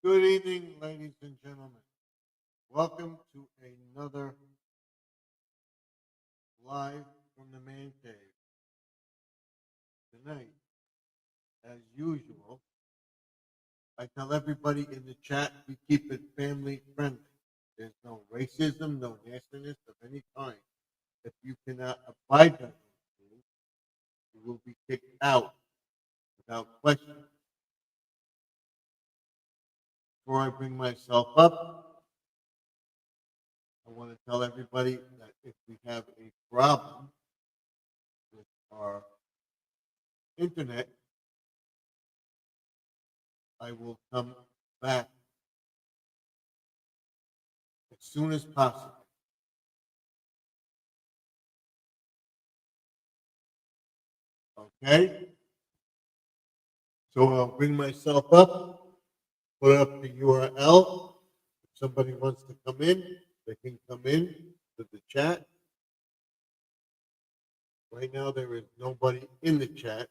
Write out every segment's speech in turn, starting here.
Good evening, ladies and gentlemen. Welcome to another live from the man cave. Tonight, as usual, I tell everybody in the chat we keep it family friendly. There's no racism, no nastiness of any kind. If you cannot abide by those rules, you will be kicked out without question. Before I bring myself up, I want to tell everybody that if we have a problem with our internet, I will come back as soon as possible. Okay? So I'll bring myself up, put up the URL. If somebody wants to come in, they can come in to the chat. Right now, there is nobody in the chat.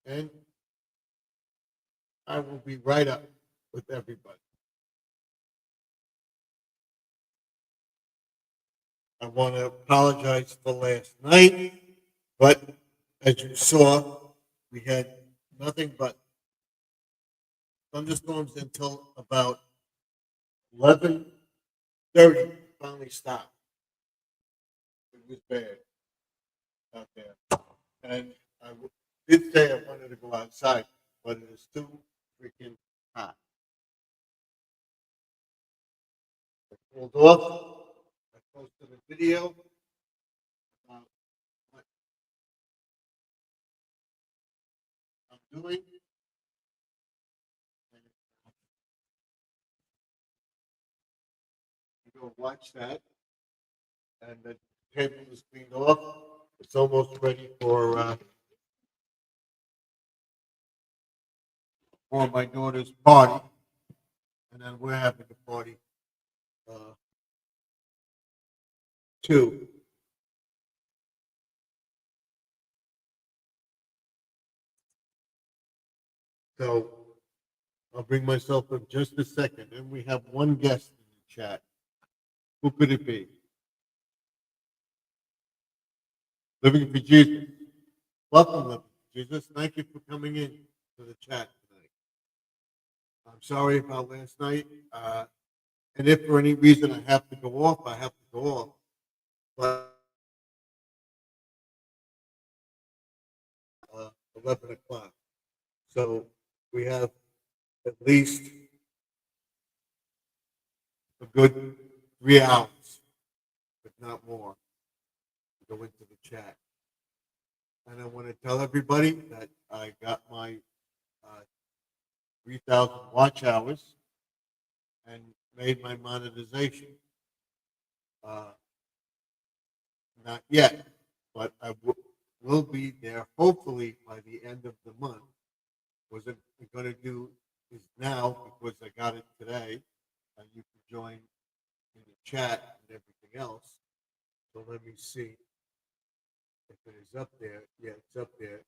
And I will be right up with everybody. I want to apologize for last night, but as you saw, we had nothing but thunderstorms until about 11:30. Finally stopped. It was bad out there. And did say I wanted to go outside, but it is too freaking hot. I pulled off. I posted a video about what I'm doing. And you go watch that. And the table is cleaned off. It's almost ready for my daughter's party. And then we're having a party uh, too. So I'll bring myself up just a second. And we have one guest in the chat. Who could it be? Living for Jesus. Welcome, Living for Jesus. Thank you for coming in to the chat tonight. I'm sorry about last night. And if for any reason I have to go off, I have to go off. But 11 o'clock. So we have at least a good 3 hours, if not more, to go into the chat. And I want to tell everybody that I got my 3,000 watch hours and made my monetization. Not yet, but will be there hopefully by the end of the month. What I'm going to do is now, because I got it today, you can join in the chat and everything else. So let me see if it is up there. Yeah, it's up there.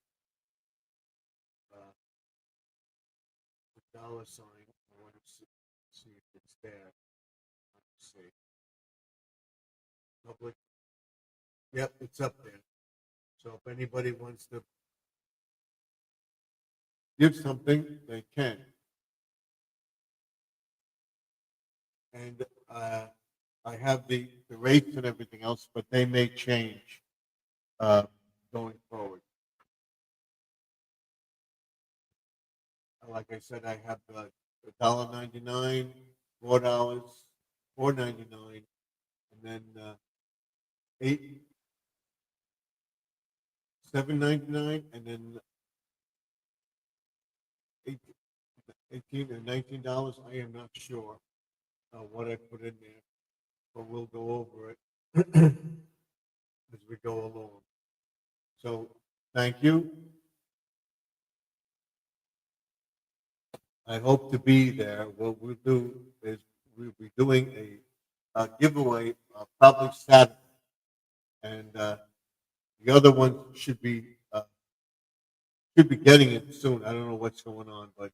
The dollar sign. I want to see if it's there. Let's see. Public. Yep, it's up there. So if anybody wants to give something, they can. And I have the rates and everything else, but they may change going forward. Like I said, I have the $1.99, $4, $4.99, and then eight, $7.99, and then 18 or $19. I am not sure what I put in there, but we'll go over it as we go along. So thank you. I hope to be there. What we'll do is we'll be doing a giveaway probably Saturday, and the other one should be Should be getting it soon. I don't know what's going on, but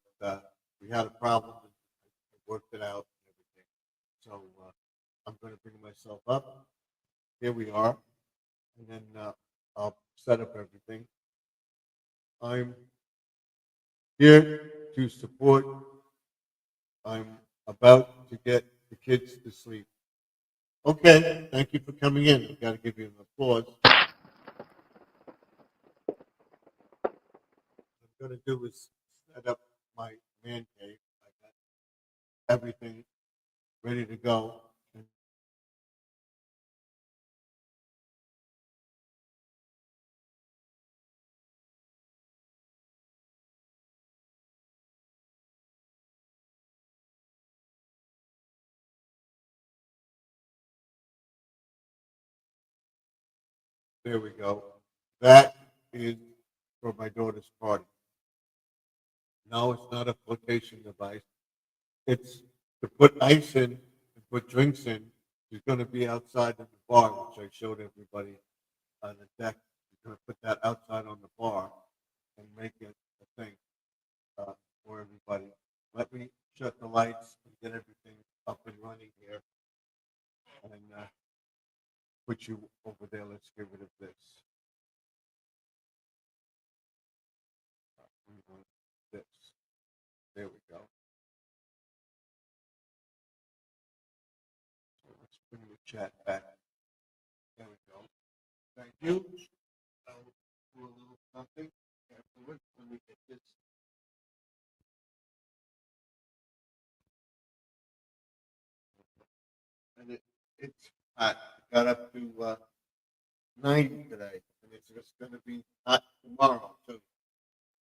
we had a problem and worked it out and everything. So I'm going to bring myself up. Here we are, and then I'll set up everything. I'm here to support. I'm about to get the kids to sleep. Okay, thank you for coming in. I've got to give you an applause. What I'm going to do is set up my man cave. I got everything ready to go. And there we go. That is for my daughter's party. No, it's not a flotation device. It's to put ice in and put drinks in. She's going to be outside in the bar, which I showed everybody on the deck. She's going to put that outside on the bar and make it a thing uh, for everybody. Let me shut the lights and get everything up and running here and put you over there. Let's get rid of this. This. There we go. So let's bring the chat back. There we go. Thank you. I'll do a little something afterwards. Let me get this. And it's hot. It got up to 90 today, and it's just going to be hot tomorrow too.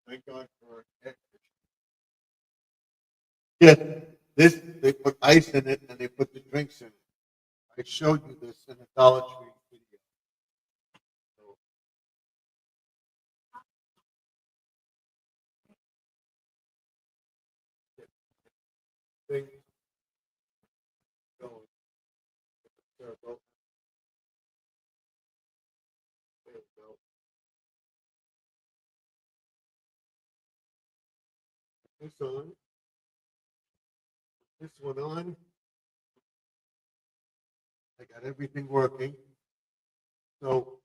Thank God for air conditioning. Yeah, this they put ice in it and they put the drinks in it. I showed you this in the Dollar Tree video. So, get things going. There we go. There we go. This on. This one on. I got everything working. So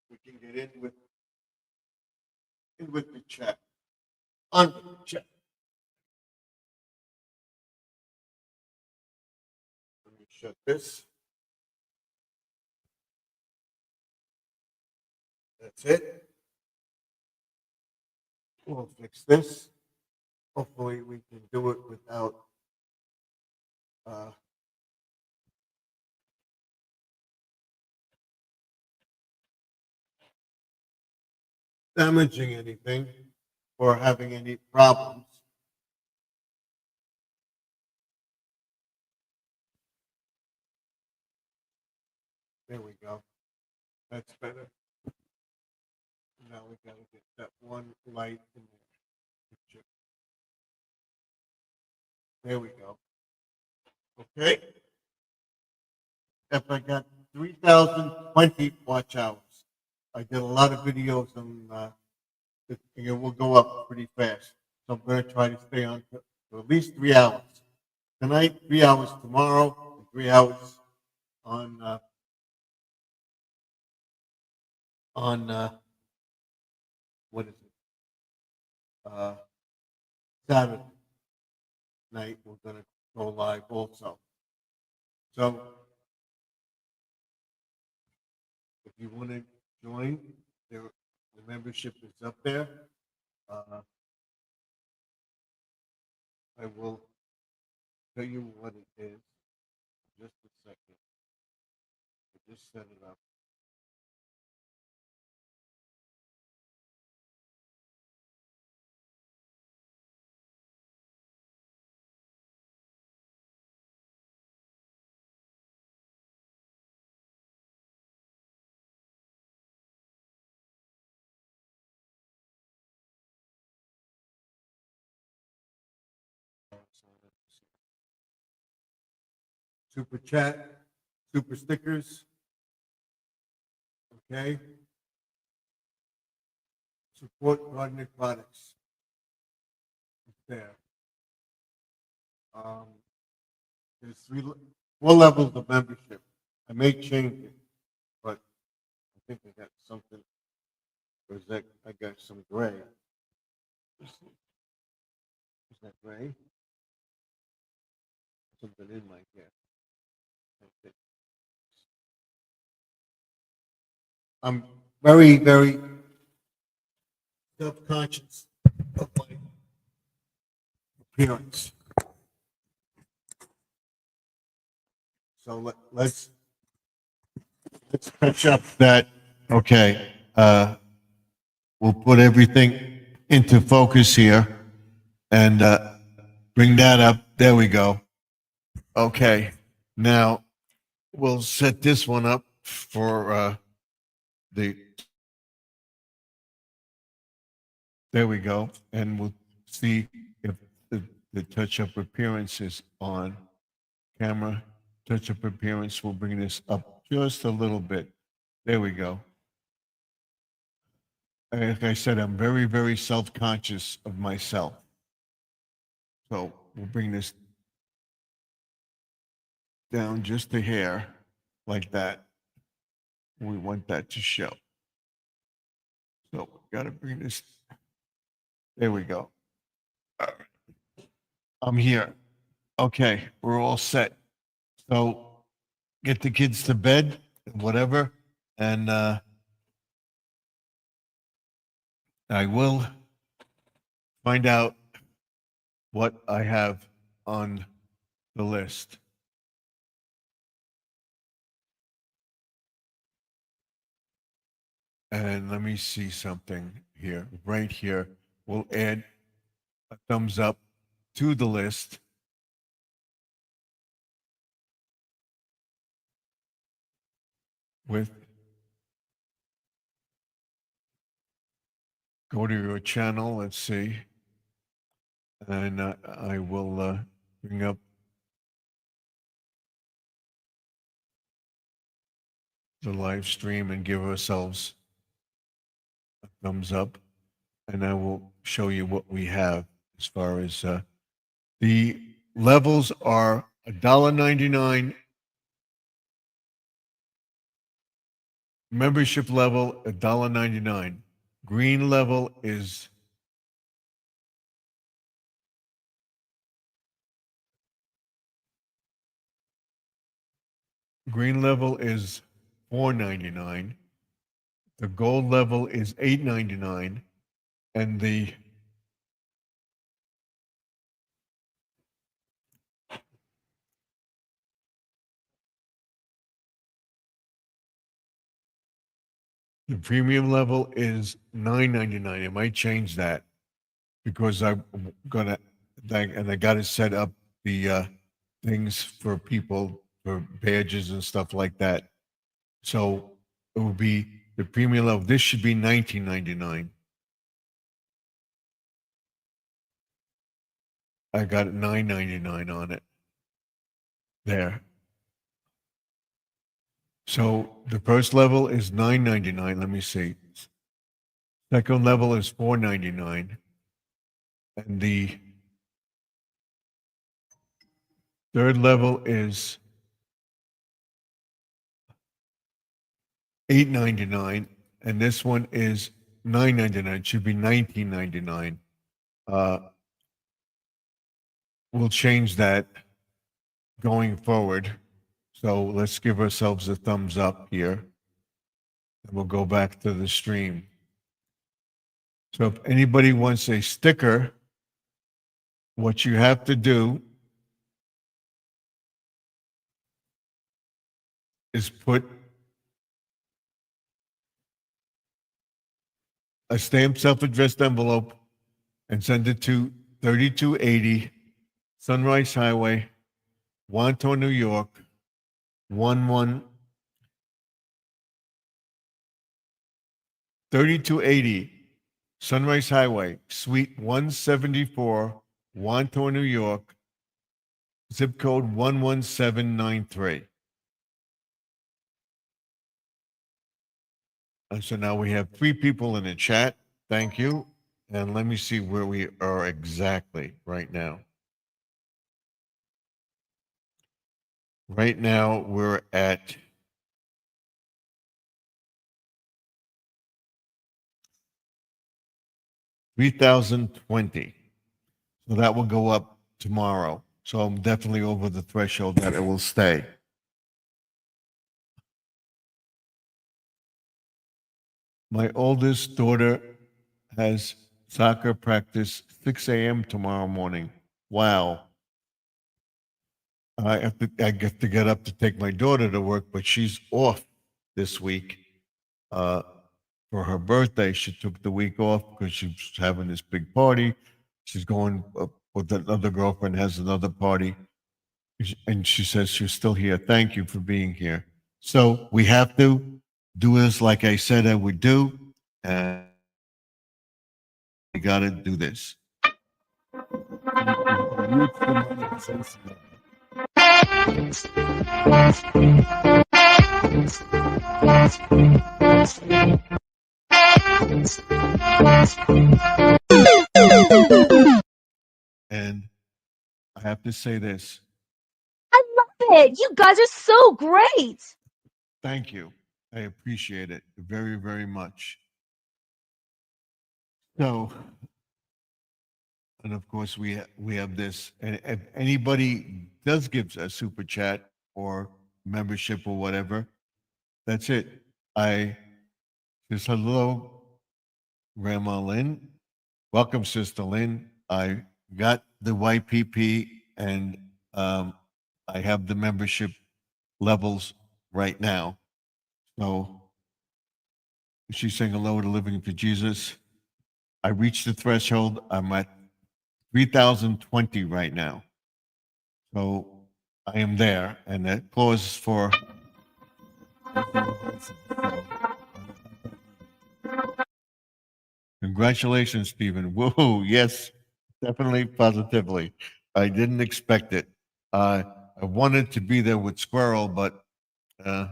we can get in with the chat. On with the chat. Let me shut this. That's it. We'll fix this. Hopefully we can do it without uh, damaging anything or having any problems. There we go. That's better. Now we got to get that one light in the picture. There we go. Okay. If I got 3,020 watch hours. I did a lot of videos and it will go up pretty fast. So I'm going to try to stay on for at least 3 hours. Tonight, 3 hours tomorrow, and 3 hours on what is it? Uh, Saturday night. We're going to go live also. So if you want to join, the membership is up there. I will tell you what it is. Just a second. I just set it up. Super chat, super stickers. Okay. support gardening products. It's there. Um, there's four levels of membership. I may change it, but I think I got something. Or is that I got some gray? Is that gray? Something in my hair. Okay. I'm very, very self-conscious of my appearance. So let's catch up that. Okay, we'll put everything into focus here and bring that up. There we go. Okay, now we'll set this one up for the. There we go, and we'll see if the touch-up appearance is on camera. Touch-up appearance. We'll bring this up just a little bit. There we go. Like I said, I'm very, very self-conscious of myself. So we'll bring this down just a hair like that. We want that to show. So got to bring this. There we go. All right. I'm here. Okay, we're all set. So get the kids to bed, whatever, and I will find out what I have on the list. And let me see something here. Right here, we'll add a thumbs up to the list. With go to your channel, let's see. And I will bring up the live stream and give ourselves a thumbs up. And I will show you what we have as far as the levels are $1.99 membership level, $1.99. Green level is $4.99. The gold level is $8.99, and the premium level is $9.99. I might change that because I'm gonna, and I got to set up the things for people for badges and stuff like that. So it will be the premium level. This should be $19.99. I got $9.99 on it. There. So the first level is $9.99. Let me see. Second level is $4.99. And the third level is $8.99. And this one is $9.99. It should be $19.99. We'll change that going forward. So let's give ourselves a thumbs up here. And we'll go back to the stream. So if anybody wants a sticker, what you have to do is put a stamped self-addressed envelope and send it to 3280 Sunrise Highway, Wantagh, New York, 3280 Sunrise Highway, Suite 174, Wantagh, New York, zip code 11793. And so now we have 3 people in the chat. Thank you. And let me see where we are exactly right now. Right now, we're at 3,020. So that will go up tomorrow. So I'm definitely over the threshold that it will stay. My oldest daughter has soccer practice 6 a.m. tomorrow morning. Wow. I get to get up to take my daughter to work, but she's off this week. For her birthday, she took the week off because she's having this big party. She's going with another girlfriend, has another party. And she says she's still here. Thank you for being here. So we have to do this like I said I would do. And we got to do this. And I have to say this. I love it. You guys are so great. Thank you. I appreciate it very, very much. So, and of course, we have this. And if anybody does give a super chat or membership or whatever, that's it. I just hello, Grandma Lynn. Welcome, Sister Lynn. I got the YPP and I have the membership levels right now. So she's saying hello to Living for Jesus. I reached the threshold. I'm at 3,020 right now. So I am there, and that calls for. Congratulations, Stephen. Whoa, yes, definitely, positively. I didn't expect it. I wanted to be there with Squirrel, but uh,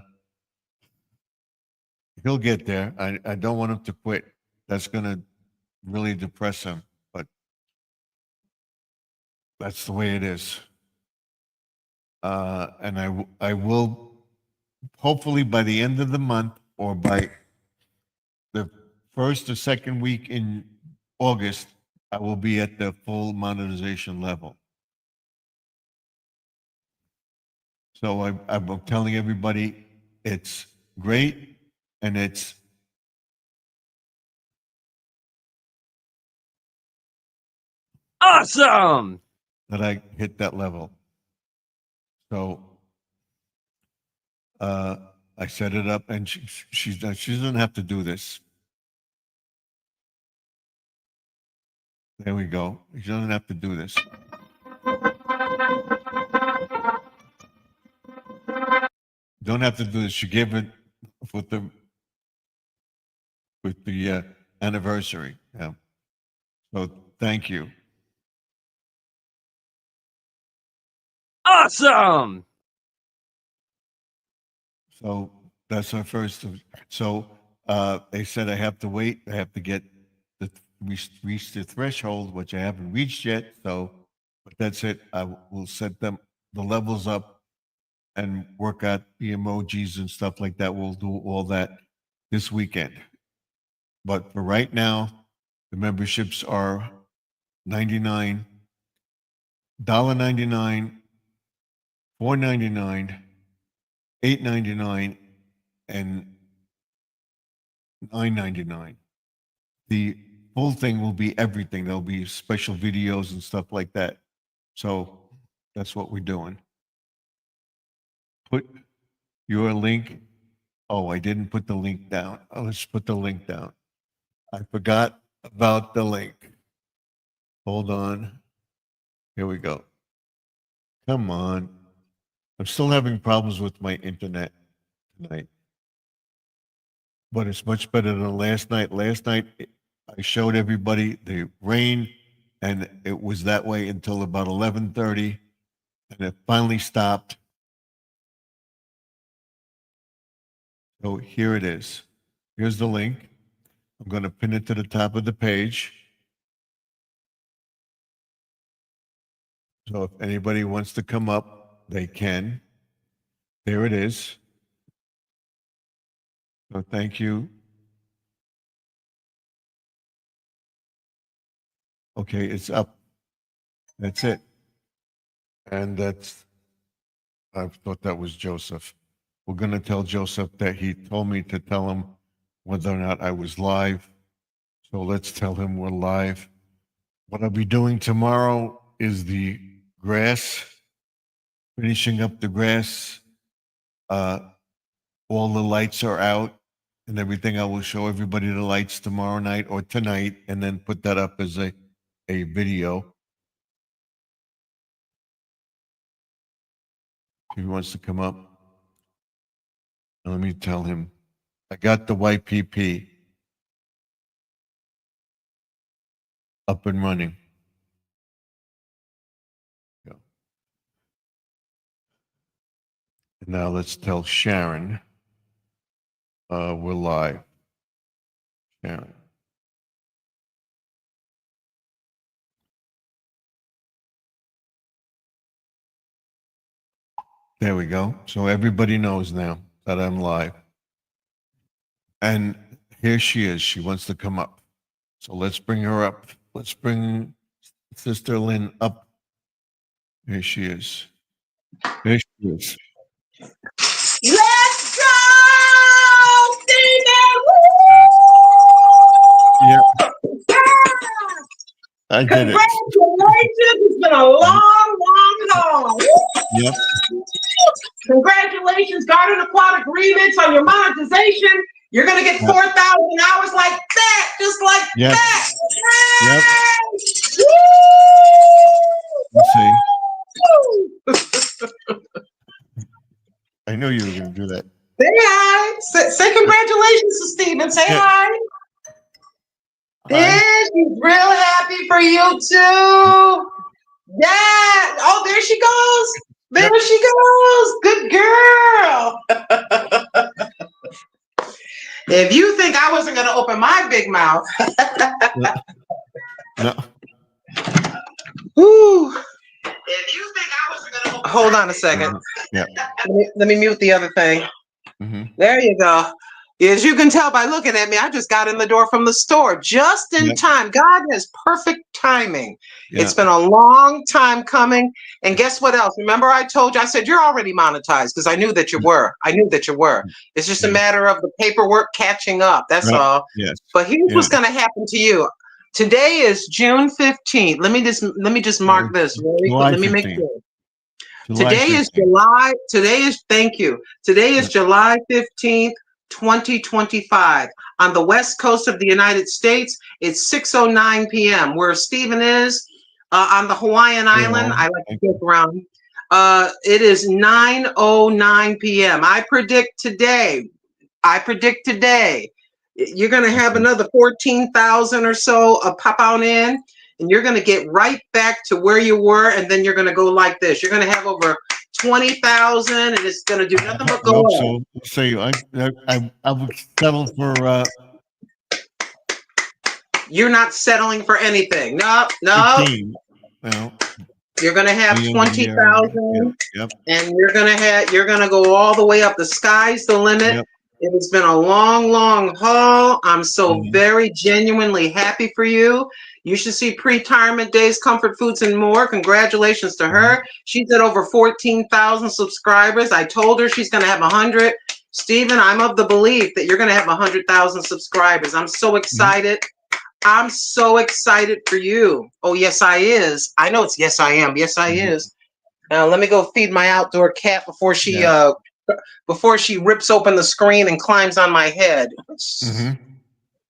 he'll get there. I don't want him to quit. That's going to really depress him, but that's the way it is. And I will, hopefully by the end of the month or by the first or second week in August, I will be at the full monetization level. So I'm telling everybody it's great and it's awesome that I hit that level. So I set it up, and she doesn't have to do this. There we go. She doesn't have to do this. Don't have to do this. She gave it with the anniversary. Yeah. So thank you. awesome So that's our first. So they said I have to wait. I have to get the reach the threshold, which I haven't reached yet. So, but that's it. I will set them the levels up and work out the emojis and stuff like that. We'll do all that this weekend. But for right now, the memberships are $99, $99, $4.99, $8.99, and $9.99. The full thing will be everything. There'll be special videos and stuff like that. So that's what we're doing. Put your link. Oh, I didn't put the link down. Let's put the link down. I forgot about the link. Hold on. Here we go. Come on. I'm still having problems with my internet tonight. But it's much better than last night. Last night, I showed everybody the rain, and it was that way until about 11:30, and it finally stopped. So here it is. Here's the link. I'm going to pin it to the top of the page. So if anybody wants to come up, they can. There it is. So thank you. Okay, it's up. That's it. And I thought that was Joseph. We're going to tell Joseph that he told me to tell him whether or not I was live. So let's tell him we're live. What I'll be doing tomorrow is the grass, finishing up the grass. All the lights are out and everything. I will show everybody the lights tomorrow night or tonight and then put that up as a video. If he wants to come up. Let me tell him. I got the YPP up and running. Yeah. And now let's tell Sharon we're live. Sharon. There we go. So everybody knows now that I'm live. And here she is. She wants to come up. So let's bring her up. Let's bring Sister Lynn up. Here she is. There she is. Let's go, Stephen! Yeah. Yeah. I did it. Congratulations! It's been a long haul. Yep. Congratulations, Garden Aquatic Remix on your monetization. You're gonna get 4,000 hours like that, just like that. Yep. Woo! Let's see. I knew you were going to do that. Say hi. Say congratulations to Stephen. Say hi. Yeah, she's real happy for you too. Yeah. Oh, there she goes. There she goes. Good girl. If you think I wasn't going to open my big mouth. No. Woo. If you think I wasn't going to open hold on a second. Yeah. Let me mute the other thing. Mm-hmm. There you go. As you can tell by looking at me, I just got in the door from the store just in time. God has perfect timing. Yeah. It's been a long time coming. And guess what else? Remember I told you, I said, you're already monetized because I knew that you were. It's just a matter of the paperwork catching up. That's all. Yes. But here's what's going to happen to you. Today is June 15th. Let me just mark this. Let me make sure. Today is July 15th. 2025 on the west coast of the United States. It's 6:09 p.m. where Stephen is on the Hawaiian island. I like to joke around. It is 9:09 p.m. I predict today you're going to have another 14,000 or so pop on in, and you're going to get right back to where you were, and then you're going to go like this. You're going to have over 20,000, and it's going to do nothing but go up. So say I would settle for. You're not settling for anything. No. 15. No. You're going to have 20,000, and you're going to go all the way up. The sky's the limit. Yep. It has been a long, long haul. I'm so very genuinely happy for you. You should see Pre-Retirement Days, Comfort Foods, and more. Congratulations to her. She's at over 14,000 subscribers. I told her she's going to have 100. Stephen, I'm of the belief that you're going to have 100,000 subscribers. I'm so excited. I'm so excited for you. Oh, yes, I is. I know it's yes, I am. Yes, I is. Now, let me go feed my outdoor cat before she rips open the screen and climbs on my head.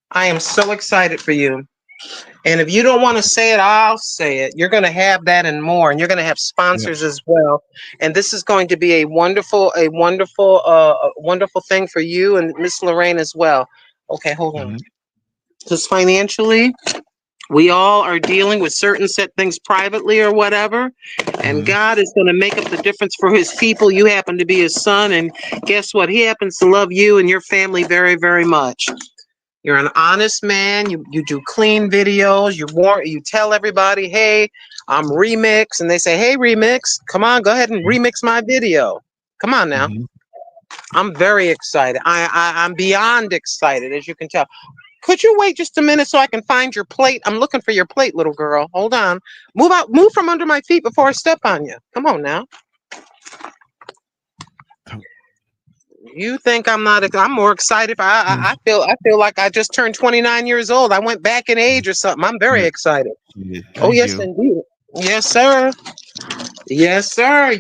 I am so excited for you. And if you don't want to say it, I'll say it. You're going to have that and more, and you're going to have sponsors as well. And this is going to be a wonderful thing for you and Miss Lorraine as well. Okay, hold on. Because financially, we all are dealing with certain set things privately or whatever, and God is going to make up the difference for his people. You happen to be his son, and guess what? He happens to love you and your family very, very much. You're an honest man. You do clean videos. You tell everybody, hey, I'm Remix, and they say, hey, Remix, come on, go ahead and remix my video. Come on now. Mhm. I'm very excited. I'm beyond excited, as you can tell. Could you wait just a minute so I can find your plate? I'm looking for your plate, little girl. Hold on. Move from under my feet before I step on you. Come on now. You think I'm not? I'm more excited. I feel like I just turned 29 years old. I went back in age or something. I'm very excited. Yeah, Oh thank yes, you. indeed. Yes, sir. Yes, sir.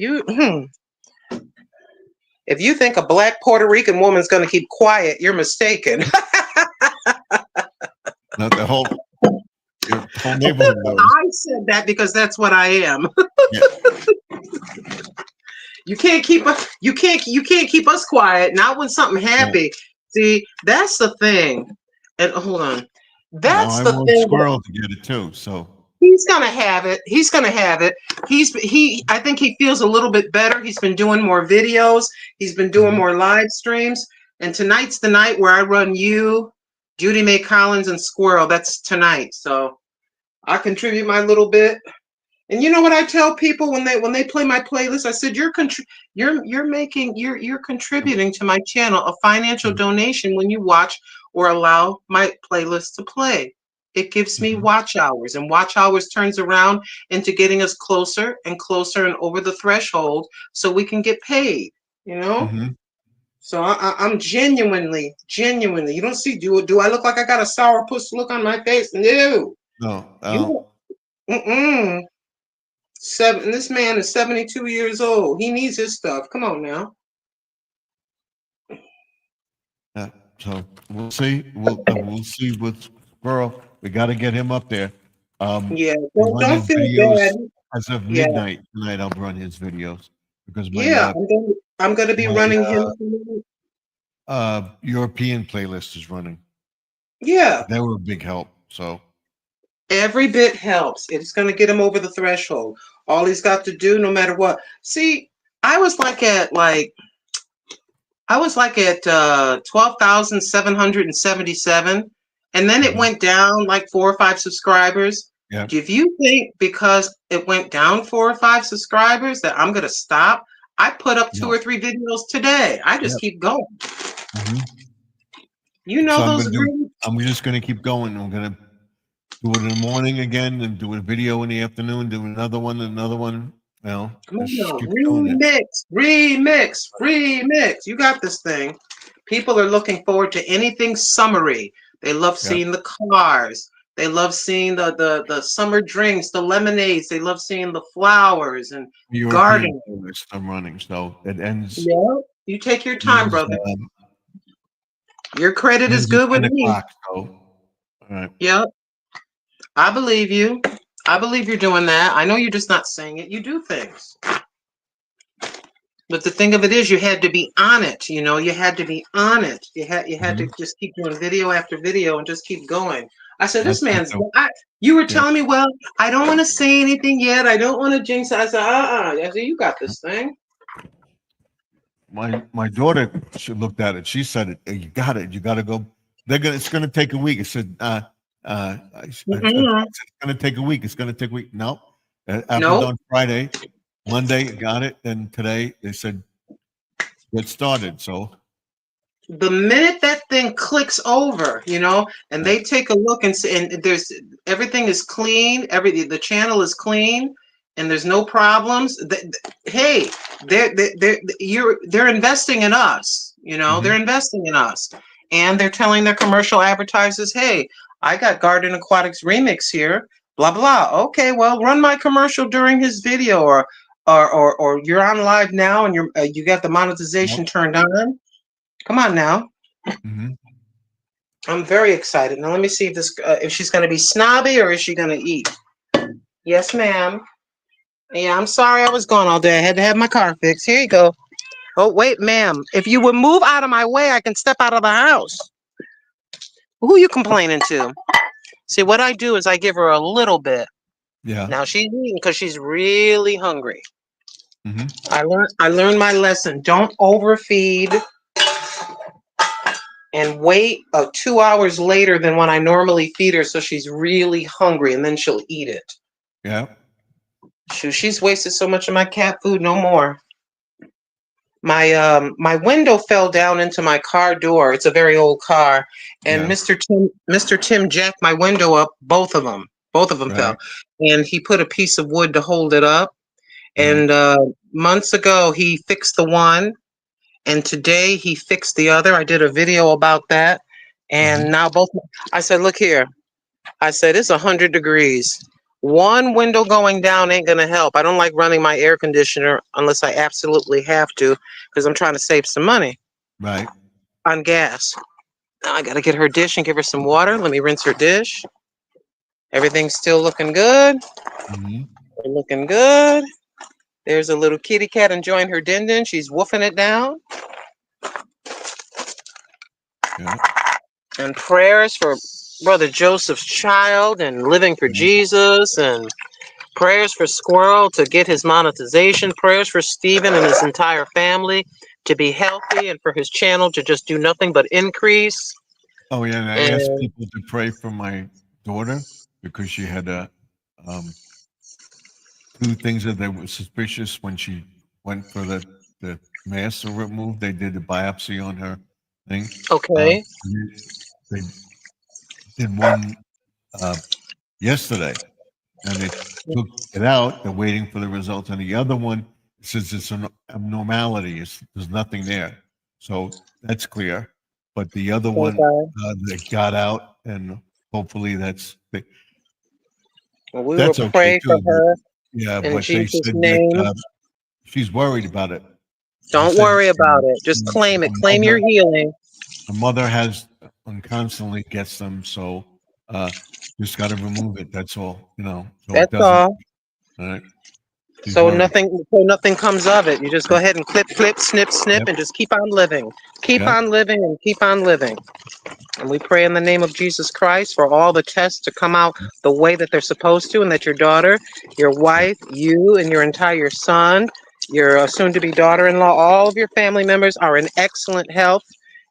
If you think a black Puerto Rican woman's going to keep quiet, you're mistaken. Not the whole neighborhood knows. I said that because that's what I am. Yeah. You can't keep us quiet. Not when something happy. See, that's the thing. And hold on, that's I the want thing. Squirrel to get it too. So He's gonna have it. He's gonna have it. I think he feels a little bit better. He's been doing more videos. He's been doing more live streams. And tonight's the night where I run you, Judy Mae Collins, and Squirrel. That's tonight. So I contribute my little bit. And you know what I tell people when they play my playlist? I said you're contributing to my channel a financial donation when you watch or allow my playlist to play. It gives me watch hours, and watch hours turns around into getting us closer and closer and over the threshold so we can get paid, you know? So I'm genuinely. You don't see, do I look like I got a sourpuss look on my face? No. no. This man is 72 years old. He needs his stuff. Come on now. Yeah. So we'll see. We'll see with Squirrel. We got to get him up there. Yeah. Don't feel bad. As of midnight tonight, I'll run his videos because I'm going to be running him. European playlist is running. Yeah. They were a big help. So every bit helps. It's going to get him over the threshold. All he's got to do, no matter what. See, I was like at 12,777, and then it went down like 4 or 5 subscribers. Yeah. If you think because it went down 4 or 5 subscribers that I'm going to stop, I put up 2 or 3 videos today. I just keep going. You know, so I'm just going to keep going. I'm going to do it in the morning again, and do a video in the afternoon, do another one. Well, remix. You got this thing. People are looking forward to anything summery. They love seeing the cars. They love seeing the summer drinks, the lemonades. They love seeing the flowers and gardening. I'm running, so it ends. Yeah, you take your time, brother. Your credit is good with me. So, all right. Yep. I believe you. I believe you're doing that. I know you're just not saying it. You do things. But the thing of it is, you had to be on it. You know, you had to be on it. You had to just keep doing video after video and just keep going. I said, this man's. You were telling me, well, I don't want to say anything yet. I don't want to jinx it. I said, I said, you got this thing. My daughter, she looked at it. She said, "You got it. You got to go. It's going to take a week." I said, "It's going to take a week. It's going to take a week." No, it happened on Friday. Monday, got it. Then today, they said, "Get started." So the minute that thing clicks over, you know, and they take a look and see, and there's everything is clean. The channel is clean. And there's no problems. Hey, they're investing in us. You know, they're investing in us, and they're telling their commercial advertisers, "Hey, I got Garden Aquatics Remix here. Blah blah. Okay, well, run my commercial during his video, or you're on live now, and you got the monetization turned on. Come on now." I'm very excited. Now let me see if she's going to be snobby or is she going to eat. Yes, ma'am. Yeah, I'm sorry I was gone all day. I had to have my car fixed. Here you go. Oh, wait, ma'am. If you would move out of my way, I can step out of the house. Who are you complaining to? See, what I do is I give her a little bit. Yeah. Now she's eating because she's really hungry. I learned my lesson. Don't overfeed. and wait 2 hours later than when I normally feed her, so she's really hungry, and then she'll eat it. Yeah. She's wasted so much of my cat food. No more. My window fell down into my car door. It's a very old car, and Yeah. Mr. Tim jacked my window up. Both of them fell, Right. and he put a piece of wood to hold it up. Right. And months ago, he fixed the one, and today he fixed the other. I did a video about that, and now both. I said, "Look here." I said, "It's 100 degrees. One window going down ain't gonna help. I don't like running my air conditioner unless I absolutely have to, because I'm trying to save some money Right. on gas." Now I gotta get her dish and give her some water. Let me rinse her dish. Everything's still looking good. Mm-hmm. Looking good. There's a little kitty cat enjoying her din din. She's woofing it down. Yeah. And prayers for Brother Joseph's child and living for Jesus, and prayers for Squirrel to get his monetization, prayers for Stephen and his entire family to be healthy, and for his channel to just do nothing but increase. Oh yeah, and I asked And people to pray for my daughter because she had two things that they were suspicious when she went for the mass removed. They did a biopsy on her thing. okay. They did one yesterday, and they took it out. They're waiting for the results. And the other one says it's an abnormality. There's nothing there, so that's clear. But the other one that got out, and hopefully that's We will okay pray for too. her Yeah, in but they Jesus' said name. that she's worried about it. Don't worry about it. Just claim it. Claim your healing. The mother has and constantly gets them, so just got to remove it. That's all, so That's it doesn't. all. All right. She's So worried. nothing comes of it. You just go ahead and clip, snip, Yep. and just keep on living. Keep Yep. on living and keep on living. And we pray in the name of Jesus Christ for all the tests to come out the way that they're supposed to, and that your daughter, your wife, you, and your entire son, your soon-to-be daughter-in-law, all of your family members are in excellent health.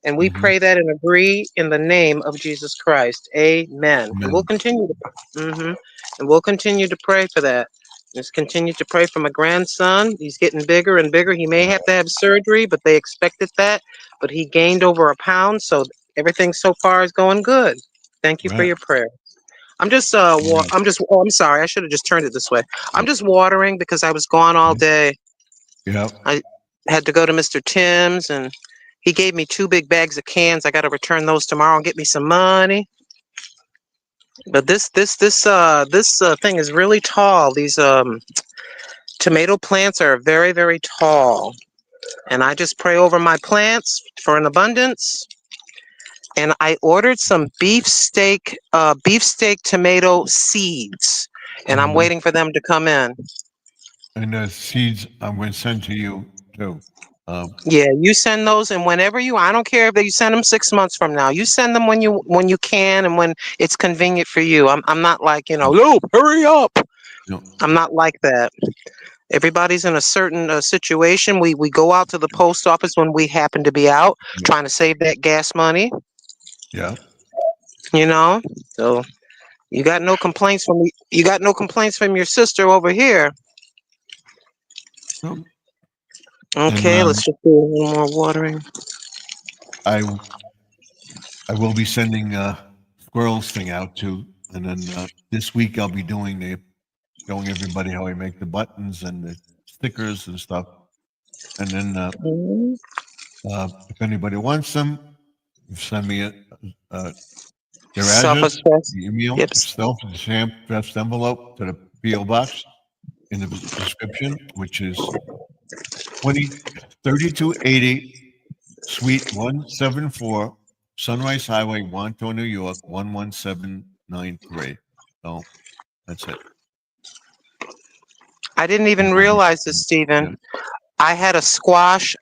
And we pray that and agree in the name of Jesus Christ. Amen. And we'll continue to pray for that. Just continue to pray for my grandson. He's getting bigger and bigger. He may have to have surgery, but they expected that. But he gained over a pound, so everything so far is going good. Thank you for your prayer. I'm just I'm sorry, I should have just turned it this way. I'm just watering because I was gone all day. Yeah. I had to go to Mr. Tim's, and he gave me 2 big bags of cans. I got to return those tomorrow and get me some money. But this thing is really tall. These tomato plants are very, very tall. And I just pray over my plants for an abundance. And I ordered some beefsteak tomato seeds, and I'm waiting for them to come in. And the seeds I'm going to send to you too. Yeah, you send those, and whenever I don't care if you send them 6 months from now. You send them when you can and when it's convenient for you. I'm not like, no, hurry up. No. I'm not like that. Everybody's in a certain situation. We go out to the post office when we happen to be out trying to save that gas money. Yeah. So you got no complaints from me. You got no complaints from your sister over here. No. Okay, And, let's just do a little more watering. I will be sending Squirrel's thing out too, and then this week I'll be showing everybody how I make the buttons and the stickers and stuff. And then if anybody wants them, send me their address, email, self-addressed envelope to the P.O. Box in the description, which is 3280 Suite 174, Sunrise Highway, Wantagh, New York, 11793. So that's it. I didn't even realize this, Stephen. I had a squash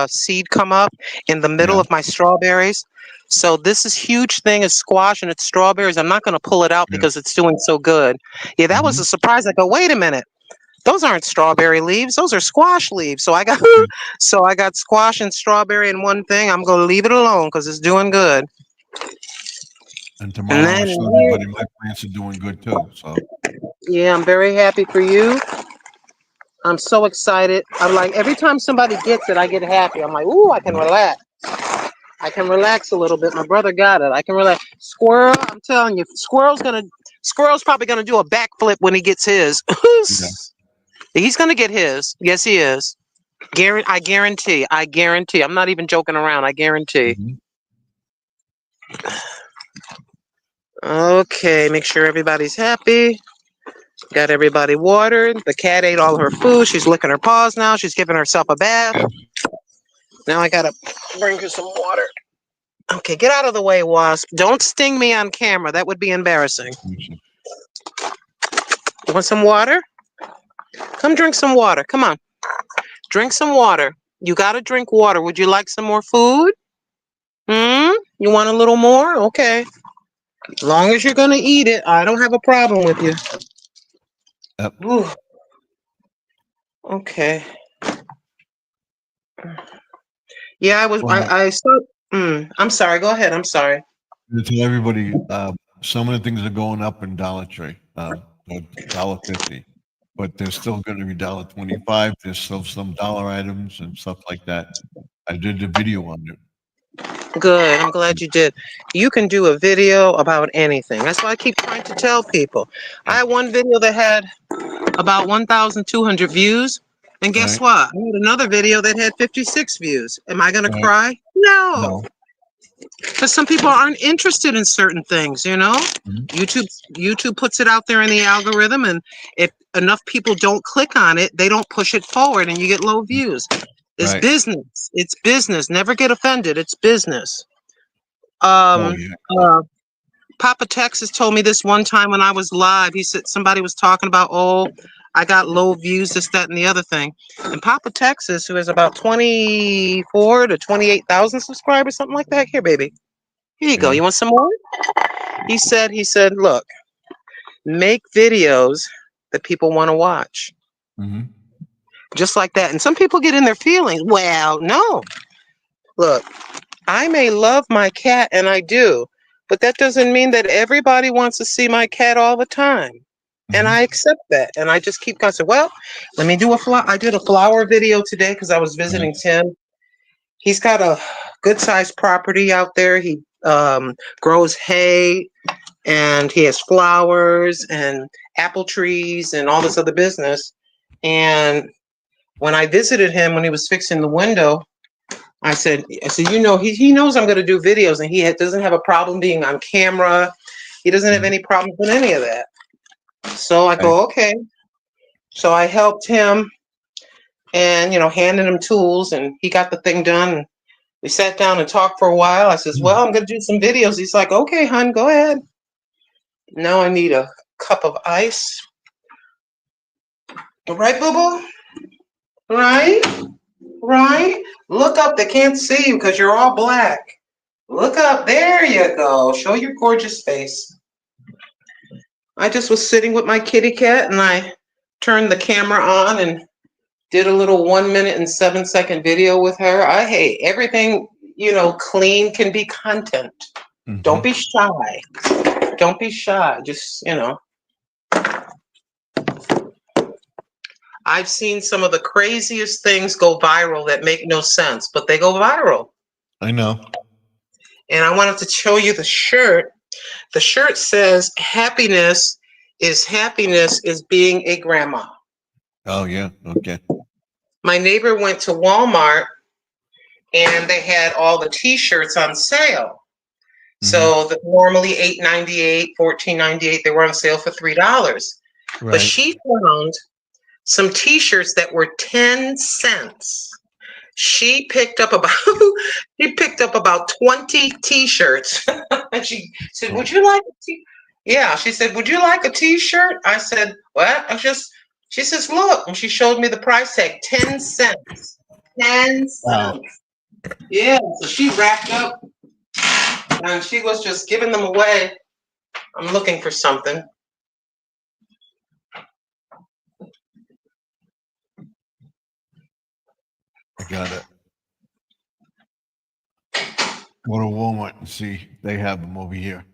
seed come up in the middle of my strawberries. So this huge thing is squash and it's strawberries. I'm not going to pull it out because it's doing so good. Yeah, that was a surprise. I go, wait a minute. those aren't strawberry leaves. Those are squash leaves. So I got, so I got squash and strawberry in one thing. I'm going to leave it alone because it's doing good. And tomorrow, I'm sure everybody, my plants are doing good too. So yeah, I'm very happy for you. I'm so excited. I'm like, every time somebody gets it, I get happy. I'm like, ooh, I can relax. I can relax a little bit. My brother got it. I can relax. Squirrel, I'm telling you, Squirrel's probably gonna do a backflip when he gets his. yeah. He's gonna get his. Yes, he is. I guarantee. I guarantee. I'm not even joking around. I guarantee. Mhm. Okay, make sure everybody's happy. Got everybody watered. The cat ate all her food. She's licking her paws now. She's giving herself a bath. Yeah. Now I gotta bring her some water. Okay, get out of the way, Wasp. Don't sting me on camera. That would be embarrassing. You want some water? Come drink some water. Come on. Drink some water. You gotta drink water. Would you like some more food? You want a little more? Okay. As long as you're gonna eat it, I don't have a problem with you. Yep. Ooh. Okay. Yeah, I was. Well, I saw. I'm sorry. Go ahead. I'm sorry. to tell everybody, some of the things are going up in Dollar Tree, $1.50, but they're still going to be $1.25. There's still some dollar items and stuff like that. I did a video on it. Good. I'm glad you did. You can do a video about anything. That's why I keep trying to tell people. I had one video that had about 1,200 views. And guess what? I had another video that had 56 views. Am I going to cry? No. Because some people aren't interested in certain things, you know? YouTube puts it out there in the algorithm, and if enough people don't click on it, they don't push it forward, and you get low views. It's business. It's business. Never get offended. It's business. Papa Texas told me this one time when I was live. He said somebody was talking about, oh, I got low views, this, that, and the other thing. And Papa Texas, who has about 24 to 28,000 subscribers, something like that. Here, baby. Here you go. You want some more? He said, look, make videos that people want to watch. Just like that. And some people get in their feelings. Well, no. Look, I may love my cat, and I do, but that doesn't mean that everybody wants to see my cat all the time. And I accept that. And I just keep going. Well, let me do I did a flower video today because I was visiting Tim. He's got a good sized property out there. He grows hay, and he has flowers and apple trees and all this other business. And when I visited him when he was fixing the window, I said, you know, he knows I'm going to do videos, and he doesn't have a problem being on camera. He doesn't have any problems with any of that. So I go, okay. So I helped him, and, you know, handed him tools, and he got the thing done. We sat down and talked for a while. I says, well, I'm going to do some videos. He's like, okay, hon, go ahead. Now I need a cup of ice. Right, boo-boo? Right? Right? Look up. They can't see you because you're all black. Look up. There you go. Show your gorgeous face. I just was sitting with my kitty cat, and I turned the camera on and did a little 1 minute and 7 second video with her. I hate everything, you know, clean can be content. Don't be shy. Don't be shy. Just, you know. I've seen some of the craziest things go viral that make no sense, but they go viral. I know. And I wanted to show you the shirt. The shirt says, happiness is being a grandma. Oh, yeah. Okay. My neighbor went to Walmart, and they had all the t-shirts on sale. So normally $8.98, $14.98, they were on sale for $3. But she found some t-shirts that were 10 cents. She picked up about 20 t-shirts. And she said, would you like a t-shirt? Yeah, she said, would you like a t-shirt? I said, what? She says, look, and she showed me the price tag, 10 cents. 10 cents. Wow. Yeah, so she wrapped up, and she was just giving them away. I'm looking for something. gotta go to Walmart and see if they have them over here.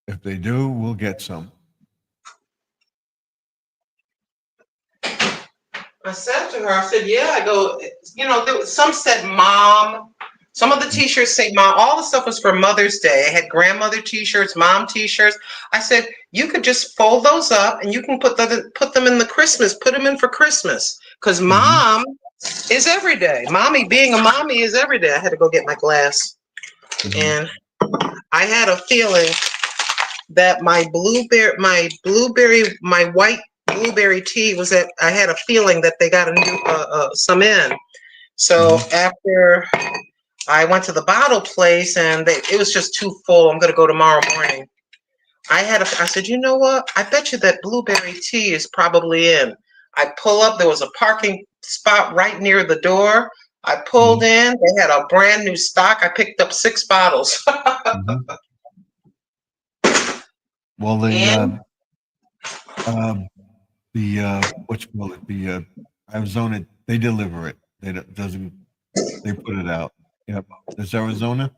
If they do, we'll get some. I said to her, I said, yeah, I go, some said mom. Some of the t-shirts say mom. All the stuff was for Mother's Day. I had grandmother t-shirts, mom t-shirts. I said, you could just fold those up and you can put them in the Christmas, put them in for Christmas. Because mom is every day. Mommy, being a mommy is every day. I had to go get my glass. And I had a feeling that my white blueberry tea was that I had a feeling that they got a new some in. So after I went to the bottle place and it was just too full. I'm gonna go tomorrow morning. I said, you know what? I bet you that blueberry tea is probably in. I pull up, there was a parking spot right near the door. I pulled in, they had a brand new stock. I picked up 6 bottles. Well, the Arizona, they deliver it. They put it out. Yep. It's Arizona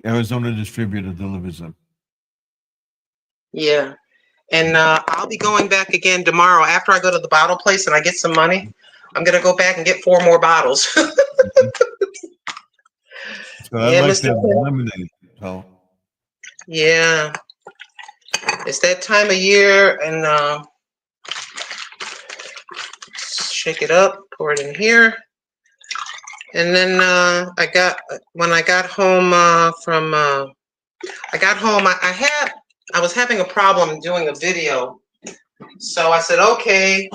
distributor delivers them. Yeah. And I'll be going back again tomorrow after I go to the bottle place and I get some money. I'm going to go back and get 4 more bottles. So I Yeah, like Mr. the Kim. lemonade. So Yeah. It's that time of year and shake it up, pour it in here. And then when I got home I was having a problem doing a video. So I said, okay,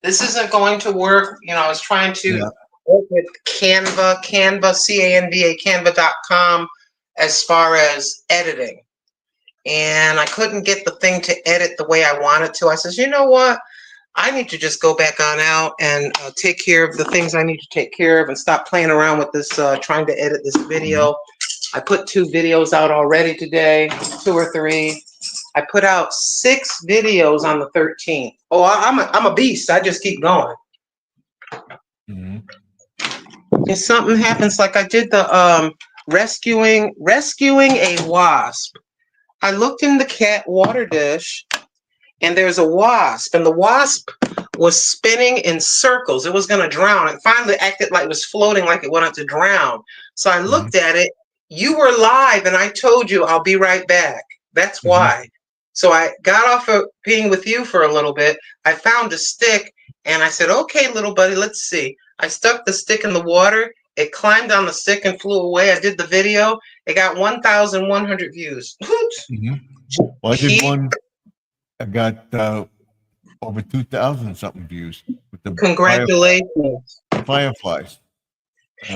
this isn't going to work. I was trying to work with Canva, C-A-N-V-A, canva.com as far as editing. And I couldn't get the thing to edit the way I wanted to. I said, you know what? I need to just go back on out and take care of the things I need to take care of and stop playing around with this, trying to edit this video. I put 2 videos out already today, 2 or 3. I put out 6 videos on the 13th. Oh, I'm a beast. I just keep going. If something happens, like I did the rescuing a wasp. I looked in the cat water dish and there's a wasp, and the wasp was spinning in circles. It was going to drown. It finally acted like it was floating, like it wanted to drown. So I looked at it. You were live, and I told you I'll be right back. That's why. So I got off of being with you for a little bit. I found a stick, and I said, okay, little buddy, let's see. I stuck the stick in the water. It climbed on the stick and flew away. I did the video. It got 1,100 views. Well, I did one. I got over 2,000 something views with the Congratulations. fireflies.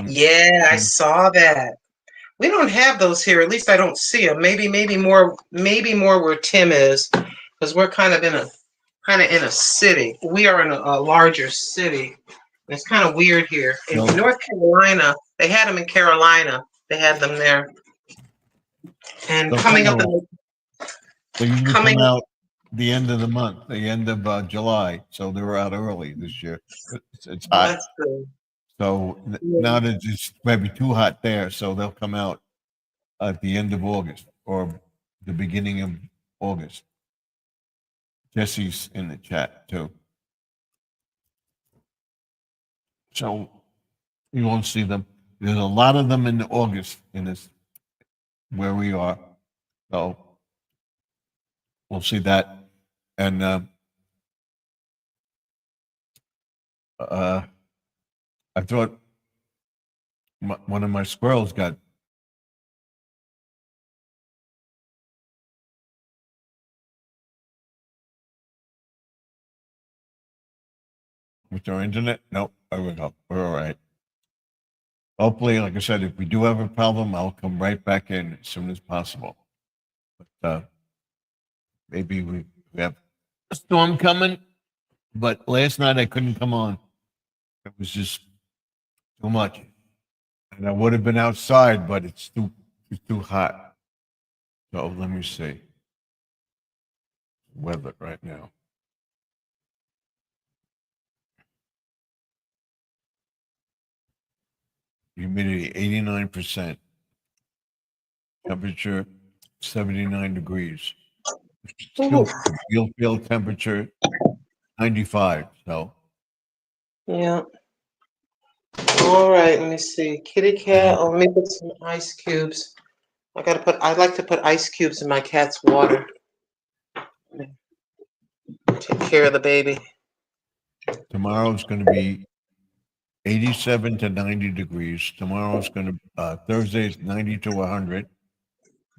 Yeah, I saw that. We don't have those here. At least I don't see them. Maybe more where Tim is, because we're kind of in a city. We are in a larger city. It's kind of weird here. In North Carolina, they had them in Carolina. They had them there. And coming up they usually come out the end of the month, the end of July. So they were out early this year. It's hot. That's good. So now they're just maybe too hot there. So they'll come out at the end of August or the beginning of August. Jesse's in the chat too. So you won't see them. There's a lot of them in August in this where we are. So we'll see that. And I thought one of my squirrels got with our internet. Nope, there we go. We're all right. Hopefully, like I said, if we do have a problem, I'll come right back in as soon as possible. But maybe we have a storm coming. But last night I couldn't come on. It was just too much. And I would have been outside, but it's too hot. So let me see. weather right now. Humidity 89%. Temperature 79 degrees. Ooh, Field field temperature 95. So yeah. All right, let me see. Kitty cat. Oh, let me put some ice cubes. I like to put ice cubes in my cat's water. Take care of the baby. tomorrow's going to be 87 to 90 degrees. Tomorrow's going to Thursday's 90 to 100.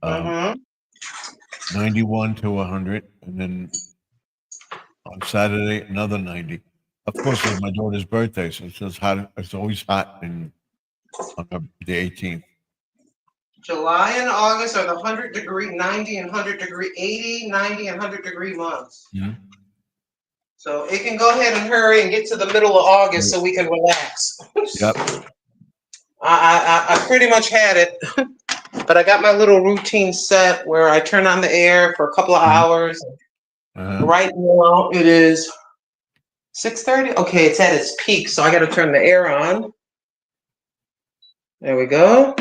Mm-hmm. 91 to 100, and then on Saturday another 90. Of course, it's my daughter's birthday, so it's just hot. It's always hot on the 18th. July and August are the 100-degree, 90 and 100-degree, 80, 90 and 100-degree months. Mhm. So it can go ahead and hurry and get to the middle of August so we can relax. Yep. I pretty much had it, but I got my little routine set where I turn on the air for a couple of hours. Right now it is 6:30. Okay, it's at its peak, so I got to turn the air on. There we go.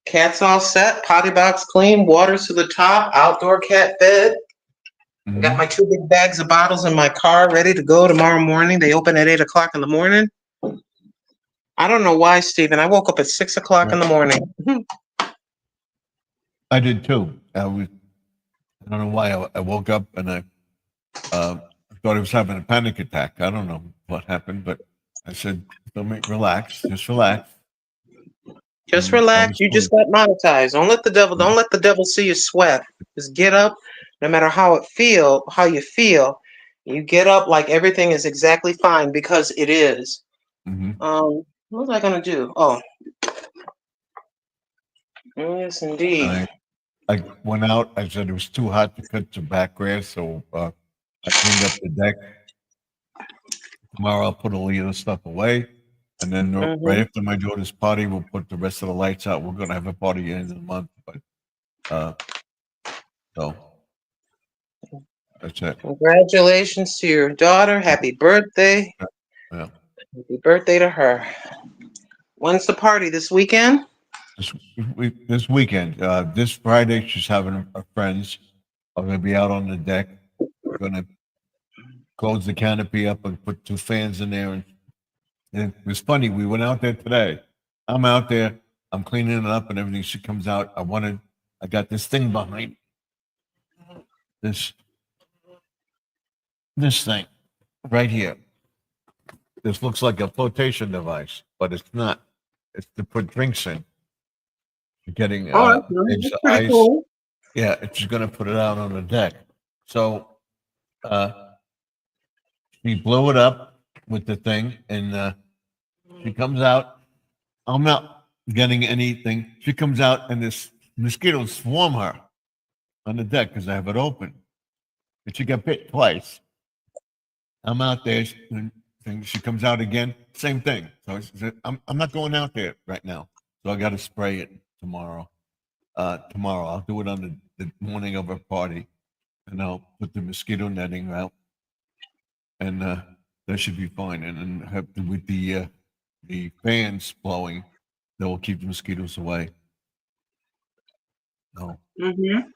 Cat's all set. Potty box clean. Water's to the top. Outdoor cat bed. I got my 2 big bags of bottles in my car ready to go tomorrow morning. They open at 8 o'clock in the morning. I don't know why, Stephen. I woke up at 6 o'clock in the morning. I did too. I don't know why. I woke up and I thought I was having a panic attack. I don't know what happened, but I said, relax, just relax. Just relax. You just got monetized. Don't let the devil see you sweat. Just get up, no matter how you feel. You get up like everything is exactly fine because it is. What was I gonna do? Oh, yes, indeed. I went out. I said it was too hot to cut the back grass, so I cleaned up the deck. Tomorrow I'll put all the other stuff away, and then right after my daughter's party, we'll put the rest of the lights out. We're gonna have a party at the end of the month, but so that's it. Congratulations to your daughter. Happy birthday. Yeah. Happy birthday to her. When's the party? This weekend? This weekend. This Friday, she's having her friends. I'm gonna be out on the deck. We're gonna close the canopy up and put 2 fans in there. And it was funny. We went out there today. I'm out there. I'm cleaning it up and everything. She comes out. I got this thing behind this thing right here. This looks like a flotation device, but it's not. It's to put drinks in. You're getting that's pretty cool. Yeah, she's gonna put it out on the deck. So she blew it up with the thing, and she comes out. I'm not getting anything. She comes out, and this mosquitoes swarm her on the deck because I have it open. And she got bit twice. I'm out there. She comes out again. Same thing. So I said, I'm not going out there right now. So I got to spray it tomorrow. Tomorrow I'll do it on the morning of her party, and I'll put the mosquito netting out, and that should be fine. And then with the fans blowing, that will keep the mosquitoes away. No. I'm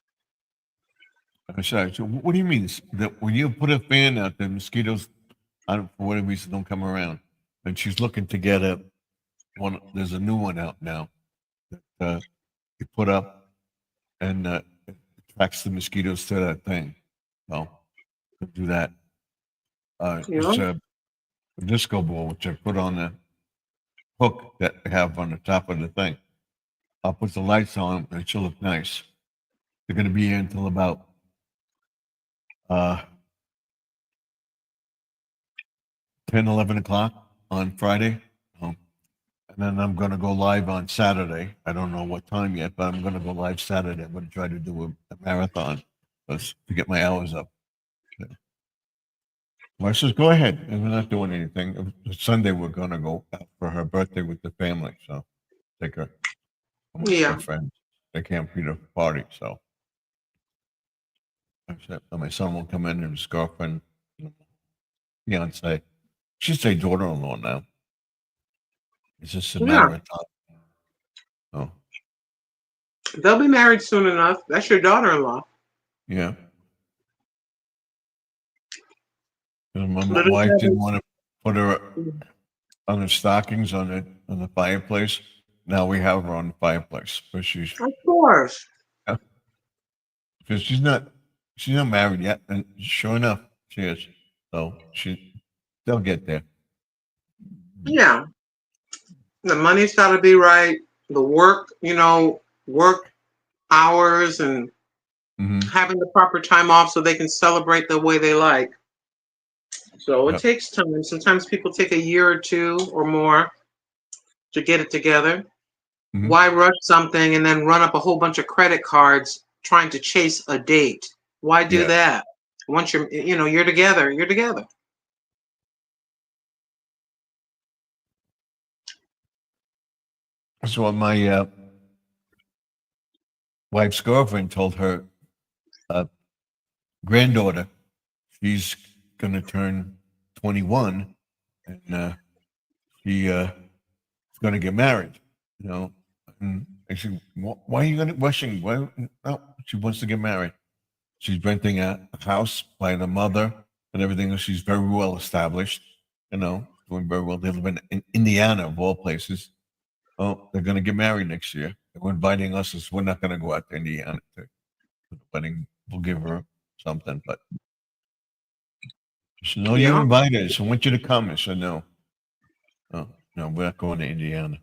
sorry. So what do you mean that when you put a fan out, the mosquitoes, for whatever reason, don't come around? And she's looking to get one. There's a new one out now that you put up, and it attracts the mosquitoes to that thing. So do that. It's a disco ball which I put on the hook that I have on the top of the thing. I'll put the lights on, and she'll look nice. They're going to be here until about 10, 11 o'clock on Friday. And then I'm going to go live on Saturday. I don't know what time yet, but I'm going to go live Saturday. I'm going to try to do a marathon to get my hours up. Well, I says, go ahead. And we're not doing anything. Sunday, we're going to go out for her birthday with the family. So take her. Yeah. Friends. They can't be the party. So My son will come in and his girlfriend, fiance, she'd say daughter-in-law now. It's just a Yeah. matter of time. Oh, They'll be married soon enough. That's your daughter-in-law. yeah. And my Little wife Debbie. didn't want to put her on the stockings on the fireplace. Now we have her on the fireplace, but Of course. because she's not married yet, and sure enough, she is. So they'll get there. Yeah. The money's got to be right. The work, work hours and Mm-hmm. having the proper time off so they can celebrate the way they like. So it Yep. takes time. Sometimes people take a year or two or more to get it together. Mhm. Why rush something and then run up a whole bunch of credit cards trying to chase a date? Why do Yeah. that? Once you're together, you're together. That's what my wife's girlfriend told her granddaughter. She's gonna turn 21, and she's gonna get married. And I said, "Why are you gonna rushing? Why?" No, she wants to get married. She's renting a house by the mother and everything else. She's very well established. Doing very well. They live in Indiana, of all places. Oh, they're gonna get married next year. They're inviting us. We're not gonna go out to Indiana to the wedding. We'll give her something, but she said, "No, you're Yeah. invited. So I want you to come." I said, "No, no, we're not going to Indiana."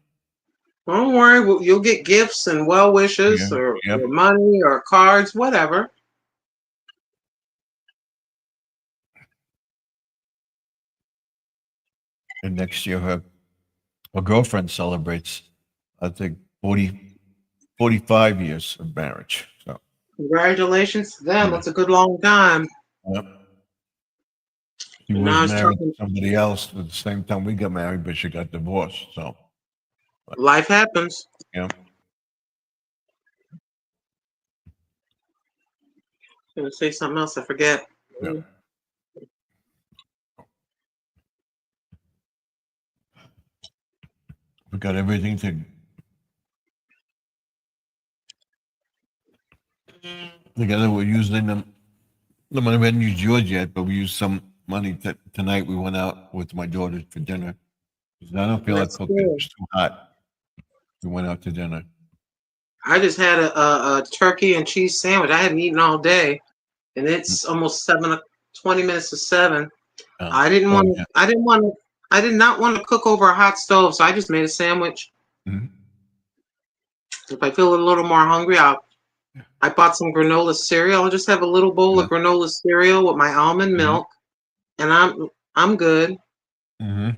Don't worry, you'll get gifts and well wishes Yeah, or yep. money or cards, whatever. And next year, her girlfriend celebrates, I think, 45 years of marriage. So, Congratulations to them. Yeah. That's a good long time. yep. She And was now it's married talking- to somebody else at the same time we got married, but she got divorced. So, Life happens. yeah. I'm gonna say something else. I forget. Yeah. We got everything together. We're using the money. We hadn't used yours yet, but we used some money tonight. We went out with my daughter for dinner. 'Cause I don't feel like That's cooking. good. It's too hot. We went out to dinner. I just had a turkey and cheese sandwich. I hadn't eaten all day, and it's almost 20 minutes to 7. I did not want to cook over a hot stove, so I just made a sandwich. Mhm. If I feel a little more hungry, I bought some granola cereal. I'll just have a little bowl of granola cereal with my almond milk, and I'm good. Mm-hmm.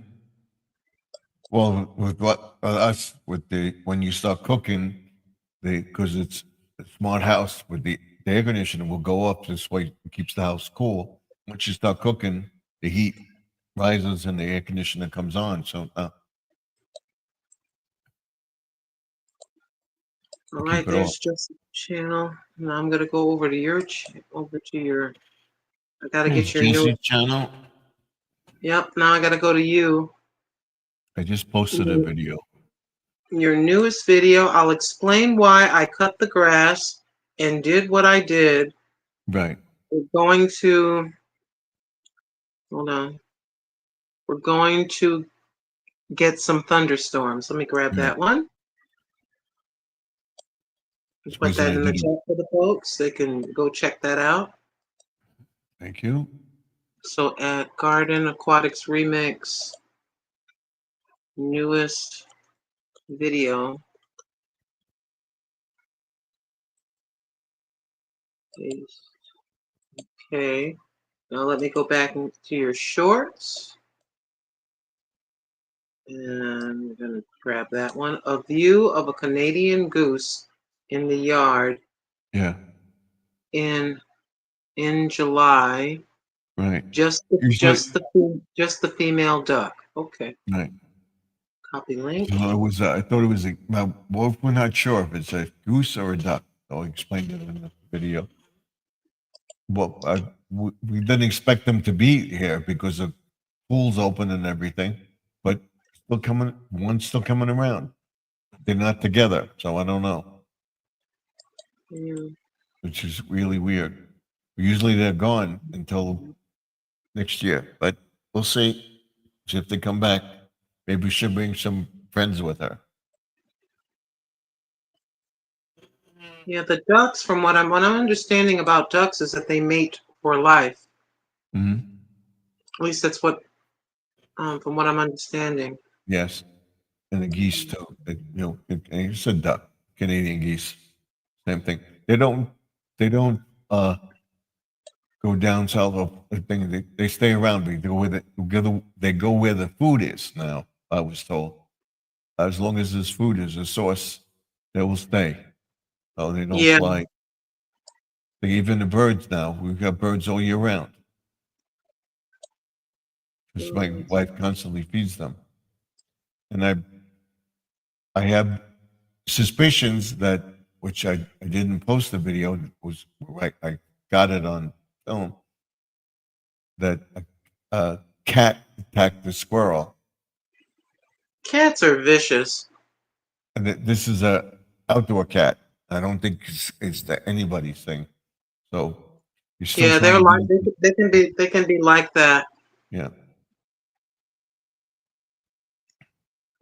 Well, with us when you start cooking, because it's a smart house with the air conditioner will go up this way, it keeps the house cool. Once you start cooking, the heat rises and the air conditioner comes on. So All keep right, it there's off. just a channel. Now I'm gonna go over to your. I gotta get your new. Jesse's channel. Yep. Now I gotta go to you. I just posted a video. Your newest video. I'll explain why I cut the grass and did what I did. Right. We're going to. Hold on. We're going to get some thunderstorms. Let me grab Yeah. that one. That's Put the that in the video. chat for the folks. They can go check that out. Thank you. So at Garden Aquatics Remix, newest video. Okay. Now let me go back to your shorts. And we're going to grab that one. A view of a Canadian goose in the yard Yeah. in July. Right. Just the female duck. Okay. Right. Copy link. So I thought it was well, we're not sure if it's a goose or a duck. I'll explain it in the video. Well, we didn't expect them to be here because the pool's open and everything, but one's still coming around. They're not together, so I don't know, Yeah. which is really weird. Usually they're gone until next year, but we'll see. See if they come back. Maybe we should bring some friends with her. Yeah, the ducks, from what I'm understanding about ducks, is that they mate for life. Hmm. At least that's what, from what I'm understanding. Yes, and the geese too. And it's a duck, Canadian geese, same thing. They don't go down south of the thing. They stay around. They go where they go where the food is. Now I was told, as long as there's food is a source, they will stay. Oh, they don't Yeah. fly. Even the birds now. We've got birds all year round. Because my wife constantly feeds them, and I have suspicions that, which I didn't post the video, was right. I got it on film that a cat attacked the squirrel, Cats are vicious. and this is a outdoor cat. I don't think it's anybody's thing. So you're still Yeah, trying they're to like do, they can be like that. yeah.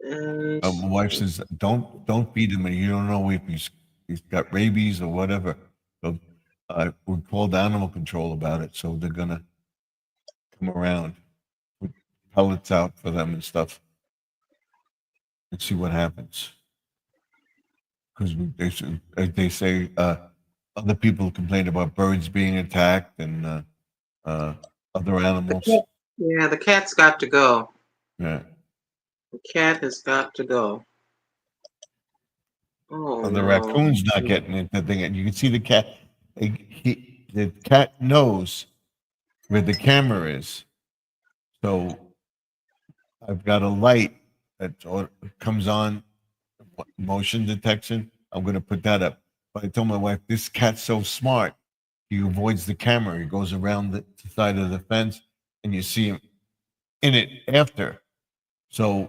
And My wife says, don't feed him, and you don't know if he's got rabies or whatever. So we called animal control about it, so they're gonna come around, put pellets out for them and stuff, and see what happens. Because they say other people complain about birds being attacked and other animals. yeah, the cat's got to go. Yeah. The cat has got to go. Oh The no. raccoon's not getting it. The thing, and you can see the cat. The cat knows where the camera is. So I've got a light that comes on, motion detection. I'm going to put that up. But I told my wife, this cat's so smart. He avoids the camera. He goes around the side of the fence, and you see him in it after. So,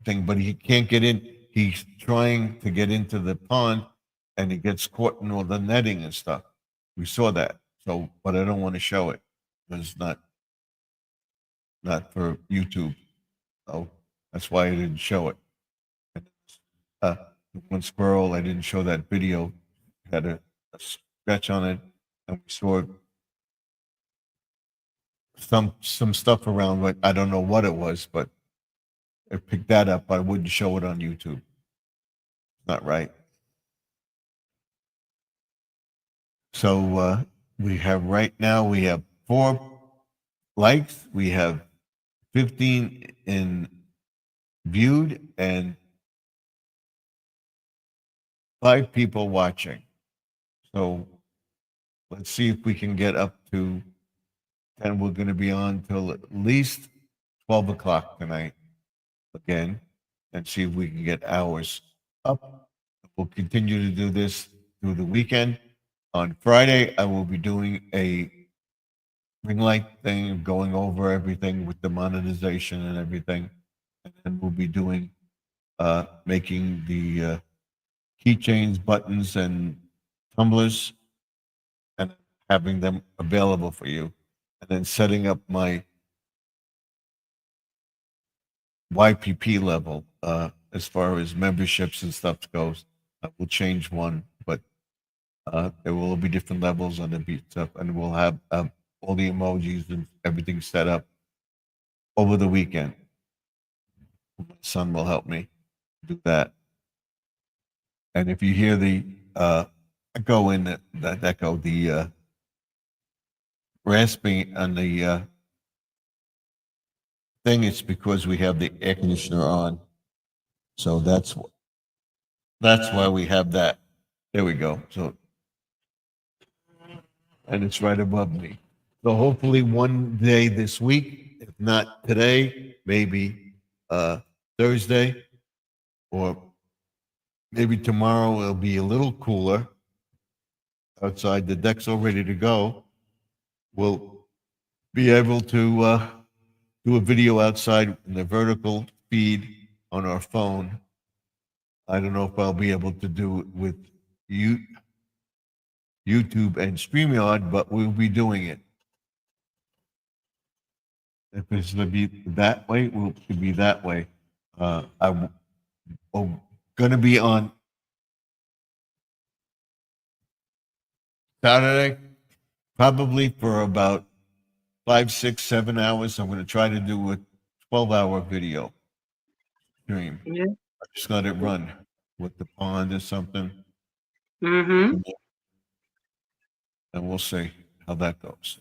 but he can't get in. He's trying to get into the pond, and he gets caught in all the netting and stuff. We saw that. So, but I don't want to show it because it's not for YouTube. So that's why I didn't show it. Uh, one squirrel, I didn't show that video, had a scratch on it, and we saw some stuff around, but I don't know what it was, but I picked that up. I wouldn't show it on YouTube. Not right. So we have right now, we have 4 likes. We have 15 in viewed and 5 people watching. So let's see if we can get up to 10. We're going to be on till at least 12 o'clock tonight again and see if we can get hours up. We'll continue to do this through the weekend. On Friday, I will be doing a ring light thing, going over everything with the monetization and everything. And then we'll be doing, making the keychains, buttons, and tumblers and having them available for you. And then setting up my YPP level as far as memberships and stuff goes. I will change one, but there will be different levels on the beat stuff, and we'll have all the emojis and everything set up over the weekend. My son will help me do that. And if you hear the echo in that echo, the rasping on the thing, it's because we have the air conditioner on. So that's why we have that. There we go. So, and it's right above me. So hopefully one day this week, if not today, maybe Thursday, or maybe tomorrow it'll be a little cooler. outside, the deck's all ready to go. We'll be able to do a video outside in the vertical feed on our phone. I don't know if I'll be able to do it with YouTube and StreamYard, but we'll be doing it. If it's going to be that way, we'll be that way. I'm going to be on Saturday, probably for about 5, 6, 7 hours. I'm going to try to do a 12-hour video stream. Yeah. I just let it run with the pond or something, Mm-hmm. and we'll see how that goes.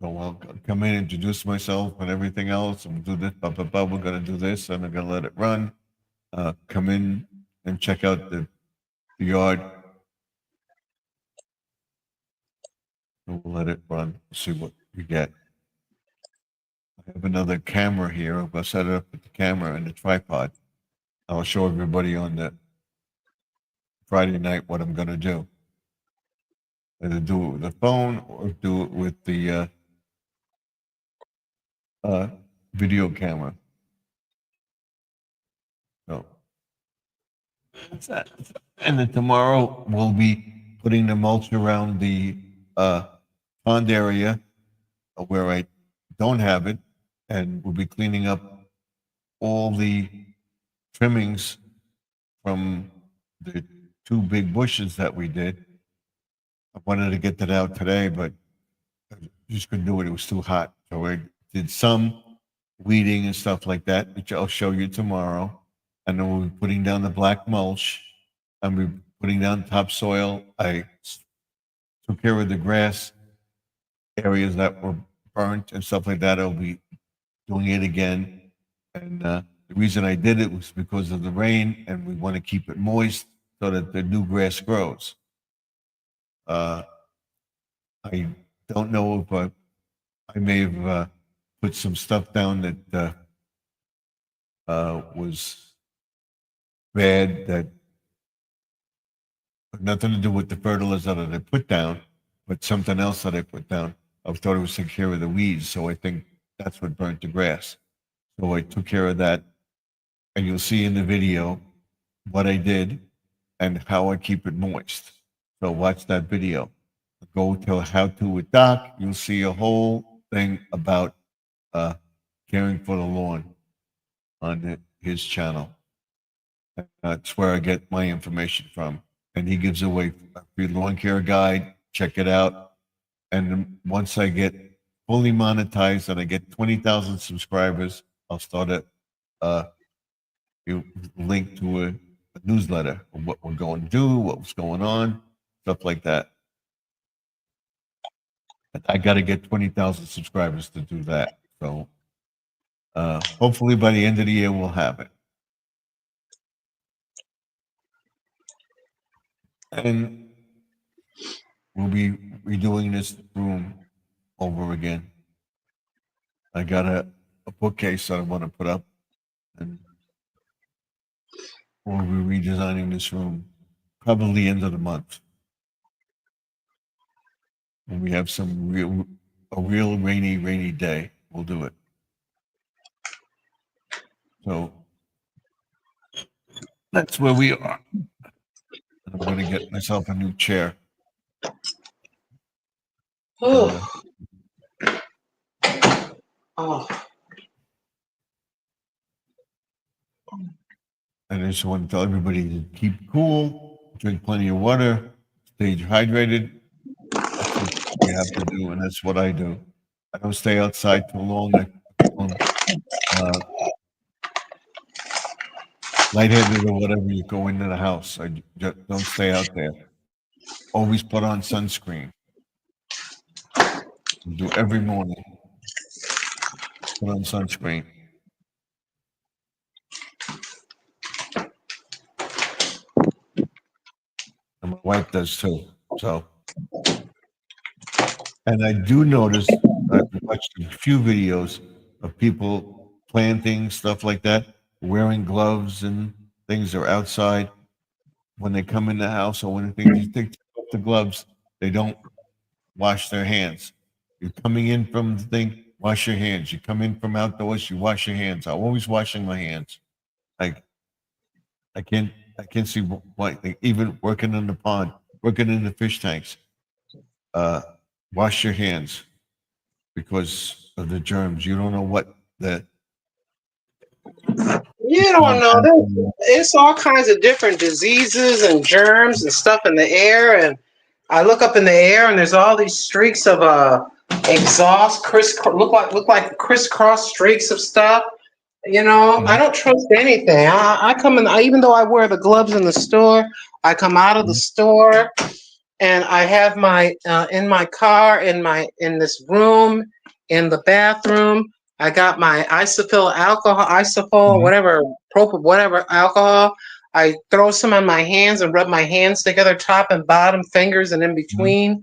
So I'll come in, introduce myself and everything else, and do this, blah, blah, blah. We're going to do this, and I'm going to let it run. Come in and check out the yard. And we'll let it run, see what we get. I have another camera here. I'm going to set it up with the camera and the tripod. I'll show everybody on the Friday night what I'm going to do. Either do it with the phone or do it with the video camera. So that's that. And then tomorrow we'll be putting the mulch around the pond area where I don't have it, and we'll be cleaning up all the trimmings from the 2 big bushes that we did. I wanted to get that out today, but I just couldn't do it. It was too hot. So I did some weeding and stuff like that, which I'll show you tomorrow. And then we'll be putting down the black mulch, and we're putting down topsoil. I took care of the grass areas that were burnt and stuff like that. I'll be doing it again. And the reason I did it was because of the rain, and we want to keep it moist so that the new grass grows. I don't know if I may have put some stuff down that was bad, that had nothing to do with the fertilizer that I put down, but something else that I put down. I thought it was taking care of the weeds, so I think that's what burnt the grass. So I took care of that, and you'll see in the video what I did and how I keep it moist. So watch that video. Go to How To with Doc. You'll see a whole thing about caring for the lawn on his channel. That's where I get my information from. And he gives away a free lawn care guide. Check it out. And once I get fully monetized and I get 20,000 subscribers, I'll start a link to a newsletter of what we're going to do, what's going on, stuff like that. I got to get 20,000 subscribers to do that. So hopefully by the end of the year, we'll have it. And we'll be redoing this room over again. I got a bookcase that I want to put up, and we'll be redesigning this room probably end of the month. When we have a real rainy day, we'll do it. So that's where we are. I'm going to get myself a new chair. Oh. And I just want to tell everybody to keep cool, drink plenty of water, stay hydrated. That's what we have to do, and that's what I do. I don't stay outside too long. Lightheaded or whatever, you go into the house. I just don't stay out there. Always put on sunscreen. Do every morning. Put on sunscreen. And my wife does too. So, and I do notice, I've watched a few videos of people planting, stuff like that, wearing gloves and things are outside. When they come in the house or when they take off the gloves, they don't wash their hands. You're coming in from the thing, wash your hands. You come in from outdoors, you wash your hands. I'm always washing my hands. Like I can't see why, like, even working in the pond, working in the fish tanks. Wash your hands because of the germs. You don't know what the You don't know. It's all kinds of different diseases and germs and stuff in the air. And I look up in the air and there's all these streaks of exhaust, look like crisscross streaks of stuff. You know, I don't trust anything. I come in, even though I wear the gloves in the store, I come out of the store and I have my in my car, in this room, in the bathroom. I got my isophyl, whatever, whatever alcohol. I throw some on my hands and rub my hands together, top and bottom, fingers and in between.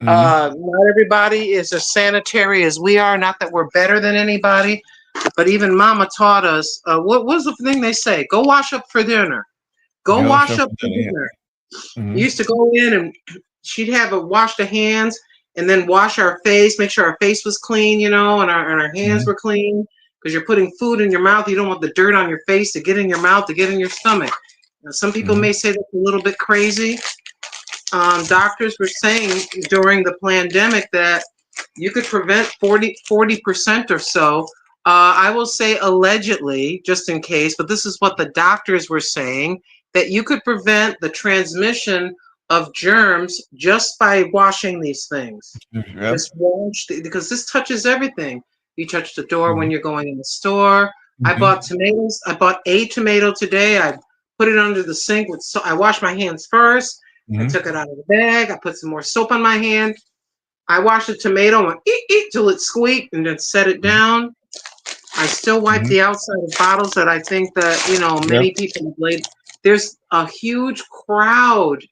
Not everybody is as sanitary as we are. Not that we're better than anybody, but even Mama taught us. What was the thing they say? Go wash up for dinner. Go wash up for dinner. We used to go in and she'd have a wash the hands and then wash our face, make sure our face was clean, you know, and our hands were clean, because you're putting food in your mouth. You don't want the dirt on your face to get in your mouth, to get in your stomach. Now, some people may say that's a little bit crazy. Doctors were saying during the pandemic that you could prevent 40% or so. I will say allegedly, just in case, but this is what the doctors were saying, that you could prevent the transmission of germs just by washing these things. Just wash, because this touches everything. You touch the door when you're going in the store. I bought tomatoes. I bought a tomato today. I put it under the sink with I washed my hands first. I took it out of the bag. I put some more soap on my hand. I washed the tomato and went eat till it squeaked and then set it down. I still wipe the outside of bottles that I think that, you know, many people have laid. There's a huge crowd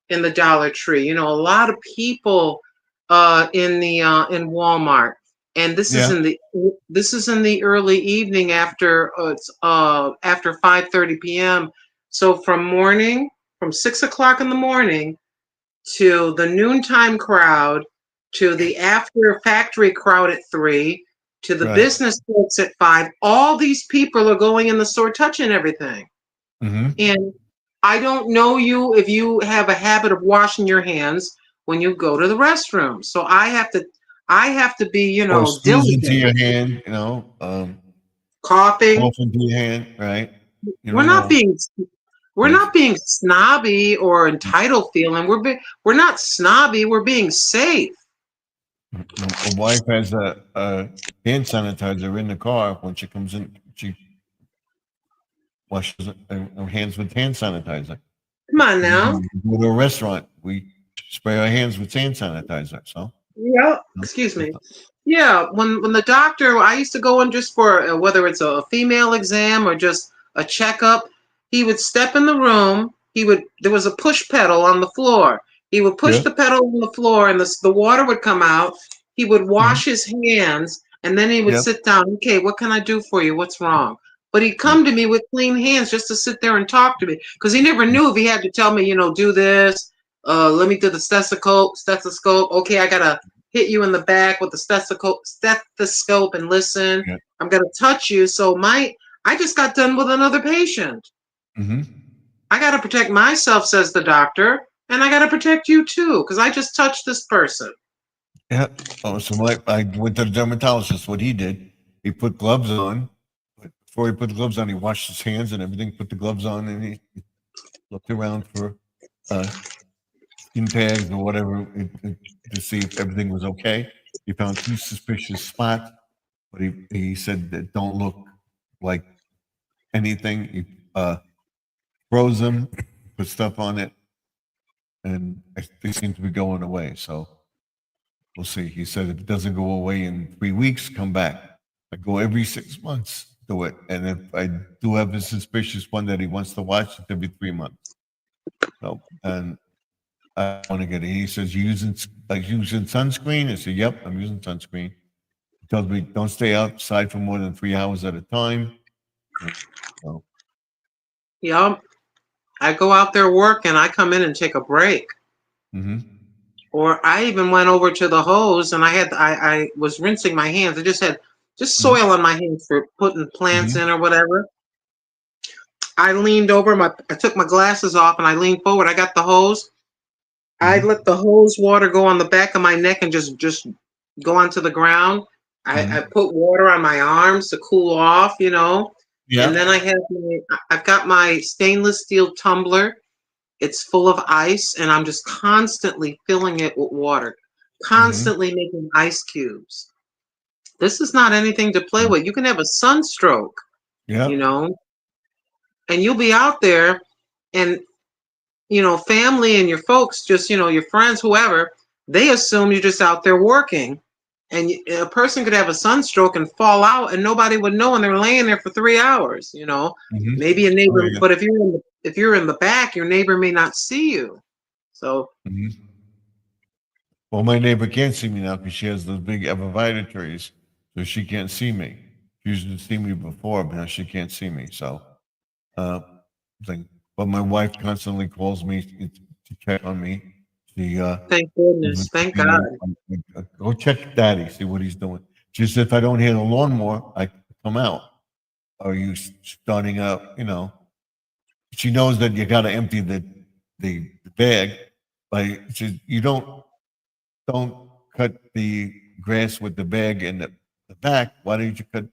in the Dollar Tree. You know, a lot of people in Walmart. And this is in the early evening after 5:30 p.m. So from 6 o'clock in the morning to the noontime crowd, to the after factory crowd at 3, to the business folks at 5, all these people are going in the store touching everything. And I don't know you if you have a habit of washing your hands when you go to the restroom. So I have to be, you know, diligent. Into your hand, you know, coughing. Cough into your hand, right? We're not being snobby or entitled feeling. We're not snobby. We're being safe. My wife has a hand sanitizer in the car. When she comes in, she washes her hands with hand sanitizer. Come on now. We go to a restaurant, we spray our hands with hand sanitizer. So yeah, excuse me. Yeah, when the doctor, I used to go in just for whether it's a female exam or just a checkup. He would step in the room. There was a push pedal on the floor. He would push the pedal on the floor, and the water would come out. He would wash his hands, and then he would sit down. Okay, what can I do for you? What's wrong? But he'd come to me with clean hands just to sit there and talk to me, because he never knew if he had to tell me, you know, do this. Let me do the stethoscope. Okay, I gotta hit you in the back with the stethoscope and listen. I'm gonna touch you. So I just got done with another patient. I gotta protect myself, says the doctor, and I gotta protect you too, because I just touched this person. Yeah. Oh, so I went to the dermatologist. What he did, he put gloves on. Before he put the gloves on, he washed his hands and everything. Put the gloves on, and he looked around for skin tags or whatever to see if everything was okay. He found 2 suspicious spots, but he said that don't look like anything. He froze them, put stuff on it, and they seem to be going away. So we'll see. He said if it doesn't go away in 3 weeks, come back. I go every 6 months, do it. And if I do have a suspicious one that he wants to watch, it's every 3 months. So, and I want to get it. He says, using sunscreen? I said, yep, I'm using sunscreen. He tells me, don't stay outside for more than 3 hours at a time. So, Yep. I go out there work and I come in and take a break. Mm-hmm. Or I even went over to the hose and I was rinsing my hands. I just had just Mhm. soil on my hands for putting plants Mhm. in or whatever. I leaned over, I took my glasses off and I leaned forward. I got the hose. I Mhm. let the hose water go on the back of my neck and just go onto the ground. I Mhm. put water on my arms to cool off, you know. And then Yeah. I've got my stainless steel tumbler. It's full of ice, and I'm just constantly filling it with water, Mhm. constantly making ice cubes. This is not anything to play with. You can have a sunstroke, Yeah. you know, and you'll be out there, and family and your folks, just your friends, whoever, they assume you're just out there working. And a person could have a sunstroke and fall out, and nobody would know, and they're laying there for 3 hours. Mhm. Maybe a Oh, neighbor, yeah. but if you're in the back, your neighbor may not see you. So Mhm. Well, my neighbor can't see me now because she has those big evervita trees, so she can't see me. She used to see me before, but now she can't see me. So, uh, like, but my wife constantly calls me to check on me. She thank goodness, thank God. go check Daddy, see what he's doing. Just if I don't hear the lawnmower, I come out. Are you starting up? She knows that you got to empty the bag, but you don't cut the grass with the bag in the back. Why don't you cut?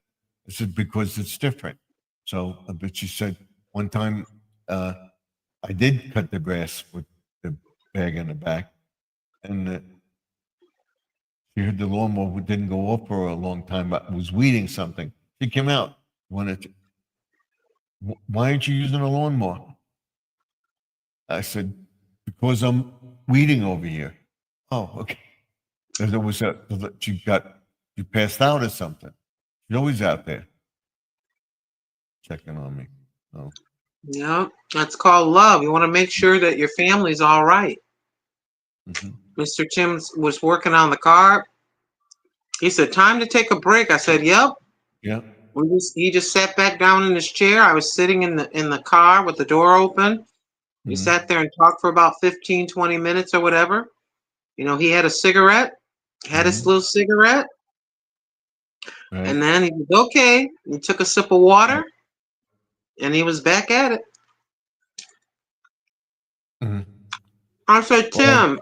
I said because it's different. So, but she said one time I did cut the grass with the bag in the back, and she heard the lawnmower didn't go off for a long time. But was weeding something. She came out. Wanted to, why aren't you using a lawnmower? I said, because I'm weeding over here. Oh, okay. Because it was you passed out or something. She's always out there checking on me. Oh, Yeah, that's called love. You want to make sure that your family's all right. mm-hmm. Mr. Tim was working on the car. He said, "Time to take a break." I said, "Yep." Yeah. He just sat back down in his chair. I was sitting in the car with the door open. We Mm-hmm. sat there and talked for about 15, 20 minutes or whatever. He had a cigarette, had his Mm-hmm. little cigarette, Right. and then he was okay. He took a sip of water, and he was back at it. Mm-hmm. I said, Well, "Tim,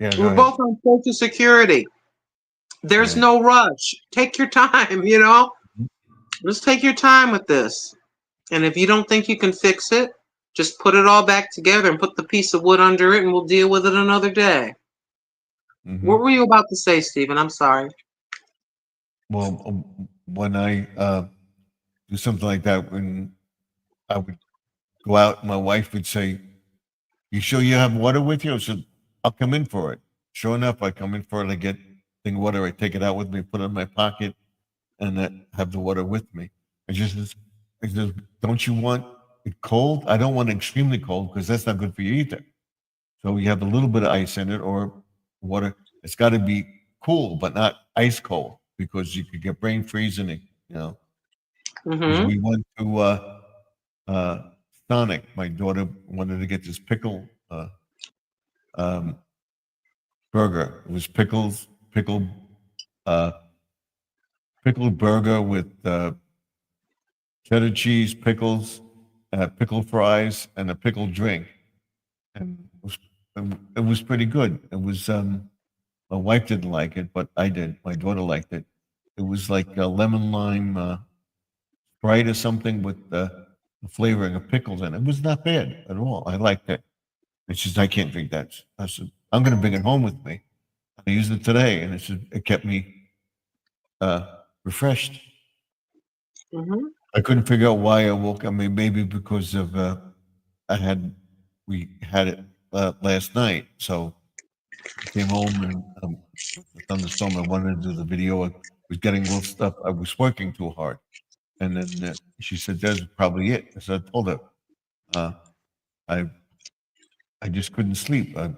yeah. Go we're ahead. both on Social Security. There's Right. no rush. Take your time. Just take your time with this. And if you don't think you can fix it, just put it all back together and put the piece of wood under it, and we'll deal with it another day." Mm-hmm. What were you about to say, Stephen? I'm sorry. Well, when I do something like that, when I would go out, my wife would say, "You sure you have water with you?" I said, "I'll come in for it." Sure enough, I come in for it. I get thing water. I take it out with me, put it in my pocket, and have the water with me. I just, don't you want it cold? I don't want it extremely cold because that's not good for you either. So you have a little bit of ice in it or water. It's got to be cool, but not ice cold because you could get brain freezing. Because Mm-hmm. we went to uh, Sonic. My daughter wanted to get this pickle um, burger. It was uh, pickled burger with cheddar cheese, pickles, pickle fries, and a pickle drink. And it was pretty good. It was my wife didn't like it, but I did. My daughter liked it. It was like a lemon lime Sprite or something with the flavoring of pickles in it. It was not bad at all. I liked it. It's just I can't drink that. I said I'm going to bring it home with me. I used it today, and it kept me refreshed. Mm-hmm. I couldn't figure out why I woke. I mean, maybe because of we had it last night, so I came home and the thunderstorm. I wanted to do the video. I was getting a little stuff. I was working too hard, and then she said, "That's probably it." I said, "I told her, uh, I I just couldn't sleep. I'm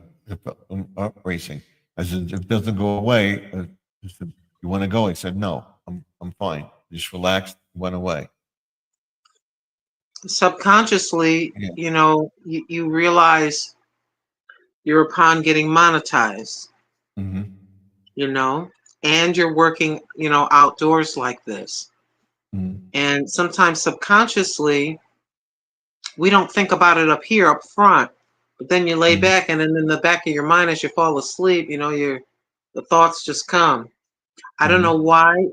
up racing." I said, "If it doesn't go away, she said, you want to go?" I said, "No, I'm fine." Just relaxed, went away. subconsciously, Yeah. you know, you realize you're upon getting monetized, Mm-hmm. you know, and you're working, you know, outdoors like this. Mm-hmm. And sometimes subconsciously, we don't think about it up here, up front. But then you lay Mm-hmm. back, and then in the back of your mind, as you fall asleep, you know, the thoughts just come. I don't Mm-hmm. know why.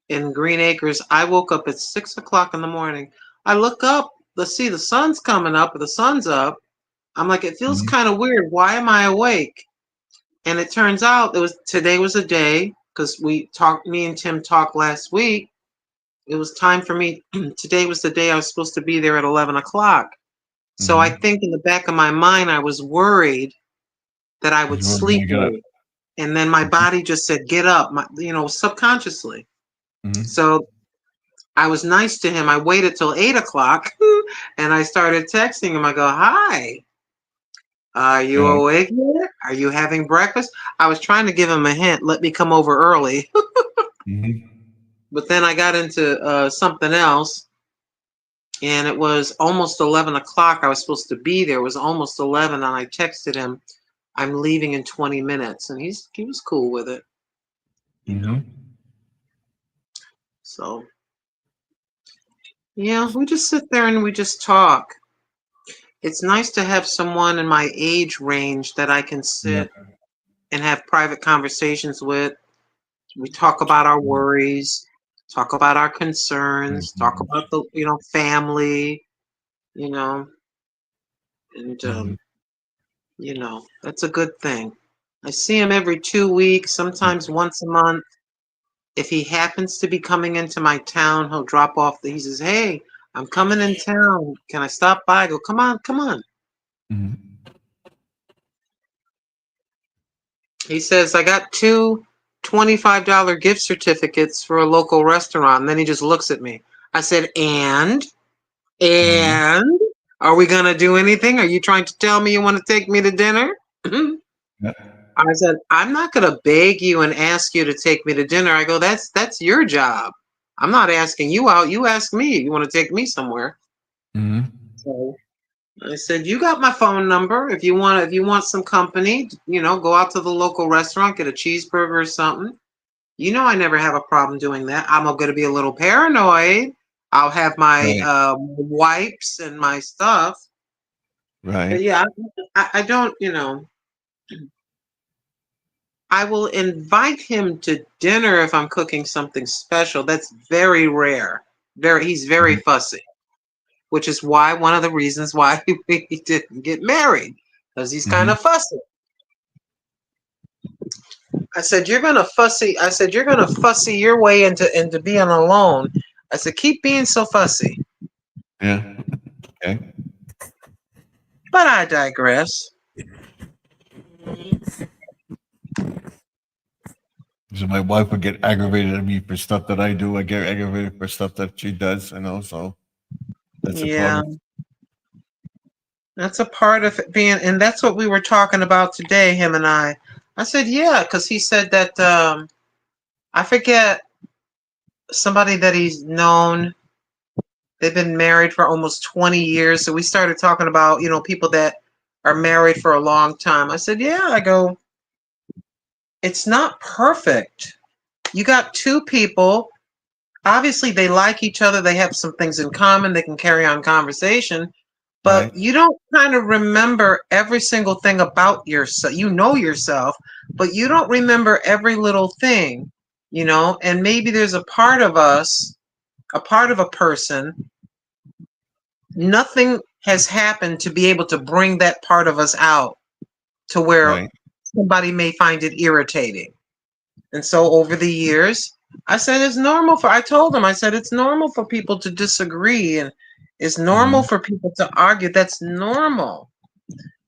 In Green Acres, I woke up at 6 o'clock in the morning. I look up, let's see, the sun's coming up, or the sun's up. I'm like, it feels Mm-hmm. kind of weird. Why am I awake? And it turns out today was a day because me and Tim talked last week. It was time for me. Today was the day I was supposed to be there at 11 o'clock. So I Mm-hmm. think in the back of my mind, I was worried that I would You weren't gonna sleep get up. late. And then my body just said, get up, subconsciously. Mm-hmm. So I was nice to him. I waited till 8 o'clock and I started texting him. I go, hi, are you Yeah. awake yet? Are you having breakfast? I was trying to give him a hint. Let me come over early. Mm-hmm. But then I got into something else. And it was almost 11 o'clock. I was supposed to be there. It was almost 11. And I texted him, I'm leaving in 20 minutes. And he was cool with it, you Mm-hmm. know. So, yeah, we just sit there and we just talk. It's nice to have someone in my age range that I can Yeah. sit and have private conversations with. We talk about our worries, talk about our concerns, talk Mm-hmm. about the, family, you know, and, Mm-hmm. that's a good thing. I see him every 2 weeks, sometimes once a month. If he happens to be coming into my town, he'll drop off. He says, hey, I'm coming in town. Can I stop by? I go, come on, come on. Mm-hmm. He says, I got two $25 gift certificates for a local restaurant. And then he just looks at me. I said, Mm-hmm. and are we going to do anything? Are you trying to tell me you want to take me to dinner? Yeah. I said, I'm not going to beg you and ask you to take me to dinner. I go, that's your job. I'm not asking you out. You ask me. You want to take me somewhere. Mm-hmm. So I said, you got my phone number. If you want some company, go out to the local restaurant, get a cheeseburger or something. I never have a problem doing that. I'm going to be a little paranoid. I'll have my Right. wipes and my stuff. But Right. yeah, I don't, I will invite him to dinner if I'm cooking something special. That's very rare. He's very Mm-hmm. fussy, which is why one of the reasons why we didn't get married, because he's kind Mm-hmm. of fussy. I said, you're gonna fussy your way into being alone. I said, keep being so fussy. Yeah. Okay. But I digress. So my wife would get aggravated at me for stuff that I do. I get aggravated for stuff that she does, so that's a part Yeah, of that's a part of it being, and that's what we were talking about today, him and I. I said, yeah, because he said that I forget somebody that he's known. They've been married for almost 20 years. So we started talking about, people that are married for a long time. I said, yeah, I go, it's not perfect. You got two people. Obviously, they like each other. They have some things in common. They can carry on conversation. But right. you don't kind of remember every single thing about yourself. You know yourself, but you don't remember every little thing, and maybe there's a part of us, a part of a person, nothing has happened to be able to bring that part of us out to where Right. somebody may find it irritating. And so over the years, I said I told him, I said it's normal for people to disagree and it's normal Mm-hmm. for people to argue. That's normal.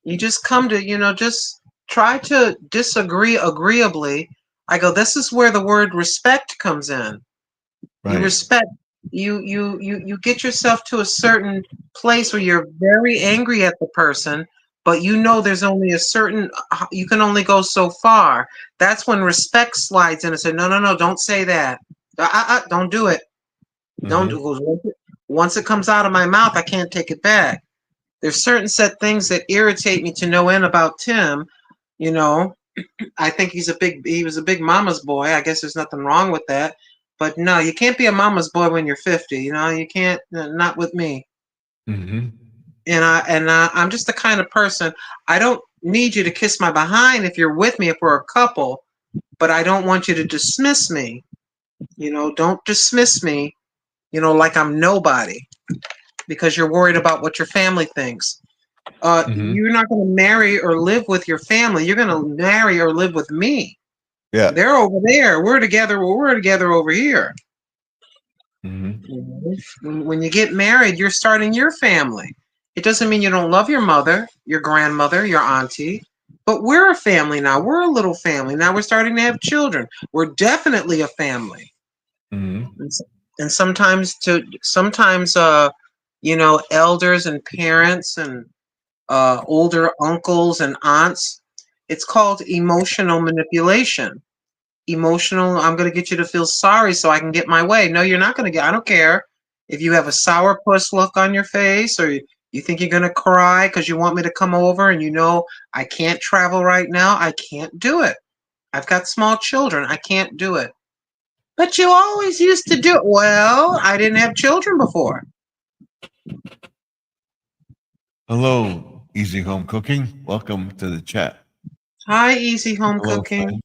You just come to, just try to disagree agreeably. I go, this is where the word respect comes in. You Right. respect, you get yourself to a certain place where you're very angry at the person, but there's only you can only go so far. That's when respect slides in and say, no, don't say that. Don't do it. Don't Mm-hmm. do Once it comes out of my mouth, I can't take it back. There's certain set things that irritate me to no end about Tim. You know, I think he was a big mama's boy. I guess there's nothing wrong with that. But no, you can't be a mama's boy when you're 50. You know, you can't, not with me. Mm-hmm. And I'm just the kind of person, I don't need you to kiss my behind if you're with me, if we're a couple, but I don't want you to dismiss me. You know, don't dismiss me, like I'm nobody because you're worried about what your family thinks. You're not going to marry or live with your family. You're going to marry or live with me. Yeah. They're over there. We're together over here. Mm-hmm. When you get married, you're starting your family. It doesn't mean you don't love your mother, your grandmother, your auntie, but we're a family now. We're a little family. Now we're starting to have children. We're definitely a family. Mm-hmm. And sometimes, elders and parents and older uncles and aunts, it's called emotional manipulation. I'm going to get you to feel sorry so I can get my way. No, you're not going to get, I don't care if you have a sourpuss look on your face or you think you're going to cry because you want me to come over and I can't travel right now. I can't do it. I've got small children. I can't do it. But you always used to do it. Well, I didn't have children before. Hello, Easy Home Cooking. Welcome to the chat. Hi, Easy Home Hello, Cooking. friend.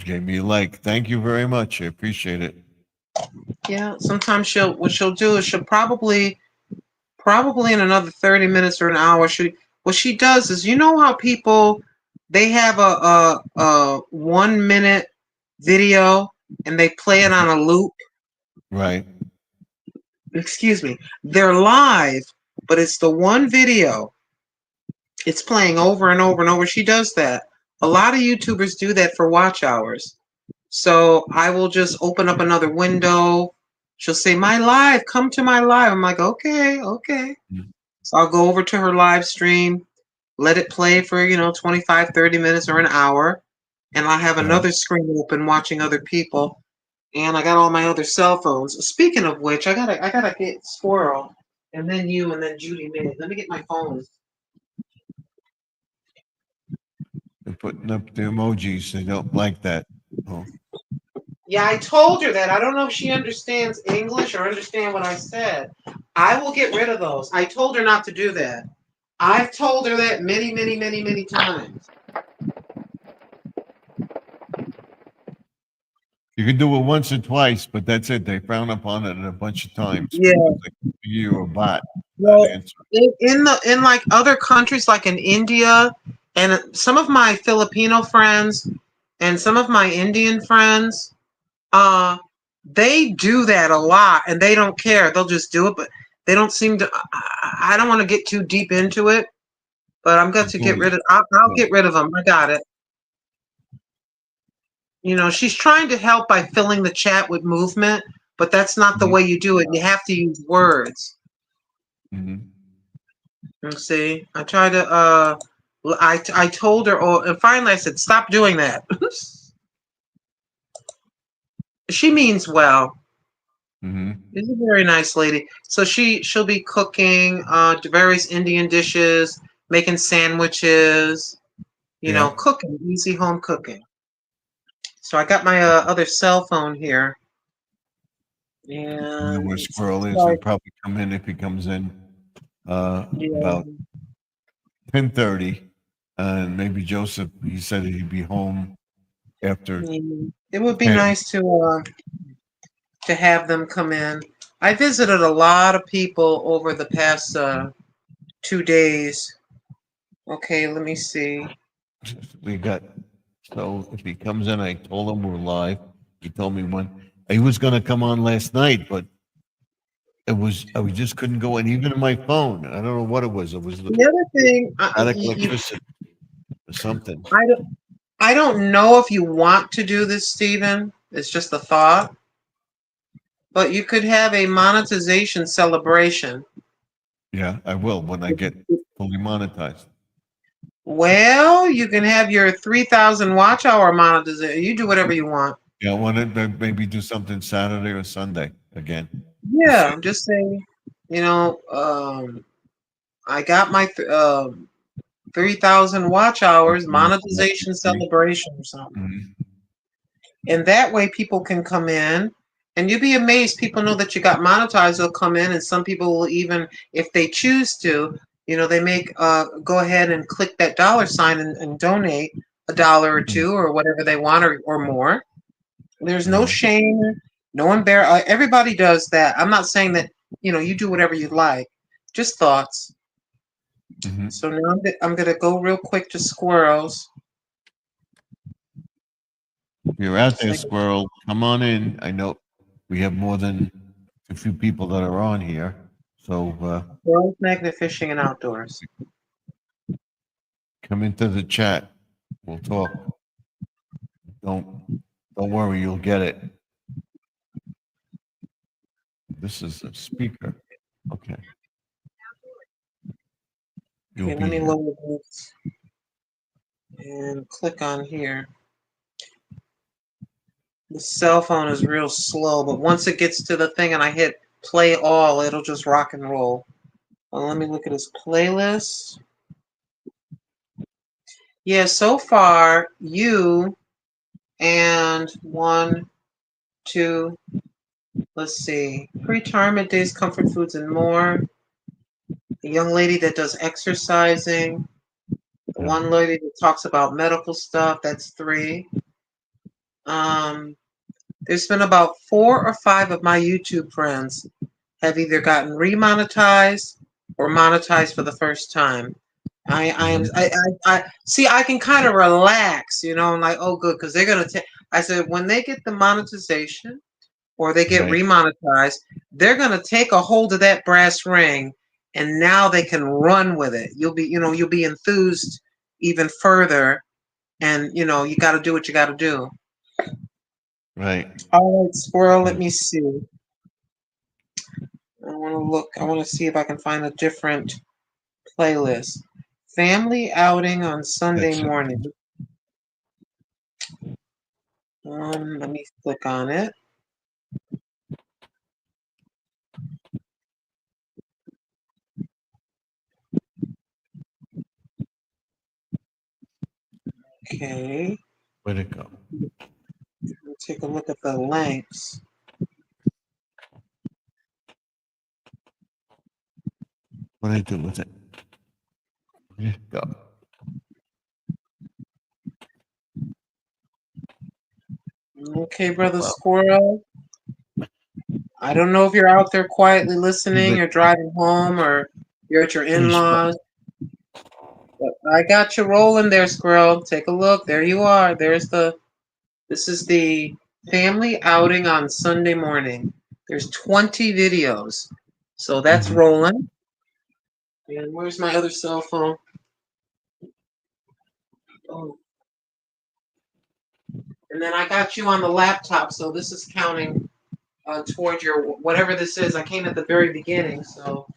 Gave me a like. Thank you very much. I appreciate it. Yeah, sometimes what she'll do is she'll probably in another 30 minutes or an hour, what she does is, how people, they have a 1 minute video and they play it on a loop. Right. Excuse me. They're live, but it's the one video. It's playing over and over and over. She does that. A lot of YouTubers do that for watch hours. So I will just open up another window. She'll say, my live, come to my live. I'm like, okay. Mm-hmm. So I'll go over to her live stream, let it play for, 25, 30 minutes or an hour. And I'll have another screen open watching other people. And I got all my other cell phones. Speaking of which, I gotta get Squirrel and then you and then Judy May. Let me get my phone. They're putting up the emojis. They don't like that. Oh. Yeah, I told her that. I don't know if she understands English or understand what I said. I will get rid of those. I told her not to do that. I've told her that many, many, many, many times. You can do it once or twice, but that's it. They frown upon it a bunch of times. Yeah. You're a bot. Well, in like other countries, like in India, and some of my Filipino friends and some of my Indian friends, they do that a lot, and they don't care. They'll just do it, but they don't seem to. I don't want to get too deep into it, but I'm going to get rid of. I'll get rid of them. I got it. She's trying to help by filling the chat with movement, but that's not the way you do it. You have to use words. Mm-hmm. Let's see. I tried to. I told her, and finally I said, "Stop doing that." She means well. Mm-hmm. She's a very nice lady. So she'll be cooking various Indian dishes, making sandwiches. Cooking, easy home cooking. So I got my other cell phone here. And where Squirrel is, he'll probably come in if he comes in about 10:30. And maybe Joseph, he said he'd be home after. It would be nice to have them come in. I visited a lot of people over the past 2 days. Okay, let me see. So if he comes in, I told him we're live. He told me when he was going to come on last night, but we just couldn't go in, even on my phone. I don't know what it was. It was the other thing, electricity or something. I don't know if you want to do this, Stephen. It's just a thought. But you could have a monetization celebration. Yeah, I will when I get fully monetized. Well, you can have your 3,000 watch hour monetization. You do whatever you want. Yeah, I wanted to maybe do something Saturday or Sunday again. Yeah, I'm just saying, I got my 3,000 watch hours monetization celebration or something. Mhm. And that way people can come in and you'd be amazed. People know that you got monetized, they'll come in, and some people will even, if they choose to, they make go ahead and click that $sign and donate $1 or $2 or whatever they want or more. There's no shame, no embarrassment. Everybody does that. I'm not saying that, you do whatever you like. Just thoughts. Mhm. So now I'm going to go real quick to squirrels. If you're out there, Squirrel, come on in. I know we have more than a few people that are on here. So Squirrels, magnet fishing, and outdoors. come into the chat. We'll talk. Don't worry, you'll get it. This is a speaker. Okay. You'll Okay, be let me here. lower this and click on here. The cell phone is real slow, but once it gets to the thing and I hit play all, it'll just rock and roll. Well, let me look at his playlist. Yeah, so far, you and 1, 2, let's see, retirement days, comfort foods, and more. The young lady that does exercising. The one lady that talks about medical stuff, that's 3. There's been about 4 or 5 of my YouTube friends have either gotten remonetized or monetized for the first time. I see. I can kind of relax, I'm like, oh, good, because they're gonna take. I said when they get the monetization or they get remonetized, they're gonna take a hold of that brass ring, and now they can run with it. You'll be enthused even further, and you got to do what you got to do. Right. All right, Squirrel. Let me see. I want to look. I want to see if I can find a different playlist. Family outing on Sunday morning. Let me click on it. Okay. Where'd it go? Let's take a look at the links. What did I do with it? Where'd it go? Okay, Brother Squirrel. I don't know if you're out there quietly listening or driving home or you're at your in-laws. But I got you rolling there, Squirrel. Take a look. There you are. This is the family outing on Sunday morning. There's 20 videos. So that's rolling. And where's my other cell phone? Oh. And then I got you on the laptop, so this is counting toward your whatever this is. I came at the very beginning, so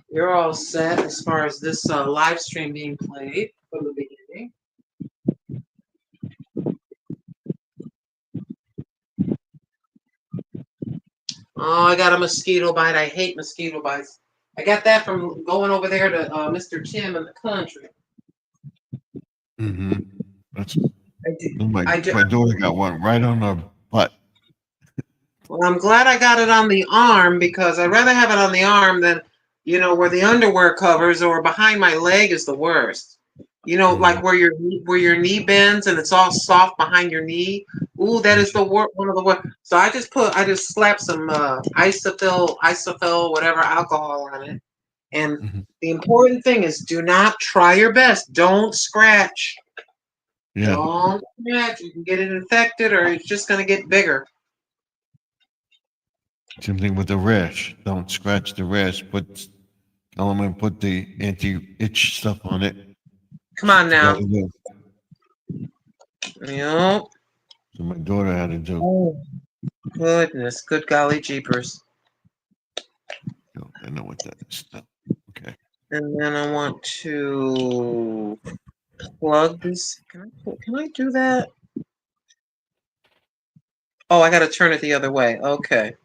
you're all set as far as this live stream being played from the beginning. Oh, I got a mosquito bite. I hate mosquito bites. I got that from going over there to Mr. Tim in the country. That's I do. my daughter got one right on her butt. Well, I'm glad I got it on the arm because I'd rather have it on the arm than, where the underwear covers or behind my leg is the worst. Like where your knee bends and it's all soft behind your knee. Ooh, that is one of the worst. So I just slapped some isophyl, whatever alcohol on it. And the important thing is do not try your best. Don't scratch. Yeah. Don't scratch. You can get it infected or it's just going to get bigger. Same thing with the rash. Don't scratch the rash. Tell them and put the anti-itch stuff on it. Come on now. Yep. So my daughter had to do. Oh, goodness. Good golly jeepers. I know what that is. Okay. And then I want to plug this. Can I do that? Oh, I got to turn it the other way. Okay.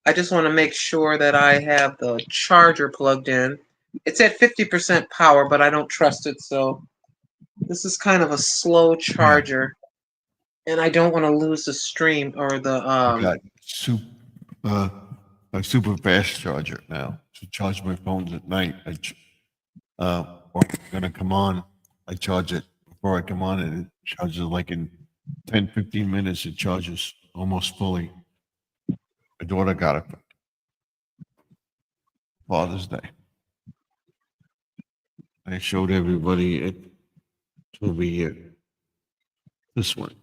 I just want to make sure that I have the charger plugged in. It's at 50% power, but I don't trust it, so this is kind of a slow Yeah. charger, and I don't want to lose the stream or the I got a super fast charger now to charge my phones at night. Or I'm gonna come on, I charge it before I come on, and it charges like in 10, 15 minutes. It charges almost fully. My daughter got it for Father's Day. I showed everybody it over here. This one.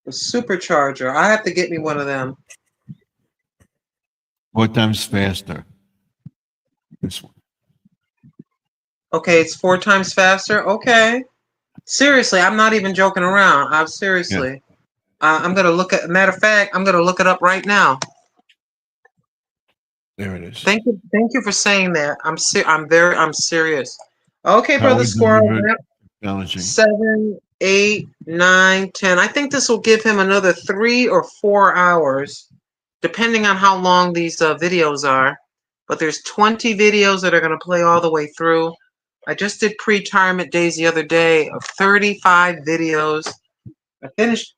the supercharger. I have to get me one of them. 4 times faster. This one. Okay, it's 4 times faster. Okay. Seriously, I'm not even joking around. I'm seriously. I'm gonna look at. Matter of fact, I'm gonna look it up right now. There it is. Thank you for saying that. I'm serious. Okay, Power brother Squirrel. delivered technology. 7, 8, 9, 10. I think this will give him another 3 or 4 hours, depending on how long these videos are. But there's 20 videos that are going to play all the way through. I just did pre-retirement days the other day of 35 videos. I finished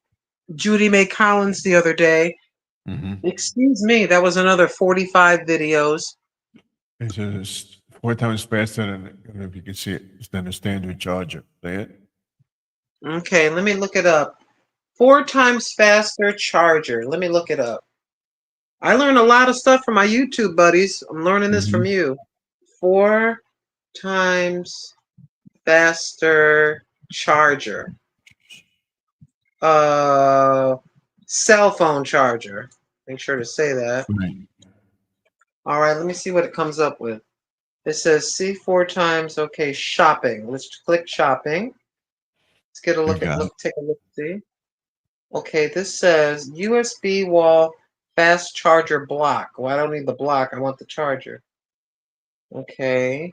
Judy May Collins the other day. Mm-hmm. Excuse me, that was another 45 videos. It says 4 times faster than, I don't know if you can see it, than a standard charger. See it? Okay, let me look it up. 4 times faster charger. Let me look it up. I learned a lot of stuff from my YouTube buddies. I'm learning this from you. 4 times faster charger. Cell phone charger. Make sure to say that. Right. All right, let me see what it comes up with. It says see 4 times. Okay, shopping. Let's click shopping. Let's get a look at take a look. See. Okay, this says USB wall fast charger block. Well, I don't need the block. I want the charger. Okay.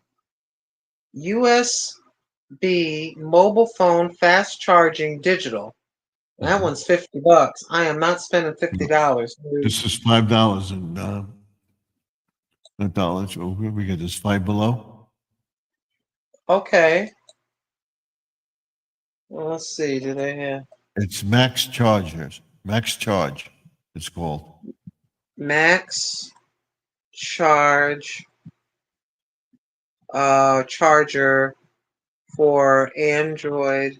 USB mobile phone fast charging digital. That one's $50. I am not spending $50. This is $5 and not dollars. Over we get this Five Below. Okay. Well, let's see. Do they have It's Max Chargers. Max Charge. It's called. Max Charge charger for Android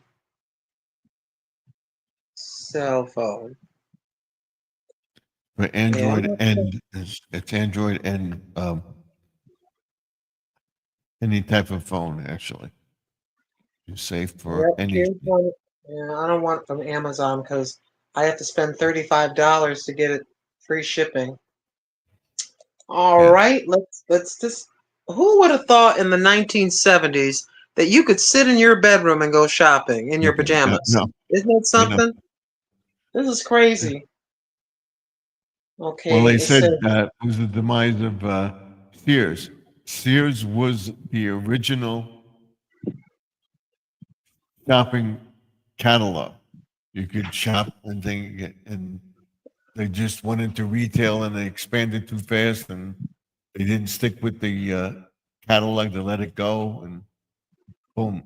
cell phone. For Android and it's Android and any type of phone actually. It's safe for any. Yeah, I don't want from Amazon because I have to spend $35 to get it free shipping. All right, let's just. Who would have thought in the 1970s that you could sit in your bedroom and go shopping in your pajamas? No. Isn't that something? This is crazy. Okay. Well, they said that was the demise of Sears. Sears was the original shopping catalog. You could shop and they just went into retail and they expanded too fast and they didn't stick with the catalog. They let it go and boom,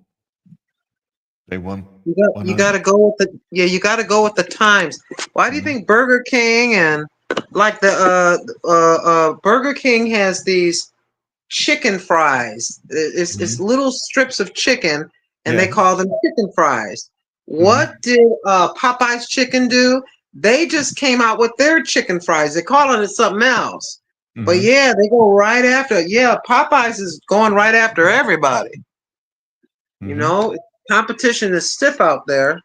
they won. You got to go with you got to go with the times. Why do you think Burger King and like the Burger King has these chicken fries? It's little strips of chicken and they call them chicken fries. What did Popeye's Chicken do? They just came out with their chicken fries. They're calling it something else. But yeah, they go right after. Yeah, Popeyes is going right after everybody. You know, competition is stiff out there.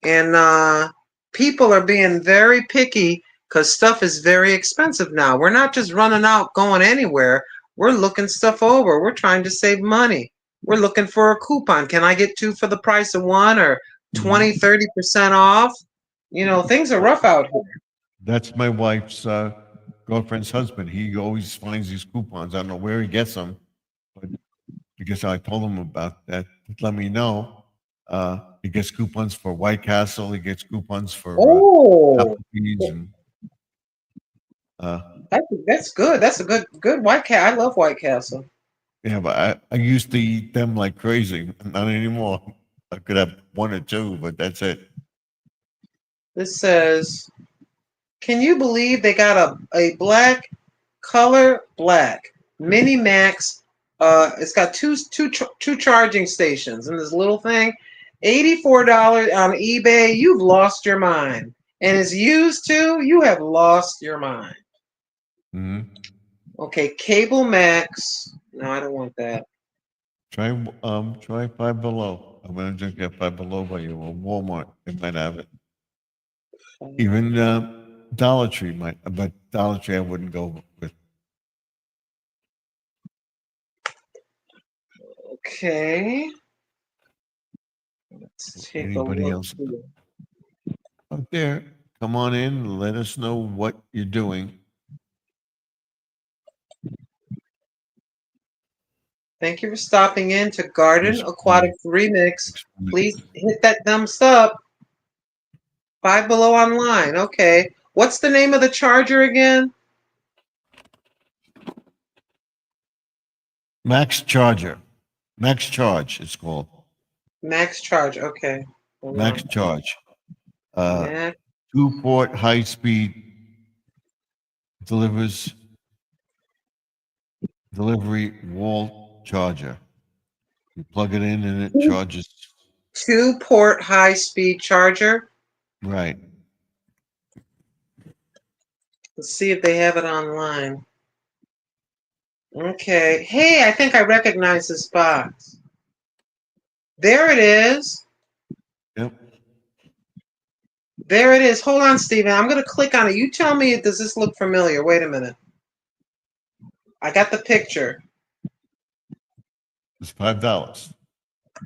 And people are being very picky because stuff is very expensive now. We're not just running out going anywhere. We're looking stuff over. We're trying to save money. We're looking for a coupon. Can I get 2 for the price of 1 or 20, 30% off? You know, things are rough out here. That's my wife's girlfriend's husband. He always finds these coupons. I don't know where he gets them, but because I told him about that, let me know. he gets coupons for White Castle. He gets coupons for Oh, Applebee's and that's good. That's a good White Castle. I love White Castle. yeah, but I used to eat them like crazy. Not anymore. I could have one or two, but that's it. This says, can you believe they got a black color black Mini Max? It's got two charging stations and this little thing, $84 on eBay. You've lost your mind. And it's used too. You have lost your mind. Mm-hmm. Okay, Cable Max. No, I don't want that. Try Five Below. I'm gonna just get Five Below by you or Walmart. They might have it. Even Dollar Tree might, but Dollar Tree I wouldn't go with. Okay. Let's take Anybody a look else here. out there? Come on in. Let us know what you're doing. Thank you for stopping in to Garden Yes, Aquatics Remix. Please hit that thumbs up. Five Below online. Okay. What's the name of the charger again? Max Charger. Max Charge, it's called. Max Charge. Okay. Hold Max on. Charge. Max. 2-port high speed delivery wall charger. You plug it in and it charges. 2-port high-speed charger. Right. Let's see if they have it online. Okay. Hey, I think I recognize this box. There it is. Yep. There it is. Hold on, Steven. I'm going to click on it. You tell me, does this look familiar? Wait a minute. I got the picture. It's $5.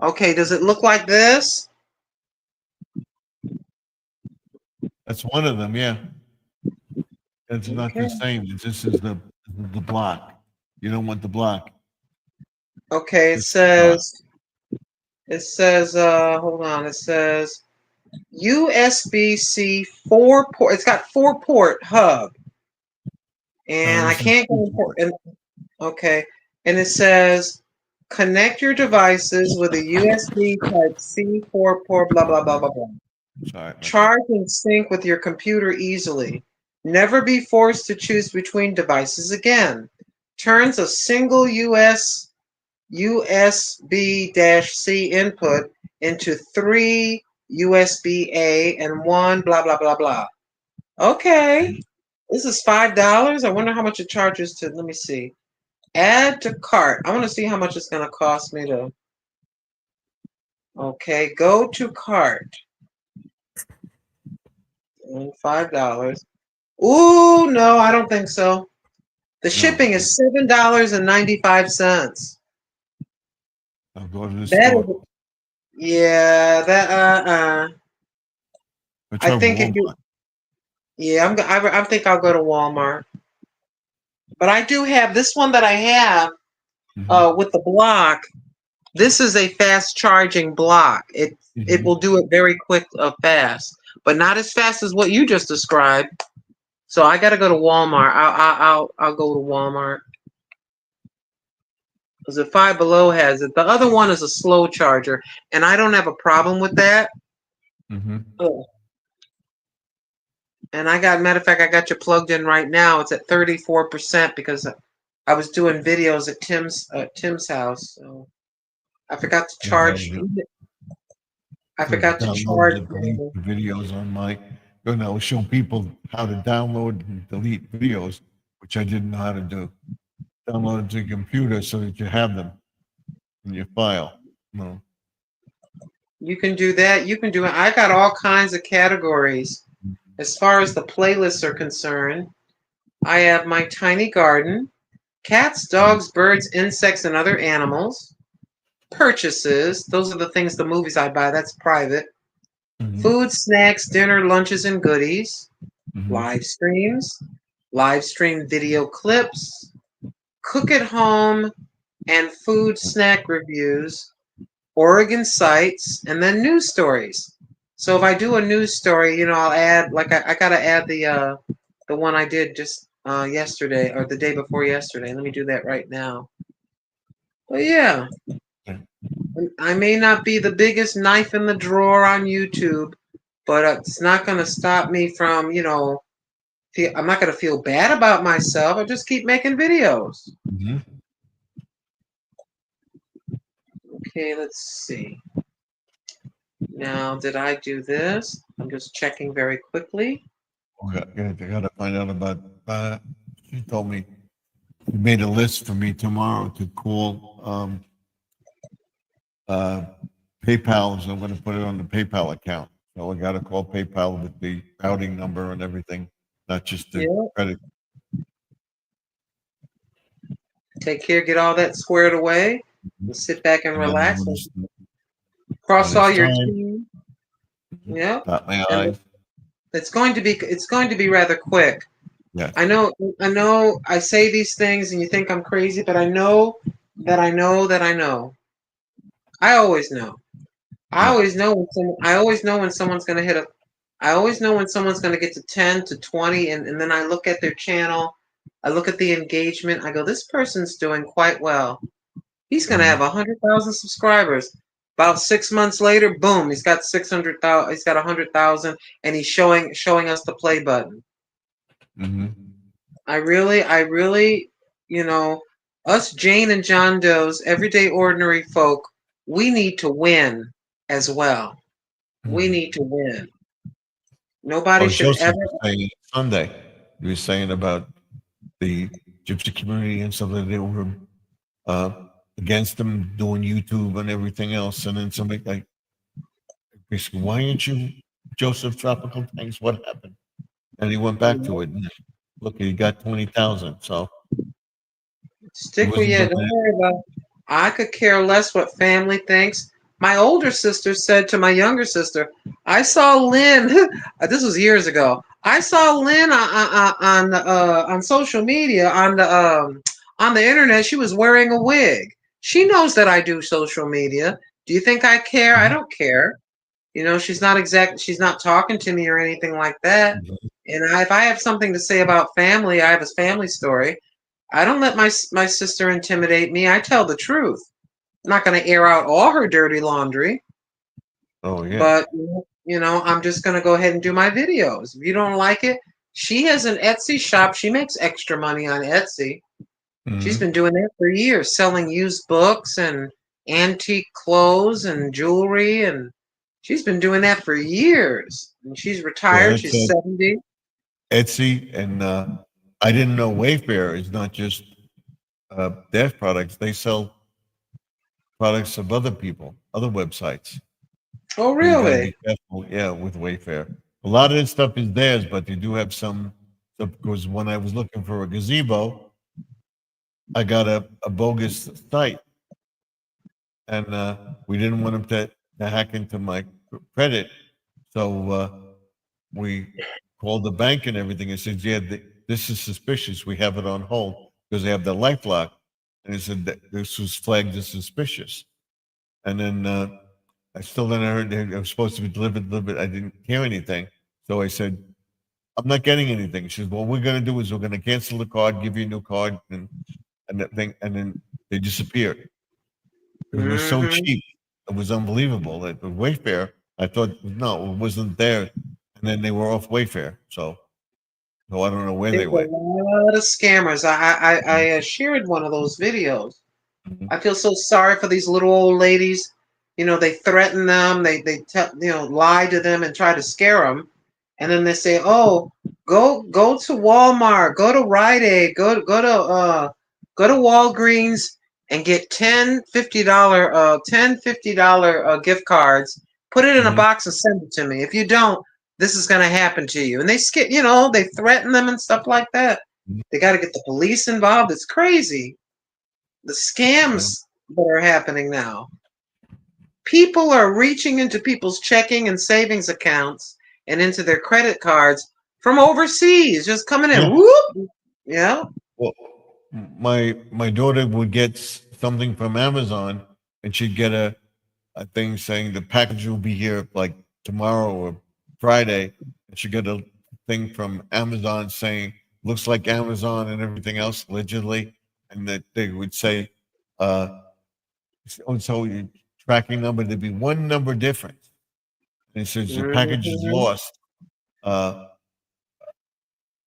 Okay, does it look like this? That's one of them, yeah. It's not the same. This is the block. You don't want the block. Okay, it says, hold on, it says USB-C 4-port. It's got 4-port hub. And I can't go in. Okay, and it says connect your devices with a USB Type-C 4-port, blah, blah, blah, blah, blah. Sorry. Charge and sync with your computer easily. Never be forced to choose between devices again. Turns a single USB-C input into 3 USB-A and 1 blah, blah, blah, blah. Okay. This is $5. I wonder how much it charges to, let me see. Add to cart. I want to see how much it's going to cost me to. Okay, go to cart. And $5. Ooh, no, I don't think so. The shipping is $7.95. I'll go to the That store. is, yeah, that I think if you, yeah, I think I'll go to Walmart. But I do have this one that I have with the block. This is a fast charging block. It will do it very quick, fast, but not as fast as what you just described. So I got to go to Walmart. I'll go to Walmart because the Five Below has it. The other one is a slow charger, and I don't have a problem with that. And matter of fact, I got you plugged in right now. It's at 34% because I was doing videos at Tim's house. So I forgot to charge. I forgot to charge the videos on my. I was showing people how to download and delete videos, which I didn't know how to do. Download it to your computer so that you have them in your file. No. You can do that. You can do it. I got all kinds of categories. As far as the playlists are concerned, I have my tiny garden, cats, dogs, birds, insects, and other animals. Purchases, those are the things, the movies I buy, that's private. Food, snacks, dinner, lunches, and goodies. Live streams, live stream video clips, cook at home, and food snack reviews. Oregon sites, and then news stories. So if I do a news story, I'll add, like, I gotta add the one I did just yesterday or the day before yesterday. Let me do that right now. But yeah, I may not be the biggest knife in the drawer on YouTube, but it's not going to stop me from, I'm not going to feel bad about myself. I just keep making videos. Mhm. Okay, let's see. Now, did I do this? I'm just checking very quickly. Yeah, I gotta find out about, she told me, she made a list for me tomorrow to call, PayPal, so I'm gonna put it on the PayPal account. So I gotta call PayPal with the routing number and everything, not just the Yeah. credit. Take care, get all that squared away, and sit back and And then relax. when And it's, cross when all it's your time, T's. Yeah. dot my And I's. it's going to be rather quick. Yes. I know I say these things and you think I'm crazy, but I know that I know that I know. I always know. I Yeah. always know when someone's gonna hit a I always know when someone's gonna get to 10 to 20 and then I look at their channel, I look at the engagement, I go, this person's doing quite well. He's gonna have 100,000 subscribers. About 6 months later, boom, he's got 600,000, he's got 100,000, and he's showing us the play button. Mm-hmm. I really, us Jane and John Doe's everyday ordinary folk, we need to win as well. We need to win. Nobody Oh, should Joseph ever. was saying Sunday, he was saying about the gypsy community and stuff that they were uh, against them doing YouTube and everything else. And then somebody like, basically, why aren't you Joseph Tropical Things? What happened? And he went back to it. And look, he got 20,000. So he Stick with wasn't you. doing Don't it. worry about it. I could care less what family thinks. My older sister said to my younger sister, I saw Lynn, this was years ago. I saw Lynn on social media, on the internet. She was wearing a wig. She knows that I do social media. Do you think I care? I don't care. She's not talking to me or anything like that. And if I have something to say about family, I have a family story. I don't let my sister intimidate me. I tell the truth. I'm not going to air out all her dirty laundry, Oh, yeah. but I'm just going to go ahead and do my videos. If you don't like it, she has an Etsy shop. She makes extra money on Etsy. She's been doing that for years, selling used books and antique clothes and jewelry, and she's been doing that for years. And she's retired. Yeah, She's 70. Etsy, and I didn't know Wayfair is not just their products. They sell products of other people, other websites. Oh, So you got to really? be careful, yeah, with Wayfair. A lot of this stuff is theirs, but they do have some stuff. Because when I was looking for a gazebo, I got a bogus site, and we didn't want them to hack into my credit, so we called the bank and everything and said, yeah, this is suspicious. We have it on hold because they have the LifeLock, and it said that this was flagged as suspicious. And then I still then heard it was supposed to be delivered. I didn't hear anything, so I said, I'm not getting anything. She says, what we're going to do is we're going to cancel the card, give you a new card, and that thing, and then they disappeared. It was so Mhm. cheap. It was unbelievable. That the Wayfair, I thought, no, it wasn't there. And then they were off Wayfair. So I don't know where they There's a went. lot of scammers. I shared one of those videos. Mhm. I feel so sorry for these little old ladies. They threaten them. They tell lie to them and try to scare them, and then they say, "Oh, go to Walmart, go to Rite Aid, go to Walgreens and get $10 $50 gift cards. Put it in a Mhm. box and send it to me. If you don't, this is going to happen to you." And they they threaten them and stuff like that. Mhm. They got to get the police involved. It's crazy. The Yeah. scams that are happening now. People are reaching into people's checking and savings accounts and into their credit cards from overseas, just coming in. Yeah. Whoop! Yeah. Well, my daughter would get something from Amazon, and she'd get a thing saying the package will be here like tomorrow or Friday. And she got a thing from Amazon saying, looks like Amazon and everything else allegedly. And that they would say, so your tracking number, there'd be one number difference. And it says your package is lost.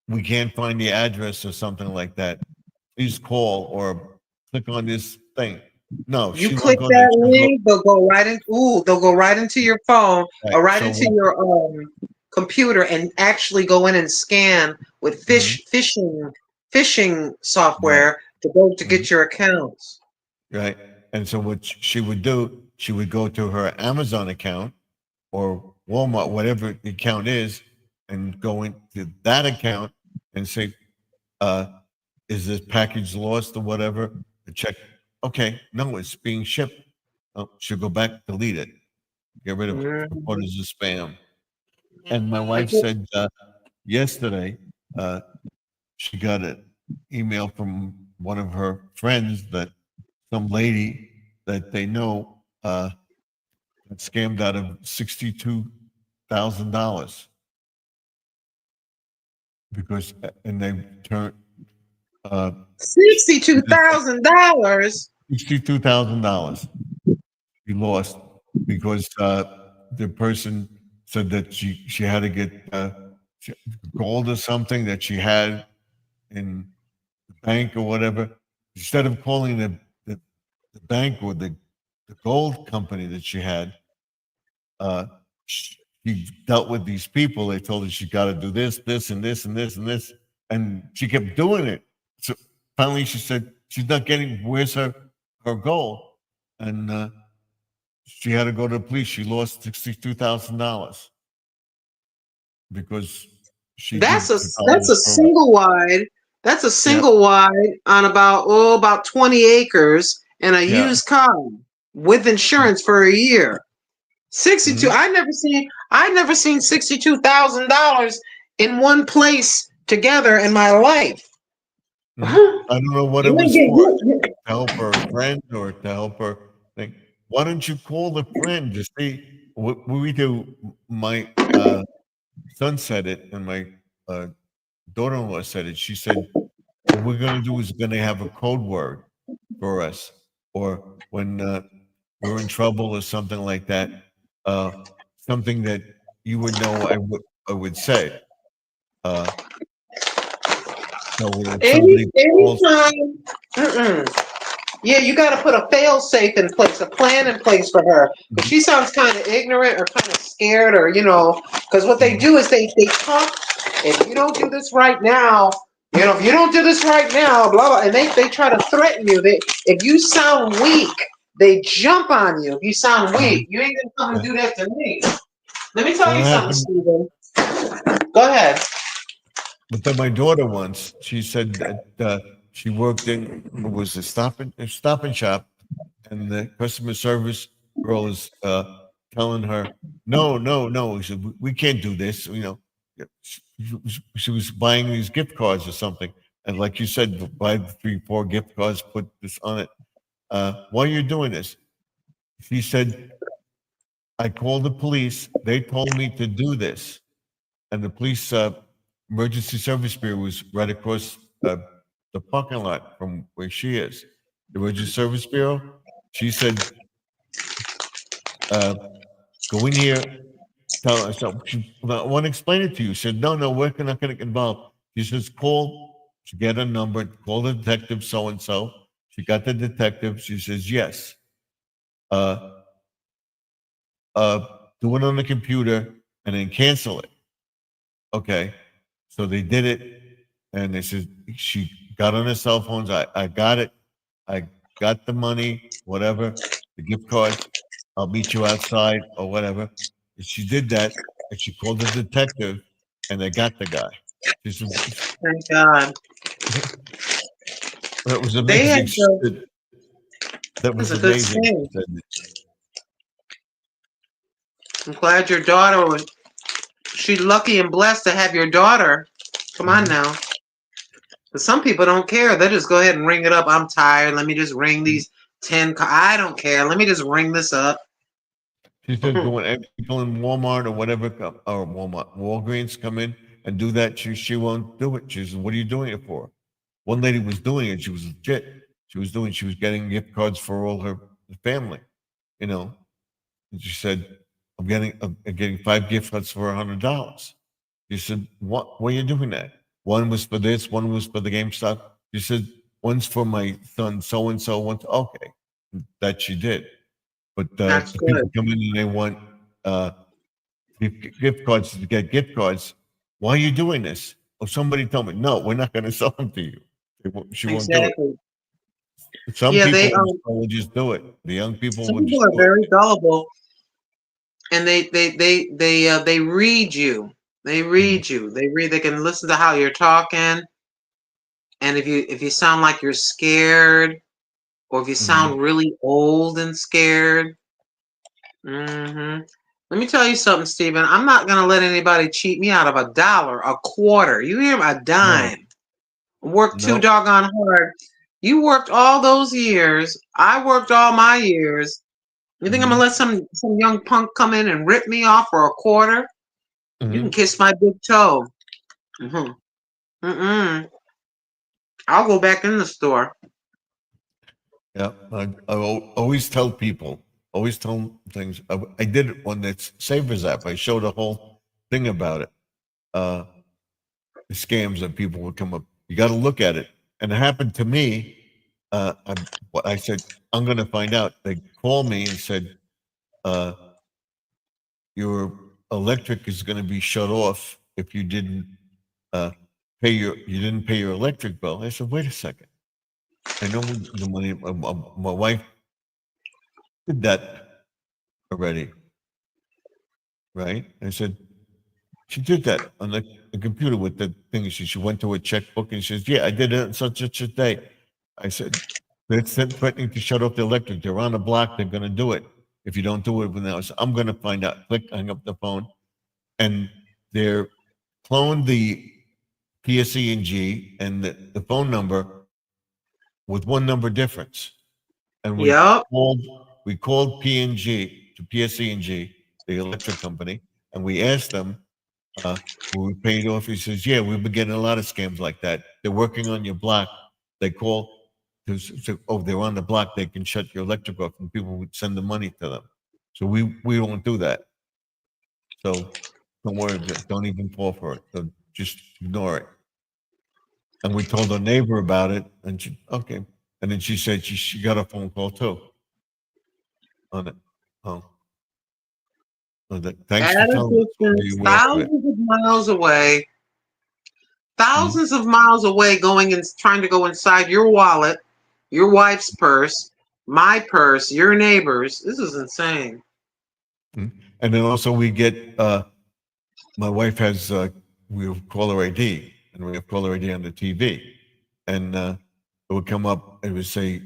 We can't find the address or something like that. Please call or click on this thing. No, you click that link, they'll go right in. Ooh, they'll go right into your phone or right into your computer and actually go in and scan with phishing software to go to get your accounts. Right. And so what she would do, she would go to her Amazon account or Walmart, whatever the account is, and go into that account and say, is this package lost or whatever? And check. Okay, no, it's being shipped. Oh, she'll go back, delete it, get rid of it, report it as a spam. And my wife said yesterday she got an email from one of her friends that some lady that they know got scammed out of $62,000 because, and they turned $62,000. $62,000 he lost because the person said that she had to get gold or something that she had in the bank or whatever. Instead of calling the bank or the gold company that she had, she dealt with these people. They told her she got to do this, this, and this, and this, and this, and she kept doing it. So finally, she said she's not getting. Where's her gold? And she had to go to the police. She lost $62,000 because she. That's a single wide. That's a single wide on about 20 acres and a used car with insurance for a year. 62. I never seen $62,000 in one place together in my life. I don't know what it was for. To help her friend or to help her think. Why don't you call the friend to see what we do? My son said it, and my daughter-in-law said it. She said, what we're going to do is going to have a code word for us, or when we're in trouble or something like that, something that you would know I would say. So anytime. Yeah, you got to put a fail safe in place, a plan in place for her. But she sounds kind of ignorant or kind of scared, or because what they do is they talk. If you don't do this right now, if you don't do this right now, blah blah, and they try to threaten you. If you sound weak, they jump on you. If you sound weak, you ain't gonna come and do that to me. Let me tell you something, Stephen. Go ahead. But then my daughter once, she said that she worked in, it was a stop and shop, and the customer service girl is telling her, no. She said, we can't do this. She was buying these gift cards or something. And like you said, buy 3-4 gift cards, put this on it. Why are you doing this? She said, I called the police. They told me to do this. And the police emergency service bureau was right across the parking lot from where she is. The emergency service bureau, she said, go in here, tell her. So I want to explain it to you. She said, no, we're not going to get involved. She says, she get a number, call the detective so-and-so. She got the detective. She says, yes. Do it on the computer and then cancel it. Okay. So they did it, and they said she got on her cell phones. I got it. I got the money, whatever, the gift cards. I'll meet you outside or whatever. And she did that, and she called the detective, and they got the guy. Thank God. That was amazing. That was amazing. I'm glad your daughter was. She's lucky and blessed to have your daughter. Come on now. But some people don't care. They just go ahead and ring it up. I'm tired. Let me just ring these 10. I don't care. Let me just ring this up. She said, when people in Walmart or whatever, or Walgreens come in and do that, she won't do it. She says, what are you doing it for? One lady was doing it. She was legit. She was getting gift cards for all her family, you know. And she said, I'm getting 5 gift cards for $100. She said, what? Why are you doing that? One was for this, one was for the GameStop. She said, one's for my son, so and so. Okay, that she did. But That's the people good. come in and they want gift cards to get gift cards. Why are you doing this? Oh, somebody told me, no, we're not going to sell them to you. She won't do it. Exactly. Some Yeah, people will just do it. The young people some will just people are do it. very gullible, and they read you. They read you. They can listen to how you're talking, and if you sound like you're scared, or if you sound really old and scared. Let me tell you something, Stephen. I'm not gonna let anybody cheat me out of $1, a quarter. You hear me? A dime. Work too doggone hard. You worked all those years. I worked all my years. You think I'm gonna let some young punk come in and rip me off for a quarter? You can kiss my big toe. I'll go back in the store. Yeah, I always tell people, always tell them things. I did it on that Savers app. I showed a whole thing about it. The scams that people would come up. You got to look at it. And it happened to me. I said, I'm going to find out. They called me and said, your electric is going to be shut off if you didn't pay your electric bill. I said, wait a second. I know the money. My wife did that already, right? I said, she did that on the computer with the thing. She went to a checkbook and she says, yeah, I did it on such a day. I said, they're threatening to shut off the electric. They're on the block. They're going to do it. If you don't do it now, so I'm going to find out. Click, hang up the phone. And they're cloned the PSE&G and the phone number with one number difference. And we called P&G to PSE&G, the electric company, and we asked them, were we paid off? He says, yeah, we've been getting a lot of scams like that. They're working on your block. They call to say, oh, they're on the block. They can shut your electric off, and people would send the money to them. So we don't do that. So don't worry. Don't even fall for it. So just ignore it. And we told our neighbor about it, and she, okay. And then she said she got a phone call too on it. Oh. Thanks for telling me. Thousands of miles away. Thousands of miles away, going and trying to go inside your wallet, your wife's purse, my purse, your neighbor's. This is insane. And then also we get, my wife has, we have caller ID, and we have caller ID on the TV. And it would come up, it would say,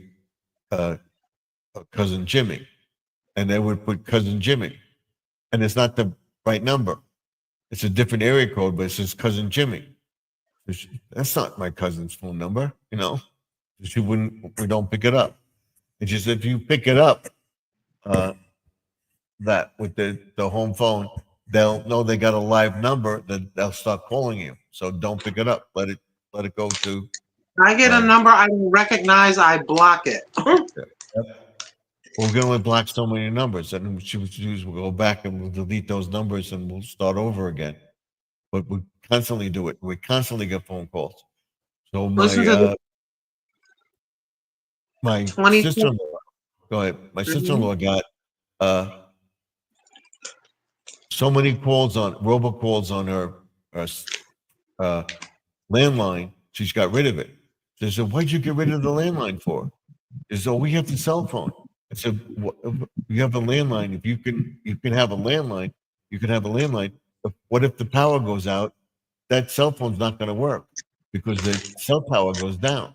Cousin Jimmy. And they would put Cousin Jimmy. And it's not the right number. It's a different area code, but it says Cousin Jimmy. That's not my cousin's phone number, you know. We don't pick it up. It's just if you pick it up, that with the home phone, they'll know they got a live number, then they'll start calling you. So don't pick it up. Let it go to. I get a number I don't recognize, I block it. We're going to block so many numbers, and we'll go back and we'll delete those numbers and we'll start over again. But we constantly do it. We constantly get phone calls. So my sister-in-law, go ahead. My sister-in-law got so many robocalls on her landline. She's got rid of it. They said, "Why'd you get rid of the landline for?" They said, "Oh, we have the cell phone." I said, "You have a landline. If you can have a landline, you can have a landline. But what if the power goes out? That cell phone's not going to work because the cell power goes down."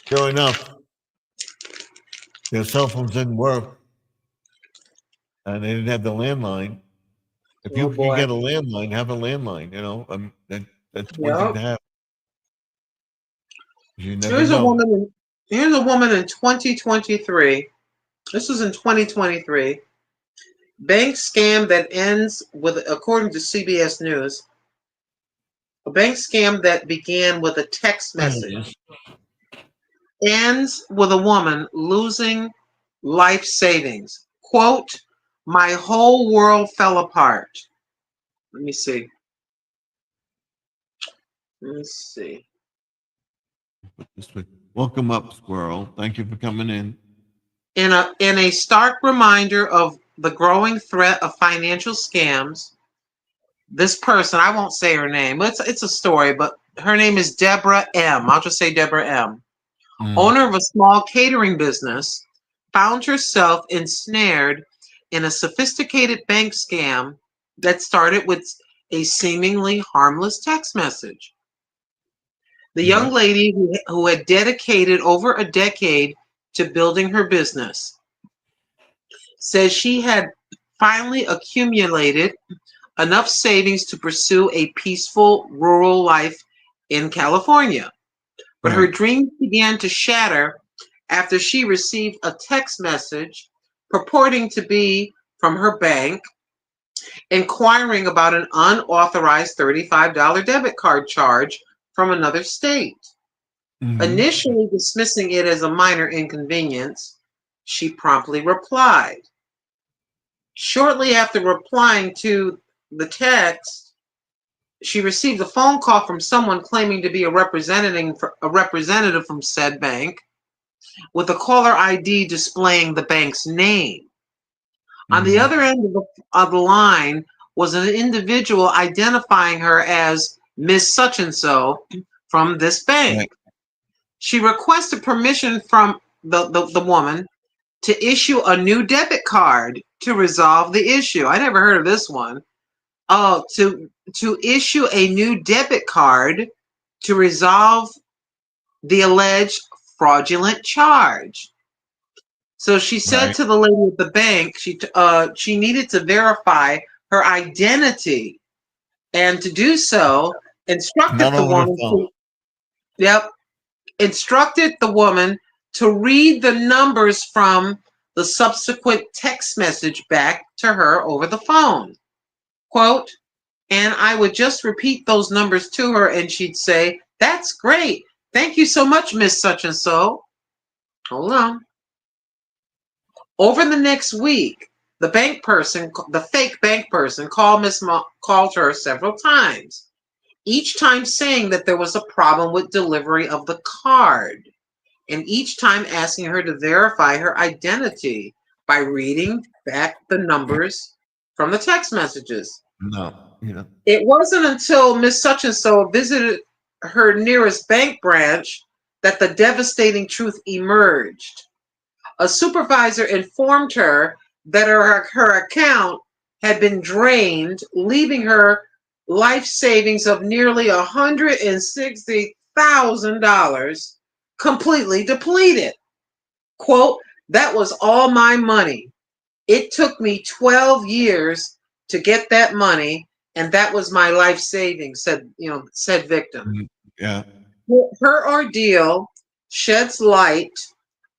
Sure enough, their cell phones didn't work, and they didn't have the landline. If you can get a landline, have a landline. You know, that's one thing to have. You never Here's know. Here's a woman in 2023. This was in 2023. Bank scam that ends with, according to CBS News, a bank scam that began with a text message ends with a woman losing life savings. Quote, my whole world fell apart. Let me see. Welcome up, Squirrel. Thank you for coming in. In a stark reminder of the growing threat of financial scams, this person, I won't say her name, it's a story, but her name is Deborah M. I'll just say Deborah M. Owner of a small catering business, found herself ensnared in a sophisticated bank scam that started with a seemingly harmless text message. The young lady who had dedicated over a decade to building her business says she had finally accumulated enough savings to pursue a peaceful rural life in California. But her dreams began to shatter after she received a text message purporting to be from her bank, inquiring about an unauthorized $35 debit card charge from another state. Initially dismissing it as a minor inconvenience, she promptly replied. Shortly after replying to the text, she received a phone call from someone claiming to be a representative from said bank, with a caller ID displaying the bank's name. On the other end of the line was an individual identifying her as Miss Such and So from this bank. She requested permission from the woman to issue a new debit card to resolve the issue. I never heard of this one. Oh, to issue a new debit card to resolve the alleged fraudulent charge. So she said to the lady at the bank, she needed to verify her identity, and to do so, instructed the woman to read the numbers from the subsequent text message back to her over the phone. Quote, and I would just repeat those numbers to her, and she'd say, that's great. Thank you so much, Miss Such and So. Hold on. Over the next week, the fake bank person, called her several times, each time saying that there was a problem with delivery of the card, and each time asking her to verify her identity by reading back the numbers from the text messages. It wasn't until Miss Such and So visited her nearest bank branch that the devastating truth emerged. A supervisor informed her that her account had been drained, leaving her life savings of nearly $160,000 completely depleted. Quote, that was all my money. It took me 12 years to get that money, and that was my life savings, said victim. Yeah. Her ordeal sheds light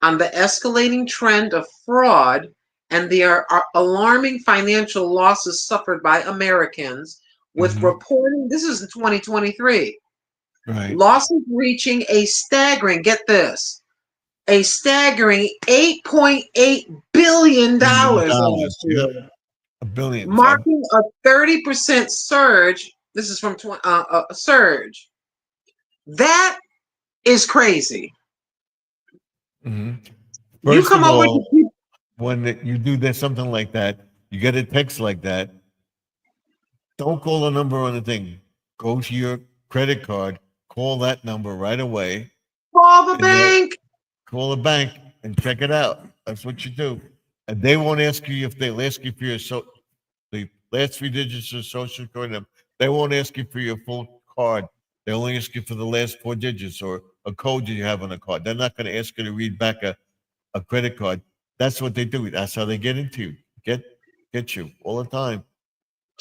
on the escalating trend of fraud and the alarming financial losses suffered by Americans, with reporting, this is in 2023, losses reaching a staggering, get this, a staggering $8.8 billion last year. A billion. Marking a 30% surge. This is from a surge. That is crazy. First of all, when you do something like that, you get a text like that, don't call the number on the thing. Go to your credit card, call that number right away. Call the bank. Call the bank and check it out. That's what you do. And they won't ask you if they'll ask you for your the last 3 digits of social security number. They won't ask you for your full card. They only ask you for the last 4 digits or a code that you have on a card. They're not going to ask you to read back a credit card. That's what they do. That's how they get into you. Get you all the time.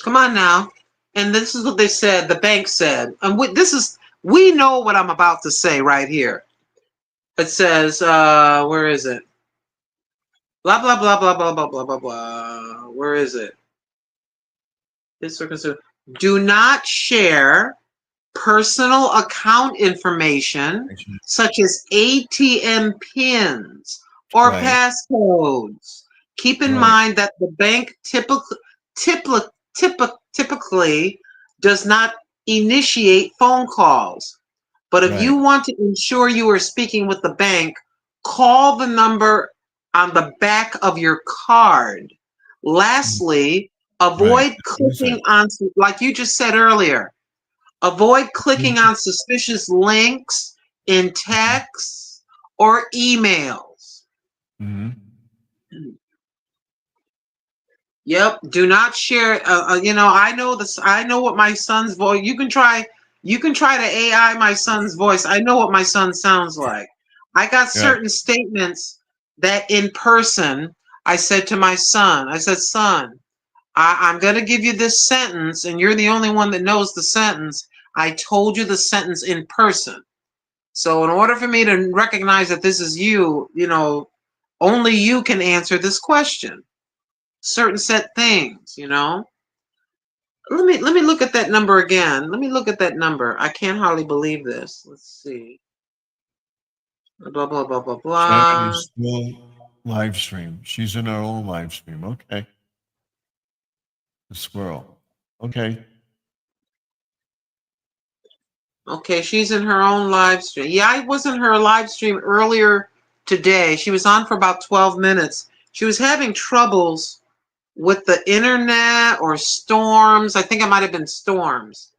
Come on now. And this is what they said. The bank said, and we know what I'm about to say right here. It says, where is it? Blah, blah, blah, blah, blah, blah, blah, blah, blah. Where is it? This or concern. Do not share personal account information such as ATM pins or Right. passcodes. Keep in Right. mind that the bank typically does not initiate phone calls. But if you Right. want to ensure you are speaking with the bank, call the number on the back of your card. Lastly, avoid Right. clicking on, like you just said earlier, avoid clicking on suspicious links in texts or emails. Mm-hmm. Yep. Do not share. I know this. I know what my son's voice. You can try. You can try to AI my son's voice. I know what my son sounds like. I got Yeah. certain statements that in person I said to my son. I said, "Son, I'm going to give you this sentence, and you're the only one that knows the sentence. I told you the sentence in person. So in order for me to recognize that this is you, only you can answer this question. Certain set things, Let me look at that number again. Let me look at that number. I can't hardly believe this. Let's see. Blah blah blah blah Sharon blah. is still live stream. She's in her own live stream. Okay. The squirrel. Okay. Okay, she's in her own live stream. Yeah, I was in her live stream earlier today. She was on for about 12 minutes. She was having troubles with the internet or storms. I think it might have been storms.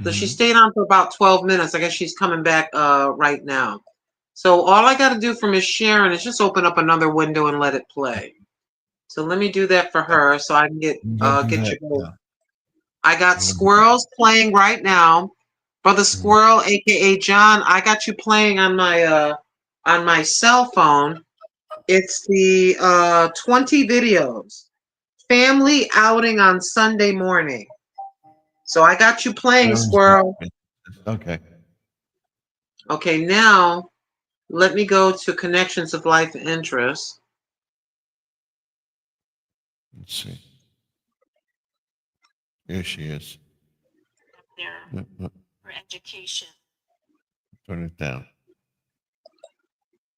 So she Mm-hmm. stayed on for about 12 minutes. I guess she's coming back right now. So all I got to do for Miss Sharon is just open up another window and let it play. So let me do that for her so I can get Do you that. going. Yeah. I got Yeah. squirrels playing right now. Brother Squirrel, aka John, I got you playing on my cell phone. It's the 20 videos. Family outing on Sunday morning. So I got you playing, Sharon's Squirrel. okay. Okay, now let me go to Connections of Life Interest. Let's see. Here she is. There for education. Turn it down.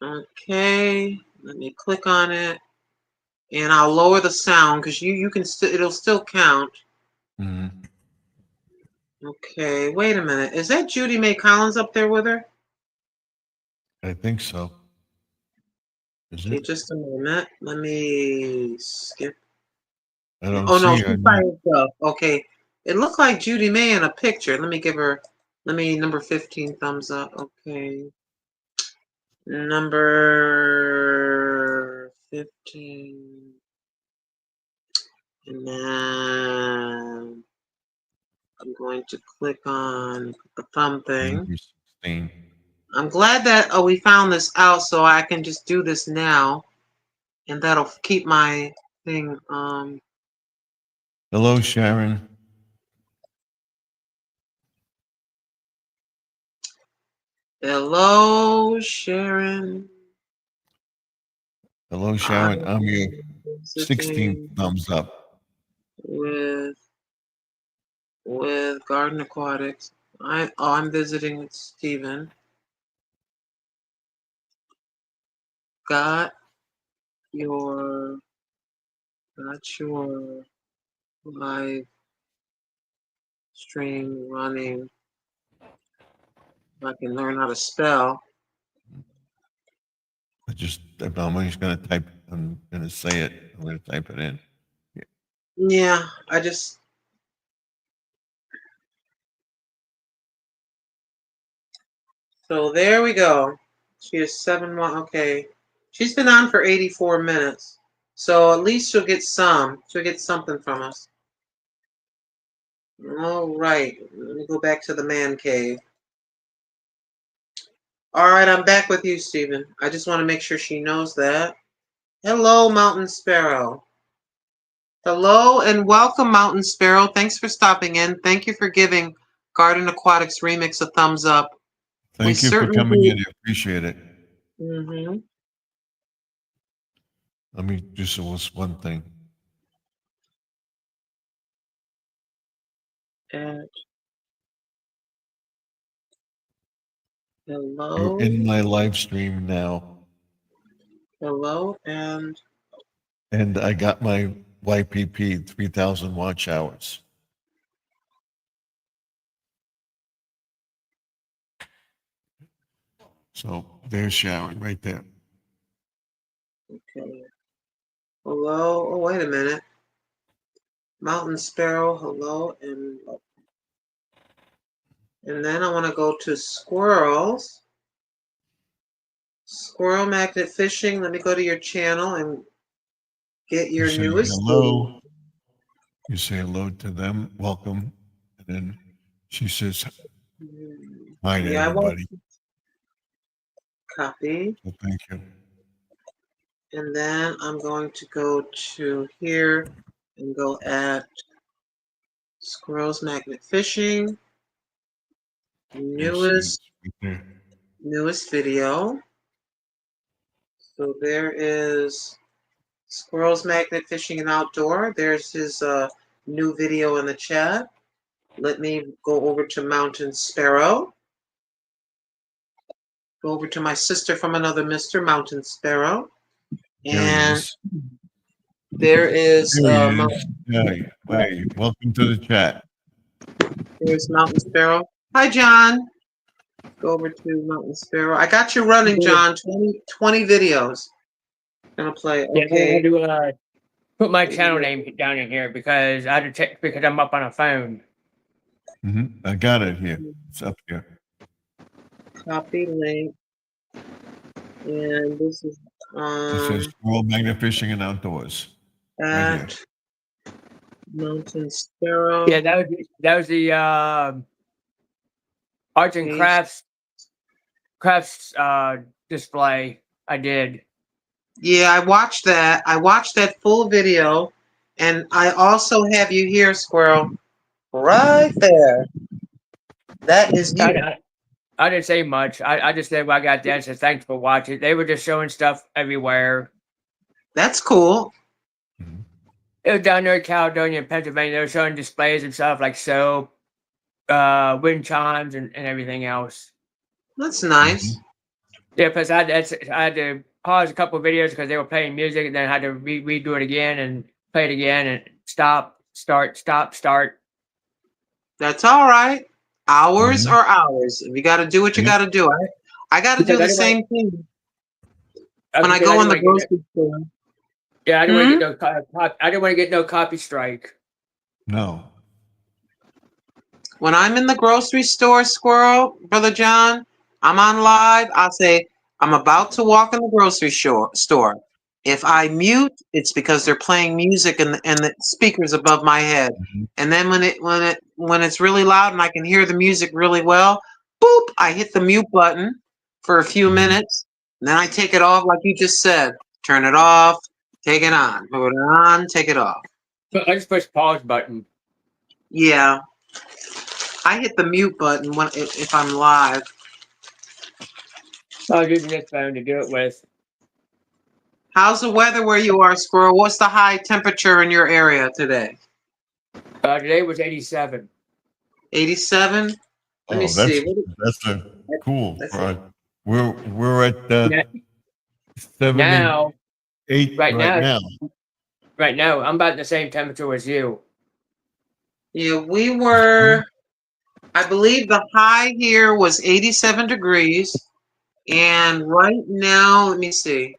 Okay, let me click on it, and I'll lower the sound because you can it'll still count. Mm-hmm. Okay, wait a minute. Is that Judy May Collins up there with her? I think so. Is Okay, it? just a moment. Let me skip. I don't Oh no, see she's her. by herself. Okay, it looked like Judy May in a picture. Let me give her. Let me number 15 thumbs up. Okay, number 15, and then I'm going to click on the thumb thing. Number 16. I'm glad that we found this out, so I can just do this now, and that'll keep my thing. Hello, Sharon. Hello, Sharon. Hello, Sharon. I'm I'm your 16 visiting thumbs up. with Garden Aquatics. I'm visiting with Stephen. Got your live stream running. If I can learn how to spell. I'm just going to type, I'm going to say it. I'm going to type it in. Yeah, I just. So there we go. She is 7-1. Okay. She's been on for 84 minutes. So at least she'll get some. She'll get something from us. All right. Let me go back to the man cave. All right, I'm back with you, Stephen. I just want to make sure she knows that. Hello, Mountain Sparrow. Hello and welcome, Mountain Sparrow. Thanks for stopping in. Thank you for giving Garden Aquatics Remix a thumbs up. Thank you for coming in. I appreciate it. Mm-hmm. Let me just was one thing. at You're hello, in my live stream now, hello, and I got my YPP 3,000 watch hours. So there's Sharon right there. okay. Hello. Oh, wait a minute. Mountain Sparrow, hello, and then I want to go to squirrels. Squirrel Magnet Fishing. Let me go to your channel and get You your say newest hello. You say hello to them, welcome, and then she says video. hi to Yeah, I want everybody. to copy. So thank you. And then I'm going to go to here and go at Squirrels Magnet Fishing. There she is, Newest right there. video. So there is Squirrels Magnet Fishing and Outdoor. There's his new video in the chat. Let me go over to Mountain Sparrow. Go over to my sister from another Mr. Mountain Sparrow. There he And is. there is There he is. Hey, welcome to the chat. there's Mountain Sparrow. Hi, John. Go over to Mountain Sparrow. I got you running, John. 20 videos. Gonna play. Yeah, I Okay. had to put my channel name down in here because I had to check because I'm up on a phone. I got it here. It's up here. Copy link. And this is It says World Magnet Fishing and Outdoors. Right here. at Mountain Sparrow. Yeah, that was the arts and Page. crafts display I did. Yeah, I watched that. I watched that full video. And I also have you here, Squirrel. Right there. That is you. I didn't say much. I just said when I got there and said thanks for watching. They were just showing stuff everywhere. That's cool. It was down there in Caledonia and Pennsylvania. They were showing displays and stuff like soap, wind chimes, and everything else. That's nice. Yeah, because I had to pause a couple of videos because they were playing music, and then I had to redo it again and play it again and stop, start, stop, start. That's all right. Hours are hours. If you got to do what you got to do. I got to do the same thing when I go in the grocery store. Yeah, I didn't want to get no. I didn't want to get no copy strike. No. When I'm in the grocery store, Squirrel, Brother John, I'm on live. I'll say I'm about to walk in the grocery store. If I mute, it's because they're playing music and the speakers above my head. And then when it's really loud and I can hear the music really well, boop, I hit the mute button for a few minutes. And then I take it off like you just said. Turn it off, take it on. Put it on, take it off. But I just push pause button. Yeah. I hit the mute button if I'm live. I was using this phone to do it with. How's the weather where you are, Squirrel? What's the high temperature in your area today? Today was 87. 87? Let me see. That's cool. We're at 78 right now. Right now, I'm about the same temperature as you. Yeah, we were, I believe the high here was 87 degrees. And right now, let me see.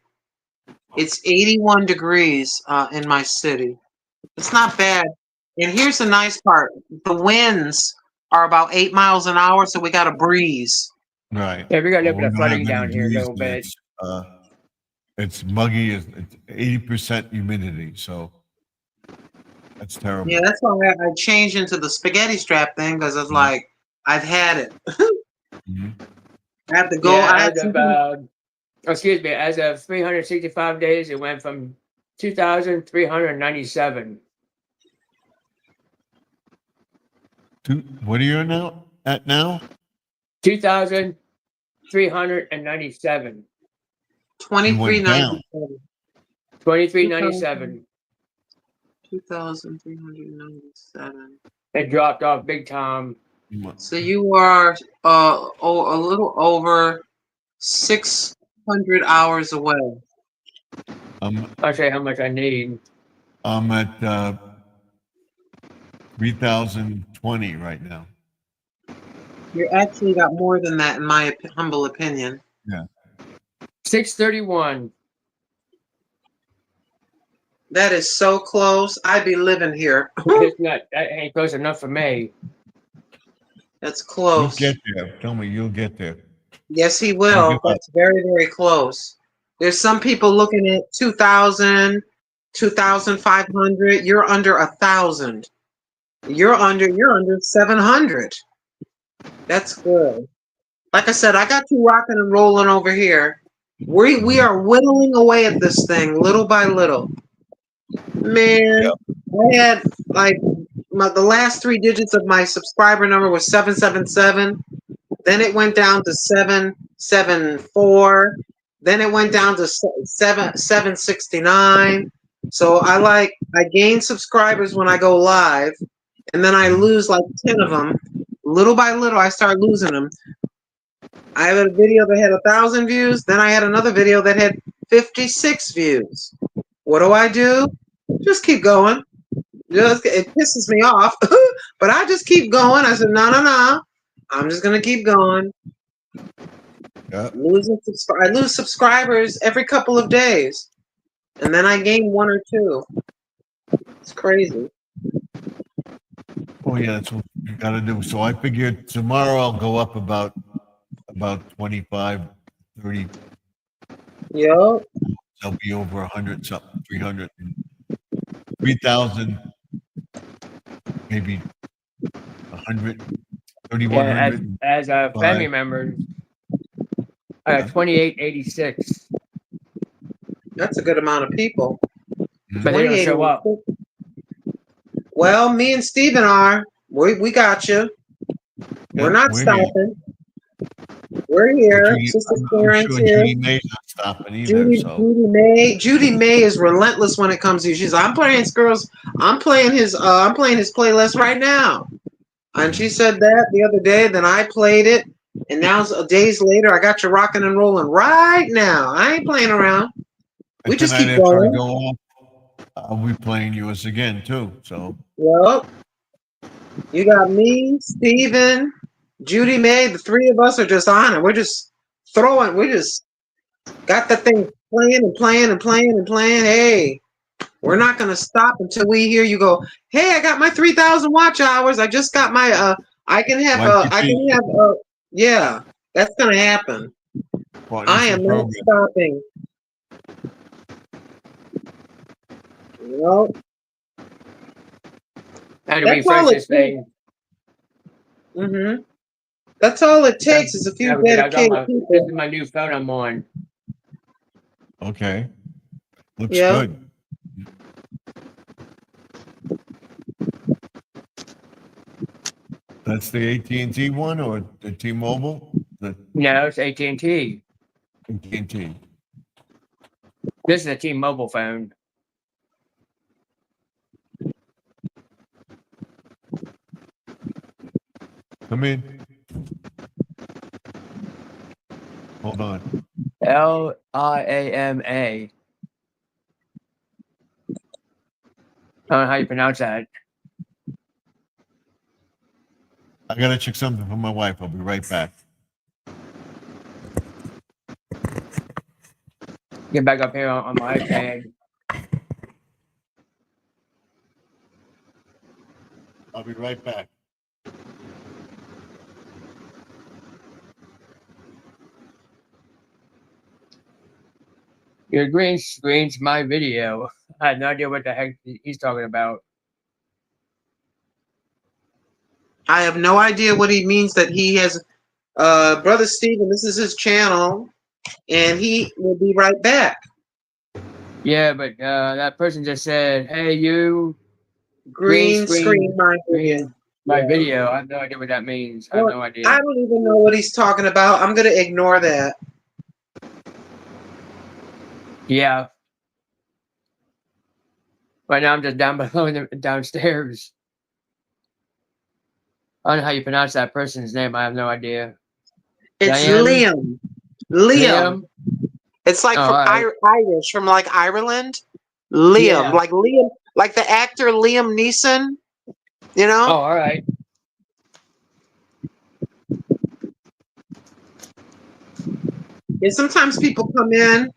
It's 81 degrees in my city. It's not bad. And here's the nice part. The winds are about 8 miles an hour, so we got a breeze. Right. Yeah, we got a little bit of flooding down here a little bit. It's muggy. It's 80% humidity, so that's terrible. Yeah, that's why I changed into the spaghetti strap thing, because it's like, I've had it. I have to go. Yeah, as of 365 days, it went from 2,397. What are you at now? 2,397. 2397. 2397. 2,397. It dropped off big time. So you are a little over 600 hours away. I'll say how much I need. I'm at 3,020 right now. You actually got more than that, in my humble opinion. 631. That is so close. I'd be living here. It's not. That ain't close enough for me. That's You'll close. get there. Tell me, you'll get there. Yes, he Don't will. give up. That's very, very close. There's some people looking at 2,000, 2,500. You're under 1,000. You're under 700. That's good. Like I said, I got you rocking and rolling over here. We are whittling away at this thing little by little. Man, I had like the last 3 digits of my subscriber number was 777. Then it went down to 774. Then it went down to 769. So I gain subscribers when I go live, and then I lose like 10 of them. Little by little, I start losing them. I had a video that had 1,000 views. Then I had another video that had 56 views. What do? Just keep going. It pisses me off, but I just keep going. I said, no. I'm just gonna keep going. Yeah. I lose subscribers every couple of days, and then I gain 1 or 2. It's crazy. Oh yeah, that's what you gotta do. So I figured tomorrow I'll go up about 25, 30. Yo, I'll be over 100 something, 300, 3,000, maybe 100, 3,100. As a family member, I got 2886. that's a good amount of people. But they don't show up. Well, me and Steven are. We got you. We're not stopping. We're here. Sister Clarence here. Judy May's not stopping either. Judy May is relentless when it comes to you. She's I'm playing his playlist right now. And she said that the other day, then I played it, and now days later I got you rocking and rolling right now. I ain't playing around. We just keep going. I'll be playing yours again too. So Well, you got me, Steven, Judy May, the 3 of us are just on it. We're just throwing, we just got the thing playing and playing and playing and playing. Hey, we're not gonna stop until we hear you go, hey, I got my 3,000 watch hours. I just got my yeah, that's gonna happen. I am not stopping. Well, I had to refresh this thing. Mm-hmm. That's all it takes is a few dedicated people. This is my new phone I'm on. Okay. Looks good. That's the AT&T one or the T-Mobile? No, it's AT&T. AT&T. This is a T-Mobile phone. Come in. Hold on. LIAMA. I don't know how you pronounce that. I gotta check something for my wife. I'll be right back. Get back up here on my iPad. I'll be right back. Your green screen's my video. I had no idea what the heck he's talking about. I have no idea what he means that he has. Brother Steven, this is his channel, and he will be right back. Yeah, but that person just said, hey, you. Green screen my video. I have no idea what that means. I have no idea. I don't even know what he's talking about. I'm going to ignore that. Yeah. Right now I'm just down below downstairs. I don't know how you pronounce that person's name. I have no idea. It's Diane? Liam. It's like Oh, from all right. Irish, from like Ireland. Liam, Yeah. like Liam, like the actor Liam Neeson. You know? Oh, all right. And sometimes people come in.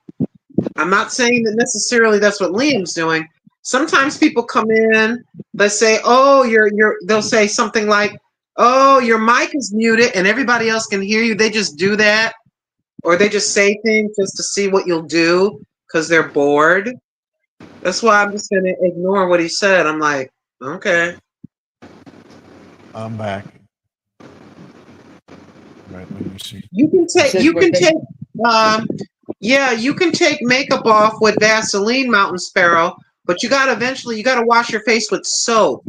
I'm not saying that necessarily that's what Liam's doing. Sometimes people come in, they say, "Oh, they'll say something like, "Oh, your mic is muted," and everybody else can hear you. They just do that, or they just say things just to see what you'll do because they're bored. That's why I'm just gonna ignore what he said. I'm like, okay. I'm back. Right, let me see. You can take you can take makeup off with Vaseline, Mountain Sparrow, but you gotta wash your face with soap.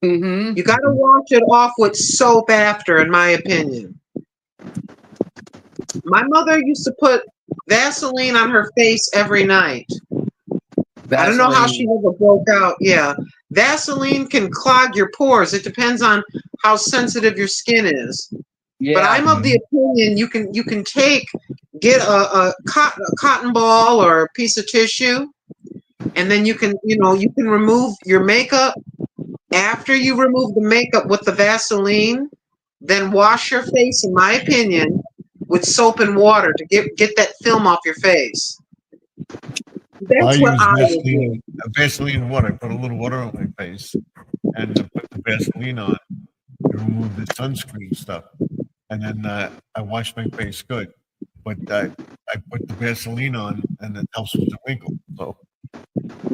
Mm-hmm. You gotta wash it off with soap after, in my opinion. My mother used to put Vaseline on her face every night. I don't know how she never broke out. Yeah. Vaseline can clog your pores. It depends on how sensitive your skin is. Yeah. But I'm of the opinion you can get a cotton ball or a piece of tissue, and then you can remove your makeup. After you remove the makeup with the Vaseline, then wash your face, in my opinion, with soap and water to get that film off your face. That's what I would do. Vaseline and water. I put a little water on my face and put the Vaseline on to remove the sunscreen stuff. And then I wash my face good. But I put the Vaseline on and it helps with the wrinkle. So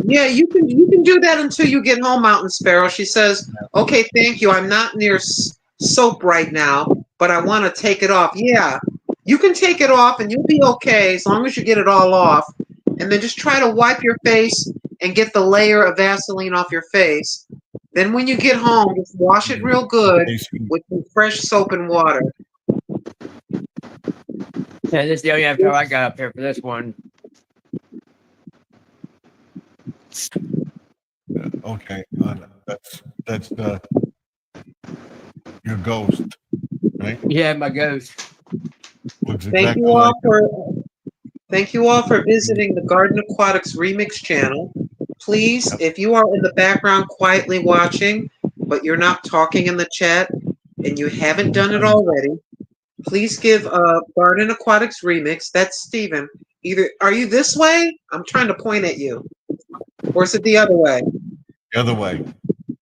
yeah, you can do that until you get home, Mountain Sparrow. She says, "Okay, thank you. I'm not near soap right now, but I want to take it off." Yeah, you can take it off and you'll be okay as long as you get it all off. And then just try to wipe your face and get the layer of Vaseline off your face. Then when you get home, just wash it real good with some fresh soap and water. Yeah, this is the only info I got up here for this one. okay, that's your ghost, right? Yeah, my ghost. Looks Thank exactly you all like Thank you all for visiting the Garden Aquatics Remix channel. Please, if you are in the background quietly watching, but you're not talking in the chat, and you haven't done it already, please give Garden Aquatics Remix, that's Steven. Are you this way? I'm trying to point at you. Or is it the other way? the other way.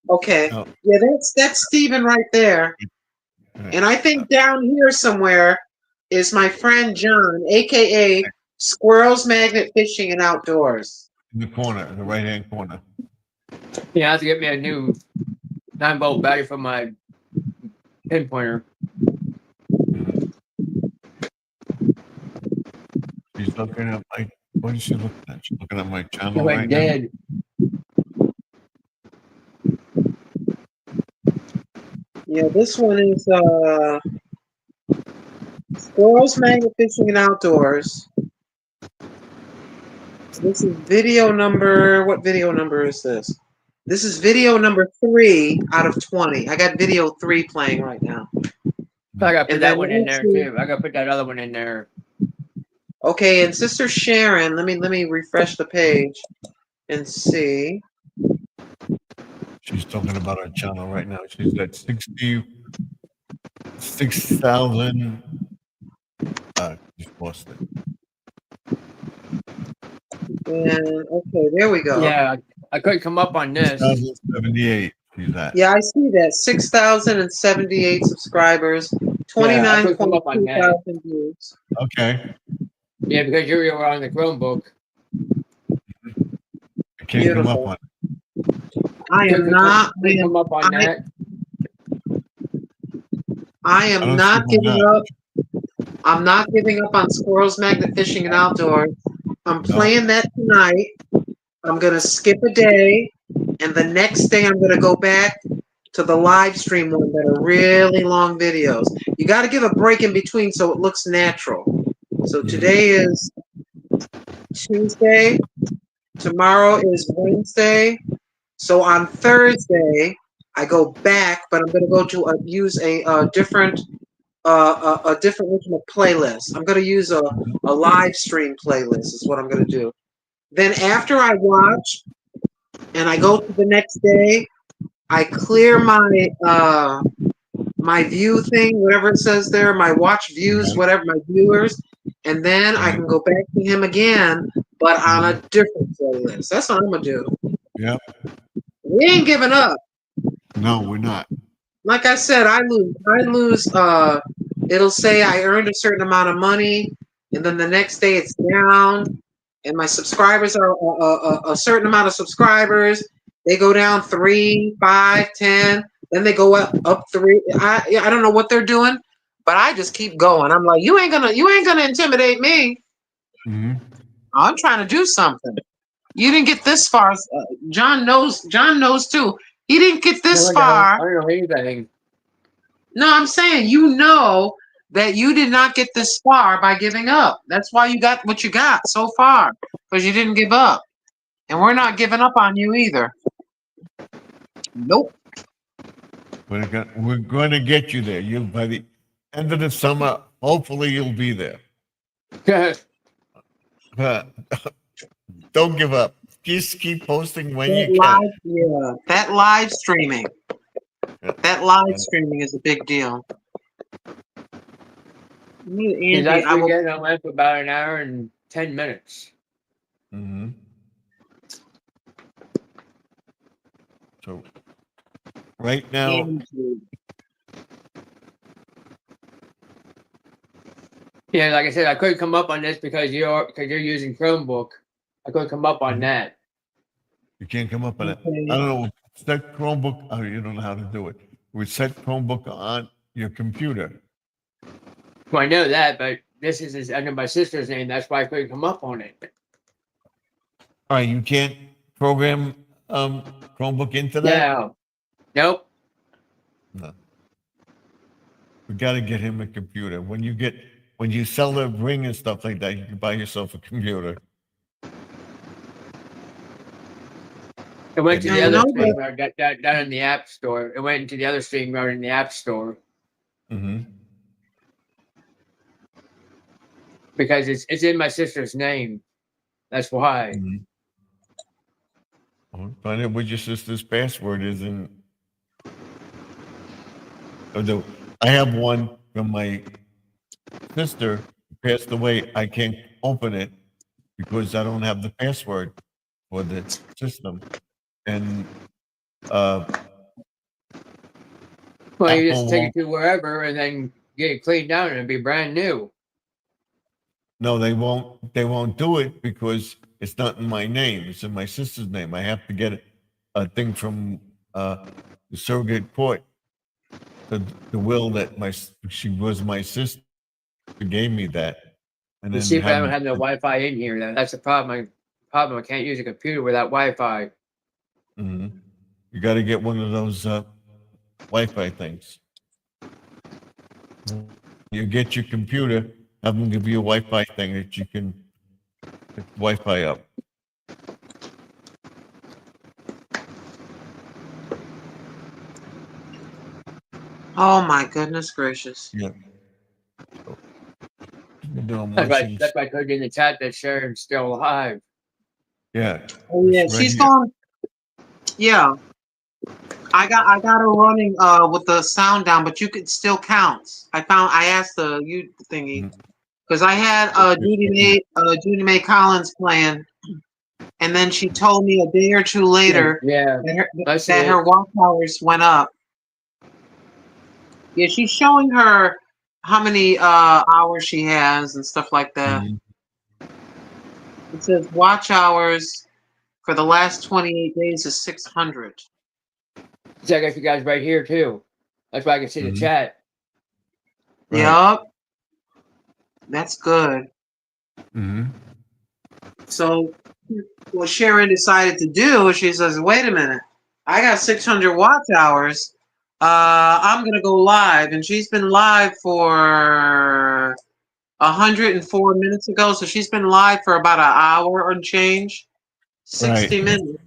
Okay. No. Yeah, that's Steven right there. And I think down here somewhere is my friend John, aka Squirrels Magnet Fishing and Outdoors. In the corner, in the right-hand corner. Yeah, I have to get me a new 9-volt battery for my pinpointer. She's looking at my. What is she looking at? She's looking at my I channel went right dead. Yeah, this one is Squirrels Magnet Fishing and Outdoors. This is video number. What video number is this? This is video number 3 out of 20. I got video 3 playing right now. I gotta put And that then one in there also- too. I gotta put that other one in there. Okay, and Sister Sharon, let me refresh the page and see. She's talking about her channel right now. She's at 66,000. Just lost it. And okay, there we go. Yeah, I couldn't come up on this. 6,078. She's at. Yeah, I see that. 6,078 subscribers, Yeah, I could come up on 29.2 that. thousand views. Okay. Yeah, because you were on the Chromebook. I can't come up Beautiful. on it. I am not Couldn't come up on I- that. I I am don't not see why giving not. up. I'm not giving up on Squirrels Magnet Fishing and Outdoors. I'm No. playing that tonight. I'm gonna skip a day, and the next day I'm gonna go back to the live stream one that are really long videos. You got to give a break in between so it looks natural. So today is Tuesday. Tomorrow is Wednesday. So on Thursday, I go back, but I'm going to go to use a different original playlist. I'm going to use a live stream playlist is what I'm going to do. Then after I watch and I go to the next day, I clear my my view thing, whatever it says there, my watch views, whatever, my viewers, and then I can go back to him again, but on a different playlist. That's what I'm gonna do. Yep. We ain't giving up. No, we're not. Like I said, I lose. It'll say I earned a certain amount of money, and then the next day it's down, and my subscribers are a certain amount of subscribers. They go down 3, 5, 10. Then they go up 3. I don't know what they're doing, but I just keep going. I'm like, you ain't gonna intimidate me. Mm-hmm. I'm trying to do something. You didn't get this far. John knows too. He didn't get this far. I don't know anything. No, I'm saying you know that you did not get this far by giving up. That's why you got what you got so far, because you didn't give up. And we're not giving up on you either. Nope. We're going to get you there. You by the end of the summer, hopefully you'll be there. Don't give up. Just keep posting when you can. That live streaming. That live streaming is a big deal. Andy, I went for about an hour and 10 minutes. Mm-hmm. So right now, yeah, like I said, I couldn't come up on this because you're using Chromebook. I couldn't come up on that. you can't come up on it. I don't know. Set Chromebook. Oh, you don't know how to do it. We set Chromebook on your computer. Well, I know that, but this is under my sister's name. That's why I couldn't come up on it. All right, you can't program Chromebook into that? No. Nope. No. We got to get him a computer. When you sell the Ring and stuff like that, you can buy yourself a computer. It went to the I other know stream I got that down in the App Store. It went into the other stream in the App Store Mm-hmm. because it's in my sister's name. That's why. Mm-hmm. Well, find out what your sister's password is, and I have one from my sister who passed away. I can't open it because I don't have the password for the system. And Well, you just take it to wherever and then get it cleaned down and it'll be brand new. No, they won't do it because it's not in my name. It's in my sister's name. I have to get a thing from the surrogate court. The will that she was my sister gave me that. And You then see if I don't have no Wi-Fi in here. That's the problem. I can't use a computer without Wi-Fi. Mm-hmm. You got to get one of those Wi-Fi things. You get your computer, have them give you a Wi-Fi thing that you can pick Wi-Fi up. Oh my goodness gracious. Yeah. That's why I told you in the chat that Sharon's still alive. Yeah. Oh yeah, she's gone. Yeah. I got her running with the sound down, but you could still count. I asked the thingy because I had Judy Mae Collins playing, and then she told me a day or two later that her watch hours went up. Yeah, she's showing her how many hours she has and stuff like that. Mm-hmm. It says watch hours for the last 28 days is 600. I got you guys right here too. That's why I can see the chat. Right. Yup. That's good. Mm-hmm. So what Sharon decided to do, she says, wait a minute, I got 600 watch hours. I'm going to go live. And she's been live for 104 minutes ago. So she's been live for about an hour and change. 60 minutes.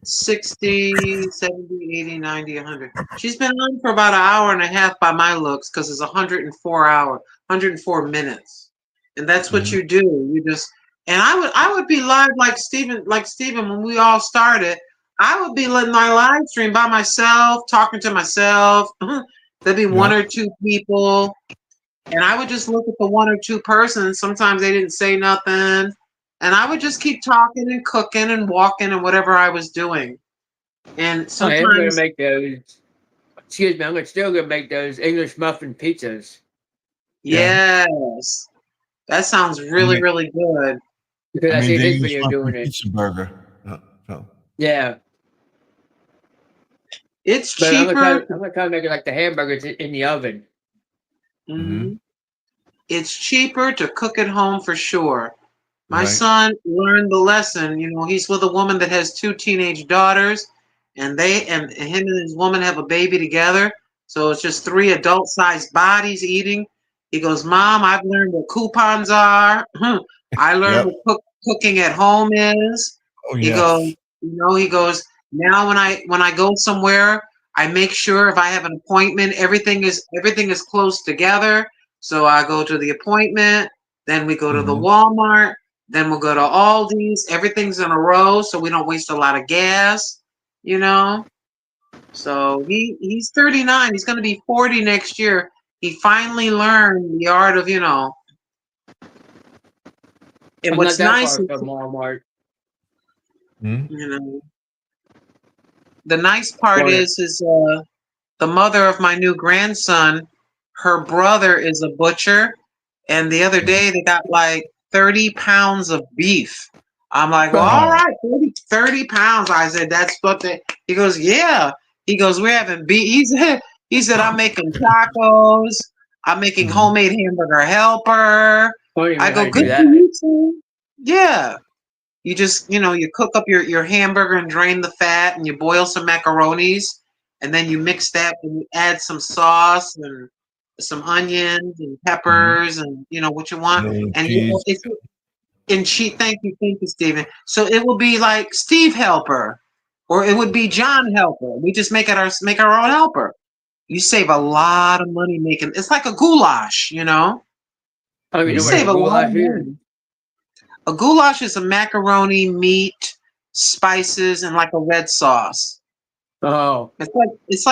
60, 70, 80, 90, 100. She's been on for about an hour and a half by my looks because it's 104 minutes. And that's what you do. You just, and I would be live like Steven when we all started. I would be letting my live stream by myself, talking to myself. There'd be one or two people. And I would just look at the one or two persons. Sometimes they didn't say nothing. And I would just keep talking and cooking and walking and whatever I was doing. And sometimes I'm gonna make those. Excuse me, I'm still gonna make those English muffin pizzas. Yes, that sounds really, really good. Because I see they this use video muffin doing it. pizza burger. So. Yeah, It's but cheaper. I'm gonna try to make it like the hamburgers in the oven. Mhm. It's cheaper to cook at home for sure. My Right. son learned the lesson. You know, he's with a woman that has 2 teenage daughters, and him and his woman have a baby together. So it's just 3 adult-sized bodies eating. He goes, "Mom, I've learned what coupons are. I learned what cooking at home is." Oh, He yes. goes, he goes, "Now when I go somewhere, I make sure if I have an appointment, everything is close together. So I go to the appointment, then we go to the Walmart, then we'll go to Aldi's. Everything's in a row, so we don't waste a lot of gas, you know." So he's 39. He's going to be 40 next year. He finally learned the art of, And I'm what's not that nice, far from Walmart. The nice part is the mother of my new grandson. Her brother is a butcher, and the other day they got like 30 pounds of beef. I'm like, well, all right, 30 pounds. I said, that's what he goes, yeah. He goes, we're having beef. He said, I'm making tacos. I'm making homemade hamburger helper. I go, good for you too. Yeah. You just, you cook up your hamburger and drain the fat, and you boil some macaronis, and then you mix that and you add some sauce and some onions and peppers and what you want. And thank you, Stephen. So it will be like Steve Helper, or it would be John Helper. We just make our own helper. You save a lot of money making. It's like a goulash, I don't even You know save what a a lot of goulash is. money. A goulash is a macaroni, meat, spices, and like a red sauce. Oh, It's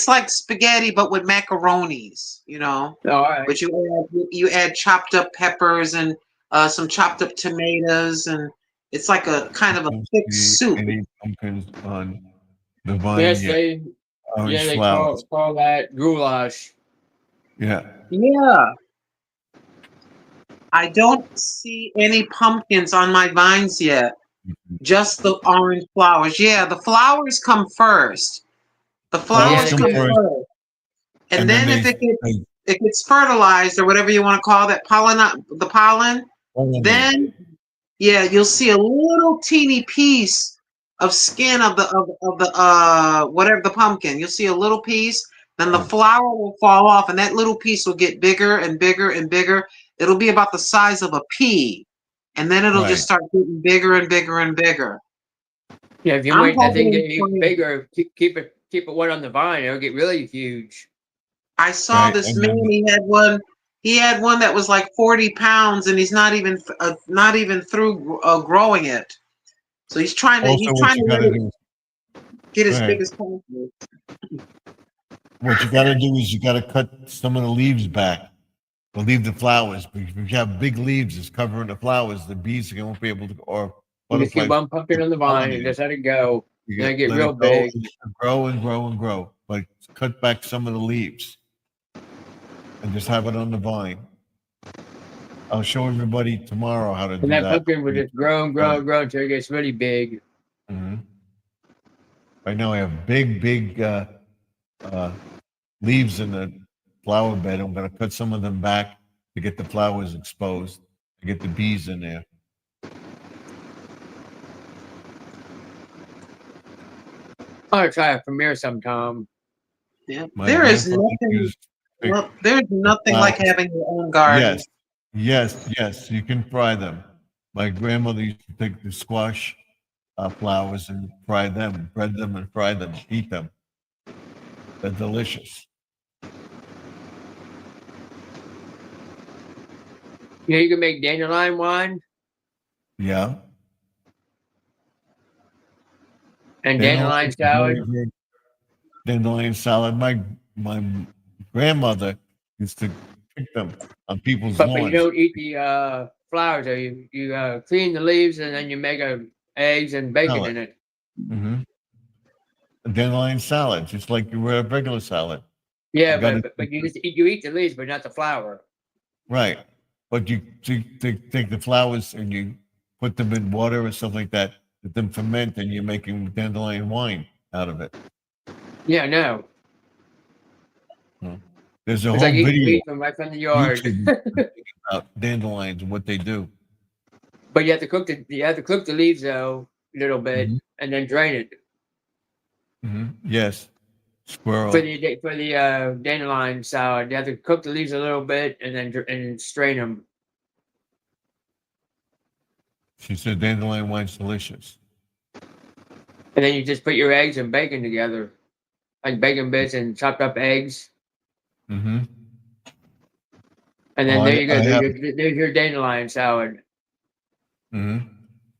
like spaghetti, but with macaronis, all right. But you add chopped up peppers and some chopped up tomatoes, and it's like a kind of a thick soup. Any pumpkins on the vine Yes, yet. they Orange flowers. call that goulash. Yeah. Yeah. I don't see any pumpkins on my vines yet. Just the orange flowers. Yeah, the flowers come first. The flowers come first. And then if it gets fertilized or whatever you want to call that, the pollen, then you'll see a little teeny piece of skin of the whatever the pumpkin. You'll see a little piece, then the flower will fall off, and that little piece will get bigger and bigger and bigger. It'll be about the size of a pea, and then it'll just start getting bigger and bigger and bigger. Yeah, if you wait that thing get even bigger, keep it wet on the vine, it'll get really huge. I saw this man. He had one that was like 40 pounds, and he's not even through growing it. So he's trying to get as big as possible. What you got to do is you got to cut some of the leaves back. But leave the flowers. Because if you have big leaves that's covering the flowers, the bees won't be able to, or You just keep one pumpkin on the vine and just let it go. Then get real big. Grow and grow and grow. But cut back some of the leaves and just have it on the vine. I'll show everybody tomorrow how to do that. And that pumpkin will just grow and grow and grow until it gets really big. Right now I have big leaves in the flower bed. I'm going to cut some of them back to get the flowers exposed, to get the bees in there. I'll try a premiere sometime. Yeah, there's nothing like having your own garden. Yes, you can fry them. My grandmother used to take the squash flowers and fry them, bread them and fry them, eat them. They're delicious. You know, you can make dandelion wine Yeah. and dandelion salad. Dandelion salad. My grandmother used to pick them on people's But you lawns. don't eat the flowers. Though. You clean the leaves and then you make eggs and bacon Salad. in it. Mm-hmm. Dandelion salad, just like you would a regular salad. Yeah, You gotta- but you eat the leaves, but not the flower. Right. But you take the flowers and you put them in water or something like that, let them ferment, and you're making dandelion wine out of it. Yeah, no. There's a It's whole like eating video meat from right from the yard. YouTube about dandelions and what they do. But you have to cook the leaves though a little bit Mhm. and then drain it Yes. Squirrel. for the dandelion salad. You have to cook the leaves a little bit and then strain them. She said dandelion wine's delicious. And then you just put your eggs and bacon together, like bacon bits and chopped up eggs. Mm-hmm. And then Oh, there you go. I have- There's your dandelion salad. Mm-hmm.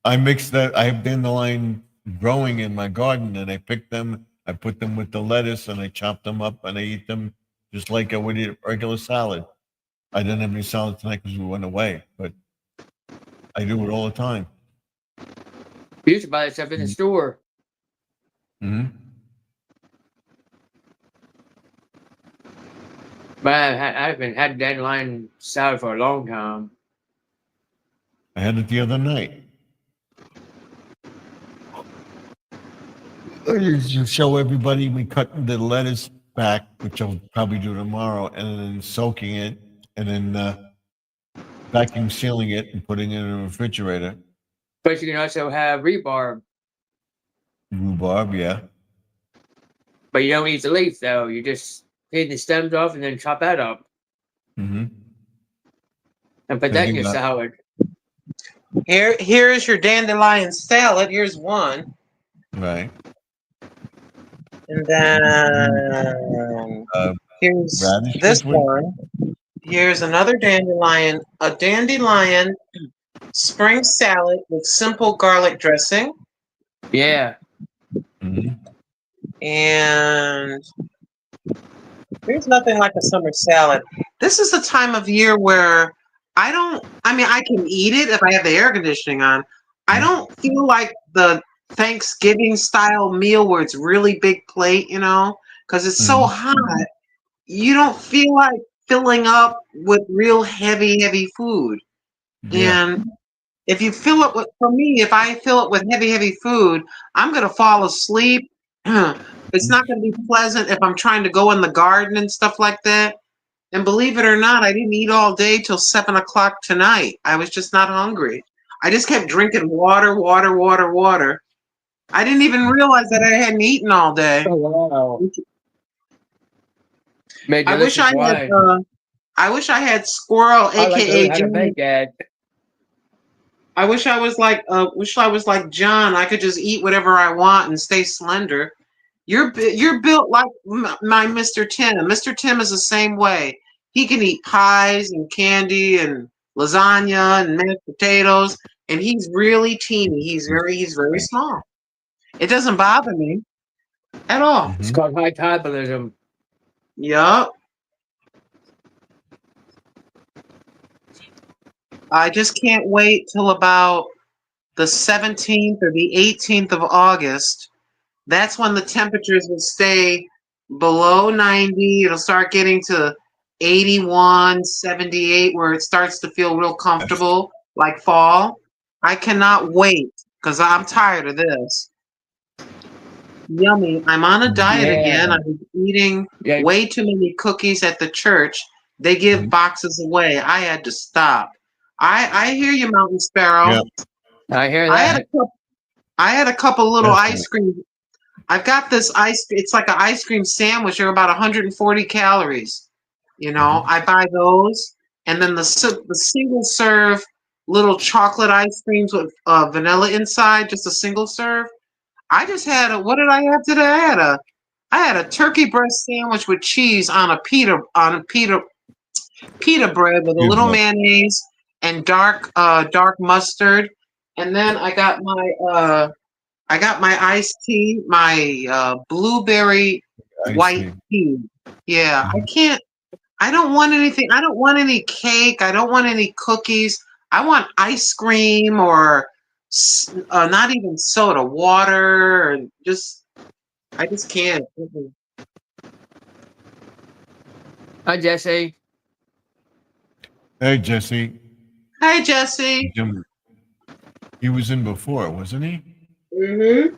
I mixed that. I have dandelion growing in my garden, and I pick them. I put them with the lettuce, and I chop them up, and I eat them just like I would eat a regular salad. I didn't have any salad tonight because we went away, but I do it all the time. You used to buy that stuff in the store. Mm-hmm. But I haven't had dandelion salad for a long time. I had it the other night. You show everybody we cut the lettuce back, which I'll probably do tomorrow, and then soaking it, and then vacuum sealing it and putting it in a refrigerator. But you can also have rhubarb. Rhubarb, yeah. But you don't eat the leaf though. You just clean the stems off and then chop that up Mm-hmm. and put that in your salad. Here's your dandelion salad. Here's one. Right. And then here's Radishes this with- one. Here's another dandelion, a dandelion spring salad with simple garlic dressing. Yeah. Mhm. And there's nothing like a summer salad. This is the time of year where I can eat it if I have the air conditioning on. I don't feel like the Thanksgiving style meal where it's really big plate, because it's so hot. You don't feel like filling up with real heavy food. Yeah. And if you fill it with, for me, if I fill it with heavy food, I'm going to fall asleep. It's not going to be pleasant if I'm trying to go in the garden and stuff like that. And believe it or not, I didn't eat all day till 7 o'clock tonight. I was just not hungry. I just kept drinking water. I didn't even realize that I hadn't eaten all day. Oh wow. Made I wish delicious wine. I wish I had Squirrel, I like to aka learn how to John. make that. I wish I was like John. I could just eat whatever I want and stay slender. You're built like my Mr. Tim. Mr. Tim is the same way. He can eat pies and candy and lasagna and mashed potatoes, and he's really teeny. He's very small. It doesn't bother me at all. It's called high metabolism. Yup. I just can't wait till about the 17th or the 18th of August. That's when the temperatures will stay below 90. It'll start getting to 81, 78, where it starts to feel real comfortable, like fall. I cannot wait because I'm tired of this. Yummy. I'm on a diet again. I've been eating way too many cookies at the church. They give boxes away. I had to stop. I hear you, Mountain Sparrow. Yep. I hear that. I had a couple little Definitely. ice cream. I've got this it's like an ice cream sandwich. They're about 140 calories. I buy those, and then the single serve little chocolate ice creams with vanilla inside, just a single serve. I just had what did I have today? I had a turkey breast sandwich with cheese on a pita bread with a little mayonnaise and dark mustard. And then I got my iced tea, my blueberry white tea. Yeah, I don't want anything. I don't want any cake. I don't want any cookies. I want ice cream or not even soda, water, and I just can't. Hi, Jesse. Hey, Jesse. Hi, Jesse. He was in before, wasn't he? Mm-hmm.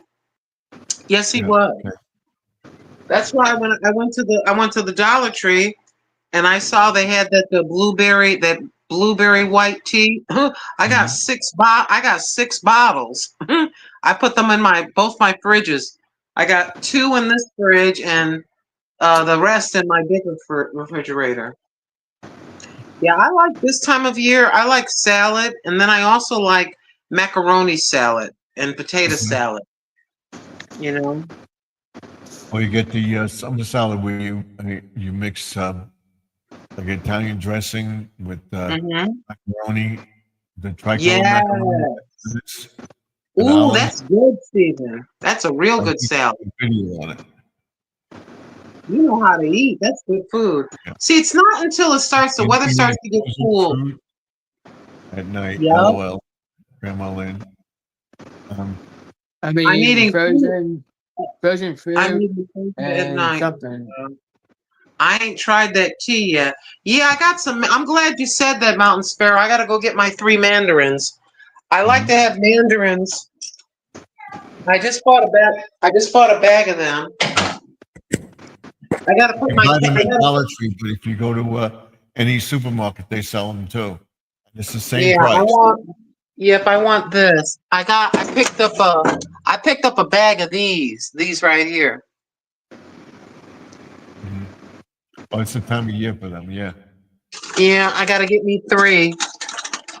Yes, he was. Okay. That's why I went to the Dollar Tree, and I saw they had that blueberry white tea. I got six bottles. I put them in both my fridges. I got 2 in this fridge and the rest in my bigger refrigerator. Yeah, I like this time of year. I like salad, and then I also like macaroni salad and potato salad. You know. Or you get the summer salad where you mix like Italian dressing with macaroni, the tricolor macaroni. Ooh, that's good, Stephen. That's a real good salad. Video on it. You know how to eat. That's good food. Yeah. See, it's not until the weather starts to get cool. At night, yep. LOL, Grandma Lynn. I'm eating frozen fruit at night. Something. I ain't tried that tea yet. Yeah, I got some. I'm glad you said that, Mountain Sparrow. I got to go get my 3 mandarins. I like to have mandarins. I just bought a bag of them. I got to put my. Dollar Tree, but if you go to any supermarket, they sell them too. It's the same price. If I want this, I picked up a bag of these right here. Mm-hmm. Oh, it's the time of year for them, yeah. Yeah, I gotta get me 3.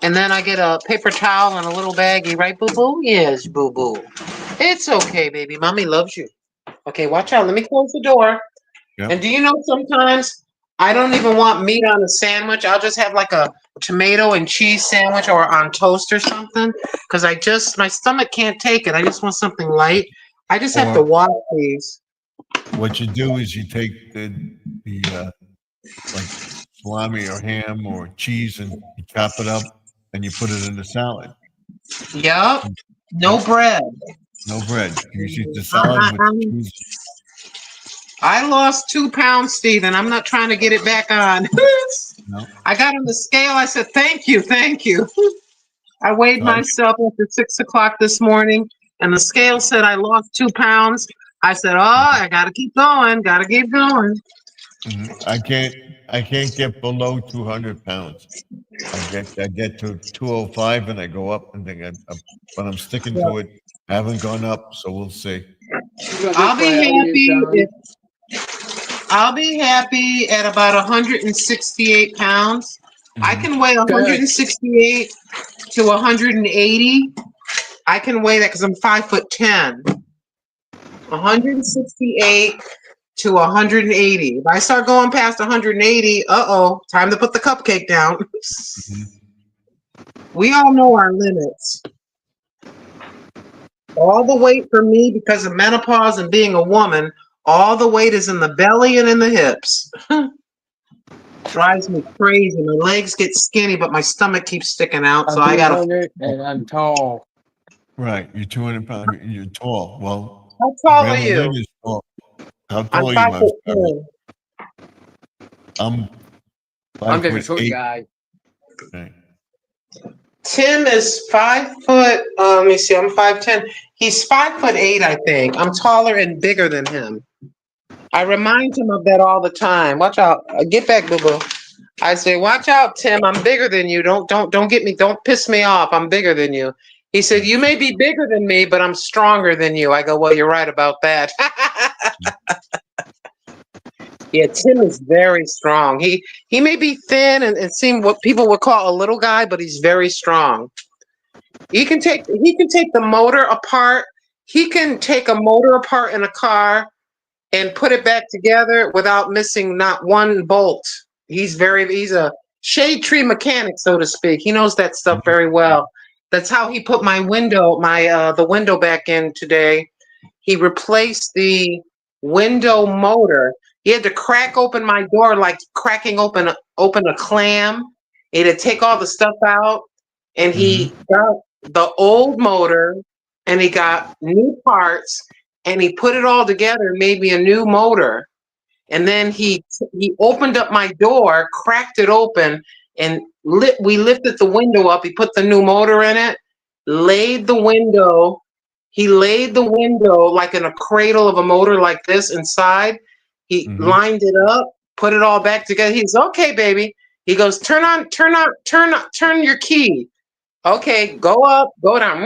And then I get a paper towel and a little baggie, right, boo-boo? Yes, boo-boo. It's okay, baby. Mommy loves you. Okay, watch out. Let me close the door. Yep. And do you know sometimes I don't even want meat on a sandwich. I'll just have like a tomato and cheese sandwich or on toast or something. Because my stomach can't take it. I just want something light. I just have to wash these. What you do is you take the like salami or ham or cheese and you chop it up and you put it in the salad. Yep. No bread. No bread. You eat the salad with cheese. I lost 2 pounds, Stephen. I'm not trying to get it back on. No. I got on the scale. I said, thank you. I weighed myself after 6 o'clock this morning, and the scale said I lost 2 pounds. I said, I got to keep going. Mm-hmm. I can't get below 200 pounds. I get to 205 and I go up, and then but I'm sticking to it. I haven't gone up, so we'll see. I'll be happy at about 168 pounds. Mm-hmm. I can weigh 168 to 180. I can weigh that because I'm 5'10". 168 to 180. If I start going past 180, time to put the cupcake down. Mm-hmm. We all know our limits. All the weight for me, because of menopause and being a woman, all the weight is in the belly and in the hips. Drives me crazy. My legs get skinny, but my stomach keeps sticking out. So I gotta. And I'm tall. Right, you're 200 pounds. You're tall. Well, how tall are you? How tall are you? I'm just a short guy. Okay. Tim is 5 foot. Let me see. I'm 5'10". He's 5'8", I think. I'm taller and bigger than him. I remind him of that all the time. Watch out! Get back, boo boo. I say, watch out, Tim. I'm bigger than you. Don't get me. Don't piss me off. I'm bigger than you. He said, you may be bigger than me, but I'm stronger than you. I go, well, you're right about that. Yeah, Tim is very strong. He may be thin and seem what people would call a little guy, but he's very strong. He can take the motor apart. He can take a motor apart in a car and put it back together without missing not one bolt. He's a shade tree mechanic, so to speak. He knows that stuff very well. That's how he put my window, the window back in today. He replaced the window motor. He had to crack open my door like cracking open a clam. He had to take all the stuff out, and he got the old motor, and he got new parts, and he put it all together, made me a new motor. And then he opened up my door, cracked it open, and we lifted the window up. He put the new motor in it, laid the window. He laid the window like in a cradle of a motor like this inside. He lined it up, put it all back together. He's okay, baby. He goes, turn your key. Okay, go up, go down.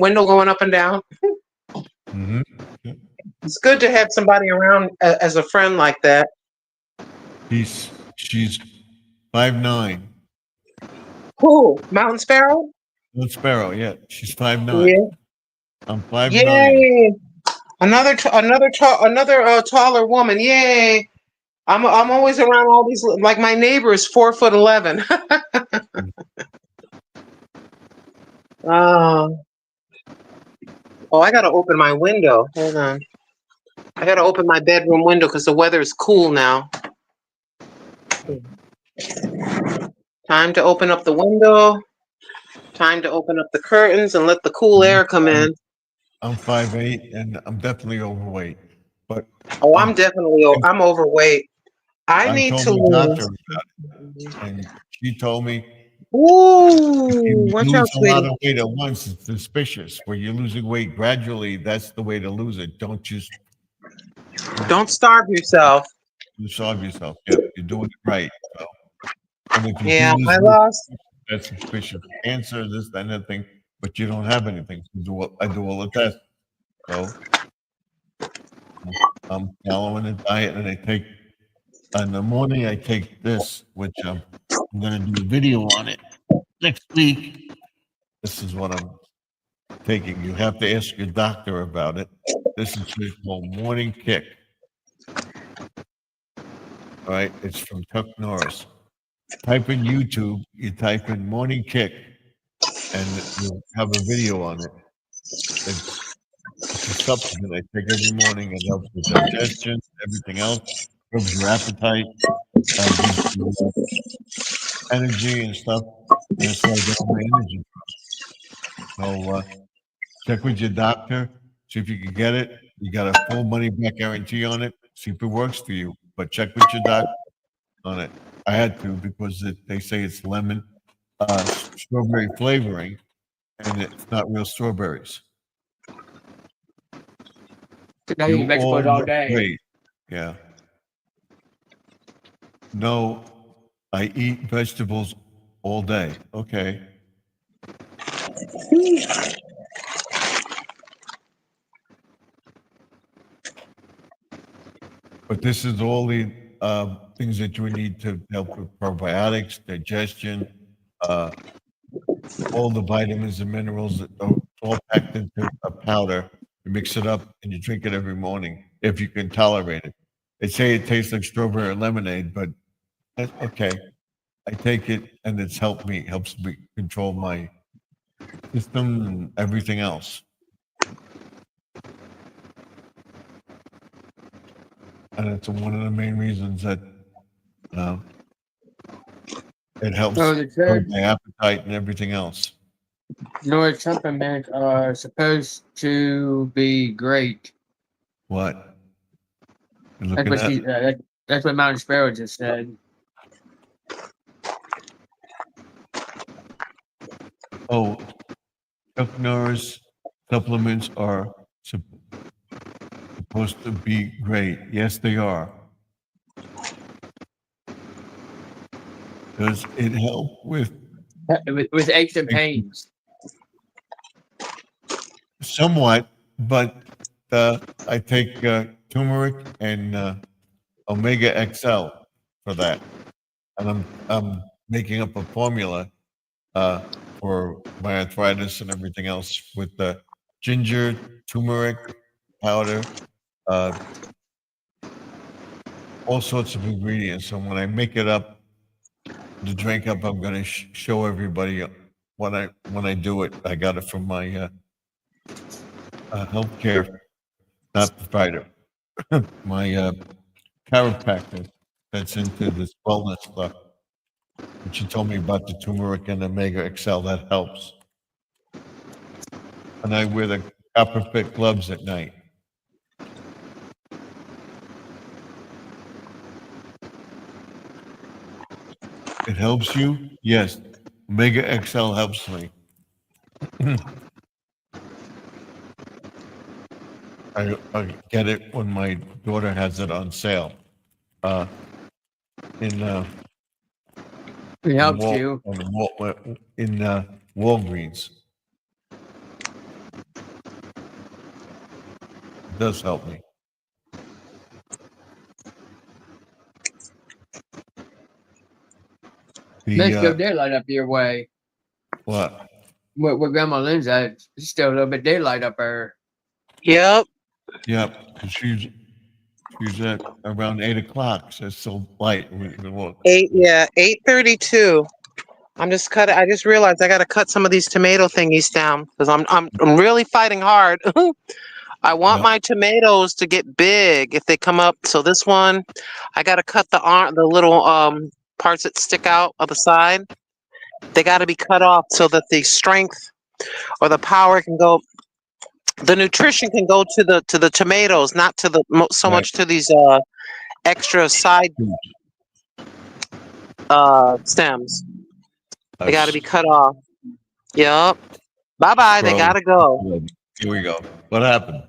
Window going up and down. It's good to have somebody around as a friend like that. She's 5'9". Who? Mountain Sparrow? Mountain Sparrow, yeah. She's 5'9". Yeah. I'm 5'9". Yay! Another taller woman. Yay! I'm always around all these. Like my neighbor is 4'11". Oh, I gotta open my window. Hold on. I gotta open my bedroom window because the weather is cool now. Time to open up the window. Time to open up the curtains and let the cool air come in. I'm 5'8", and I'm definitely overweight. But I'm overweight. I need to told my doctor lose. about it, and she told me, Ooh, watch lose out, a sweetie. lot of weight at once, it's suspicious. Where you're losing weight gradually, that's the way to lose it. Don't Don't starve yourself. starve yourself. Yeah, you're doing it right. So, and if you Yeah, lose I weight, lost. that's suspicious. Cancer, this, that, and that thing, but you don't have anything. I do all the tests. So I'm following a diet, and in the morning I take this, which I'm going to do a video on it next week. This is what I'm taking. You have to ask your doctor about it. This is called Morning Kick. All right, it's from Chuck Norris. Type in YouTube, you type in Morning Kick, and you'll have a video on it. It's a supplement I take every morning. It helps with digestion, everything else, improves your appetite, gives you energy and stuff. And it's like get all my energy from. So check with your doctor, see if you can get it. You got a full money back guarantee on it. See if it works for you. But check with your doctor on it. I had to because they say it's lemon, strawberry flavoring, and it's not real strawberries. Now you eat vegetables all day. Great. Yeah. No, I eat vegetables all day. Okay. But this is all the things that you would need to help with probiotics, digestion, all the vitamins and minerals that are all packed into a powder. You mix it up and you drink it every morning if you can tolerate it. They say it tastes like strawberry lemonade, but that's okay. I take it and helps me control my system and everything else. And it's one of the main reasons that it helps curb my appetite and everything else. Norris supplements are supposed to be great. What? That's what Mountain Sparrow just said. Oh, Chuck Norris supplements are supposed to be great. Yes, they are. Does it help with aches and pains? Somewhat, but I take turmeric and Omega XL for that, and I'm making up a formula for my arthritis and everything else with the ginger, turmeric powder, all sorts of ingredients. And when I make it up, the drink up, I'm going to show everybody when I do it. I got it from my healthcare, not provider, my chiropractor that's into this wellness stuff. And she told me about the turmeric and Omega XL. That helps. And I wear the copper fit gloves at night. It helps you? Yes. Omega XL helps me. I get it when my daughter has it on sale. In It helps you. in Walgreens. It does help me. There's still daylight up your way. What? Where Grandma Lynn's at, it's still a little bit daylight up there. Yep. Yep. She's at around 8 o'clock, so it's still light. We can walk. 8:32. I just realized I got to cut some of these tomato thingies down because I'm really fighting hard. I want my tomatoes to get big if they come up. So this one, I got to cut the little parts that stick out of the side. They got to be cut off so that the strength or the power can go. The nutrition can go to the tomatoes, not to the much to these extra side stems. They got to be cut off. Yep. Bye bye. They got to go. Here we go. What happened?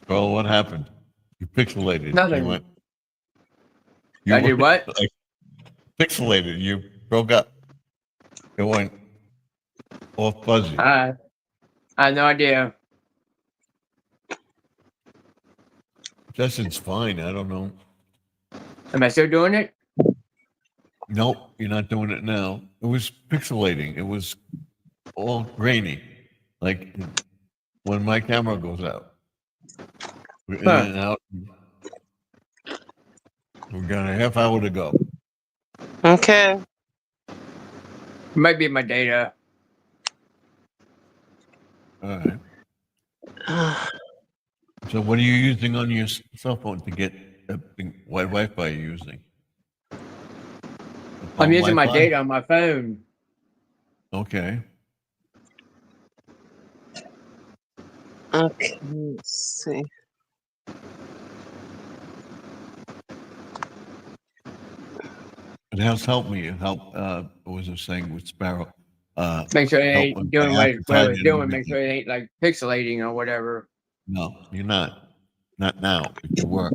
Scroll. What happened? You pixelated. Nothing. You I did what? Like, pixelated. You broke up. It went all fuzzy. I have no idea. Justin's fine. I don't know. Am I still doing it? Nope, you're not doing it now. It was pixelating. It was all grainy, like when my camera goes out. We're in and out. We've got a half hour to go. Okay. Might be my data. All right. So what are you using on your cell phone to get what Wi-Fi are you using? I'm using my Wi-Fi? data on my phone. Okay. Okay. Let's see. It has helped me. It helped. What was I saying with Sparrow? Make sure it help ain't with doing my what it's advertising doing. and Make sure it ain't like pixelating or whatever. No, you're not. Not now. If you were.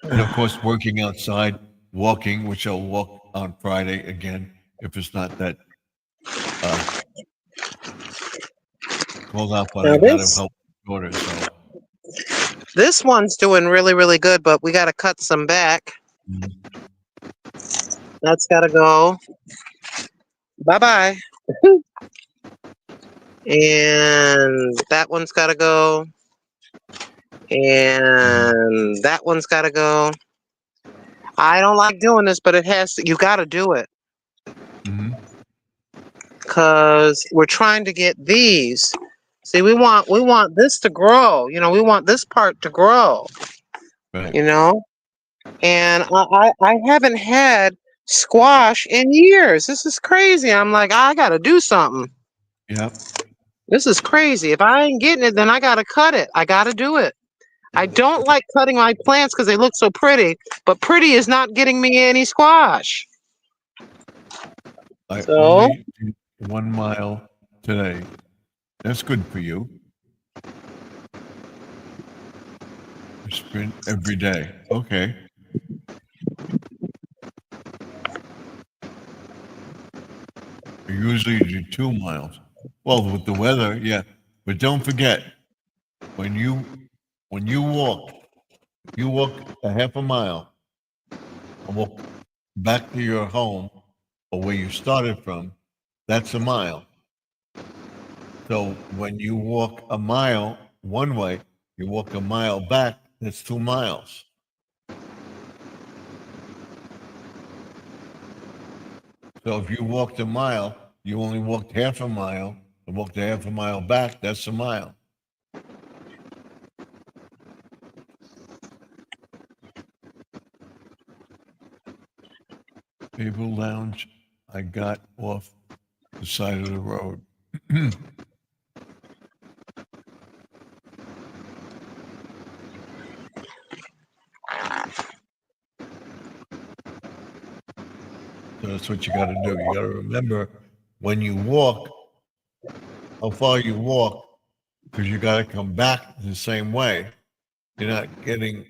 And of course, working outside, walking, which I'll walk on Friday again, if it's not that called out, but I gotta help my daughter. So. This one's doing really, really good, but we got to cut some back. That's got to go. Bye-bye. And that one's got to go. And that one's got to go. I don't like doing this, but it has to, you got to do it. Because we're trying to get these. See, we want this to grow. You know, we want this part to grow. Right. You know? And I haven't had squash in years. This is crazy. I'm like, I got to do something. Yeah. This is crazy. If I ain't getting it, then I got to cut it. I got to do it. I don't like cutting my plants because they look so pretty, but pretty is not getting me any squash. I So? only did 1 mile today. That's good for you. I sprint every day. Okay. I usually do 2 miles. Well, with the weather, yeah. But don't forget, when when you walk a half a mile and walk back to your home or where you started from, that's a mile. So when you walk a mile one way, you walk a mile back, that's 2 miles. So if you walked a mile, you only walked half a mile, and walked a half a mile back, that's a mile. People Lounge, I got off the side of the road. So that's what you got to do. You got to remember when you walk, how far you walk, because you got to come back the same way. You're not getting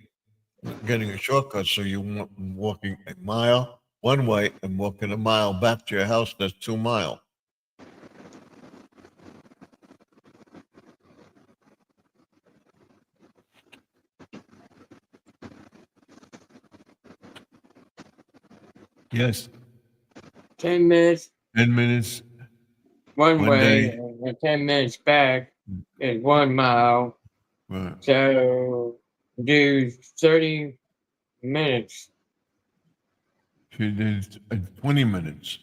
a shortcut, so you're walking a mile one way and walking a mile back to your house. That's 2 miles. Yes, 10 minutes 10 minutes. one One way day. and 10 minutes back is 1 mile. Right. So do 30 minutes. She did 20 minutes.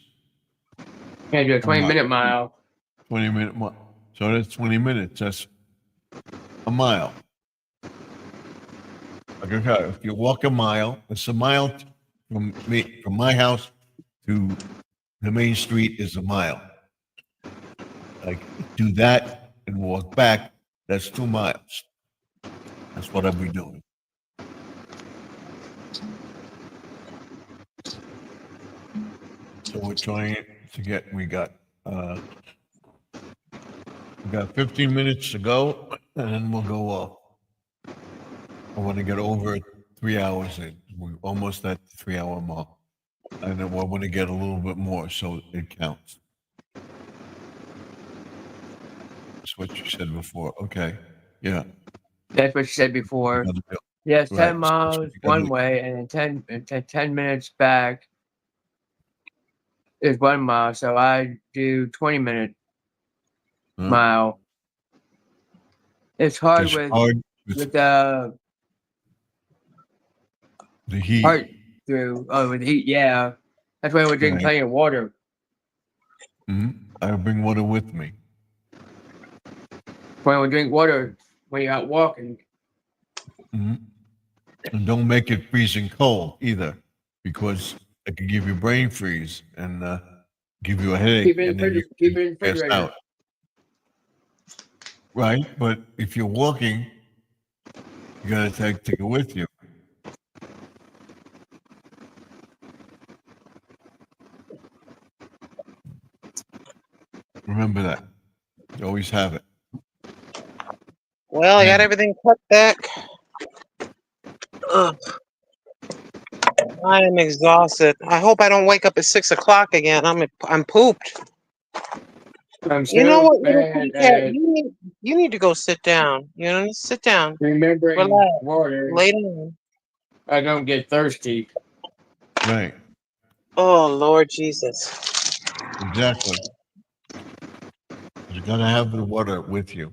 Can't do a 20 mile. minute mile. 20-minute mile. So that's 20 minutes. That's a mile. Okay, if you walk a mile, it's a mile from my house to the main street is a mile. Like do that and walk back, that's 2 miles. That's what I'll be doing. So we're trying to get, we got 15 minutes to go and then we'll go off. I want to get over 3 hours in. We're almost at the 3 hour mark. And then I want to get a little bit more so it counts. That's what you said before. Okay. Yeah. That's what you said before. Another bill. Yes, 10 Right, so that's miles what you gotta one do. way and then 10 minutes back is 1 mile. So I do 20-minute Huh? mile. It's hard It's with hard with the the heat. heart through. Oh, with the heat, yeah. That's why we're drinking Right. plenty of water. I'll bring water with me. When we drink water when you're out walking. And don't make it freezing cold either, because it can give you brain freeze and give you a headache. Keep it in and then you keep it in pass refrigerator. out. Right, but if you're walking, you gotta take it with you. Remember that. You always have it. Well, I got Yeah. everything cut back. Ugh. I am exhausted. I hope I don't wake up at 6 o'clock again. I'm pooped. I'm You know so what, little bad kitty cat? at You need to go sit down. You know, sit down. remembering Relax. water. Lay down. I don't get thirsty. Right, Oh, Lord Jesus. exactly. You gotta have the water with you.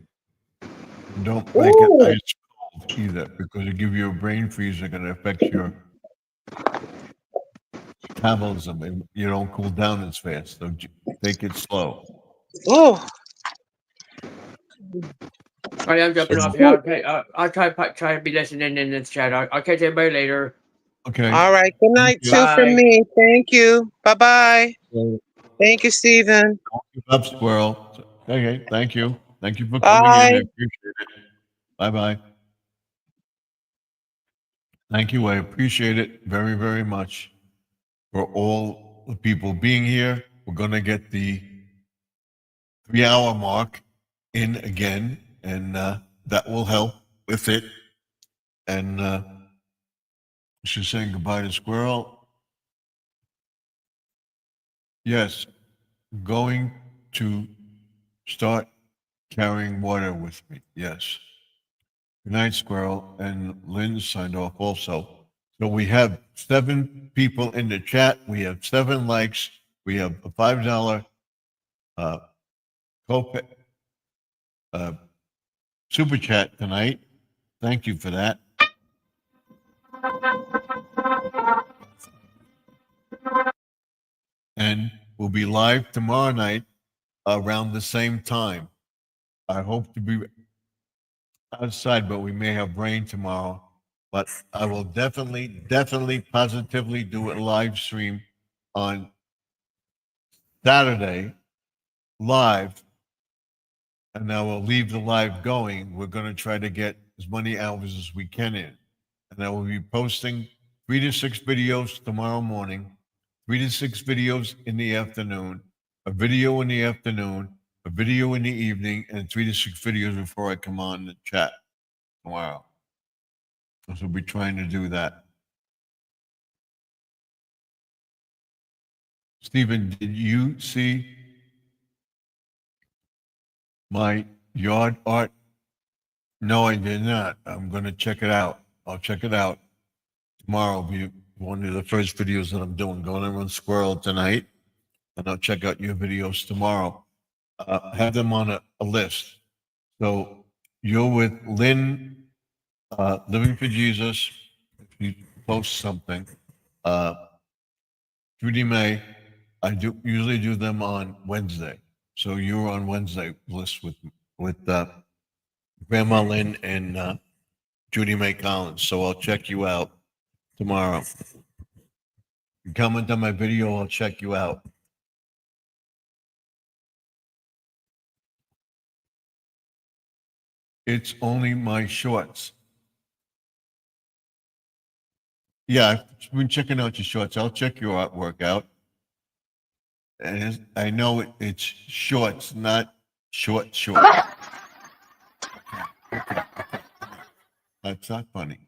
Don't make it Ooh. ice cold either, because it give you a brain freeze. It's gonna affect your metabolism, and you don't cool down as fast. So take it slow. Oh, I am jumping off here. Okay, I'll try to be listening in this chat. I'll catch everybody later. Okay. all right. Good night, you. too, Bye. from me. Thank you. Bye-bye. Don't Thank you, Stephen. give up, squirrel. Okay. Thank you. Thank you for coming Bye. in. I appreciate it. Bye bye. Thank you. I appreciate it very, very much for all the people being here. We're going to get the 3 hour mark in again, and that will help with it. And she's saying goodbye to Squirrel. Yes, going to start carrying water with me. Yes. Good night, Squirrel. And Lynn signed off also. So we have 7 people in the chat. We have 7 likes. We have a $5 copay, super chat tonight. Thank you for that. And we'll be live tomorrow night around the same time. I hope to be outside, but we may have rain tomorrow. But I will definitely, positively do a live stream on Saturday live. And I will leave the live going. We're going to try to get as many hours as we can in. And I will be posting 3 to 6 videos tomorrow morning, 3 to 6 videos in the afternoon, a video in the afternoon, a video in the evening, and 3 to 6 videos before I come on the chat tomorrow. So we'll be trying to do that. Stephen, did you see my yard art? No, I did not. I'm going to check it out. I'll check it out. Tomorrow will be one of the first videos that I'm doing. Going to run Squirrel tonight, and I'll check out your videos tomorrow. Have them on a list. So you're with Lynn, Living for Jesus. If you post something, Judy May, I usually do them on Wednesday. So you're on Wednesday list with Grandma Lynn and Judy May Collins. So I'll check you out tomorrow. You comment on my video, I'll check you out. It's only my shorts. Yeah, I've been checking out your shorts. I'll check your artwork out. And I know it's shorts, not shorts. Okay. That's not funny.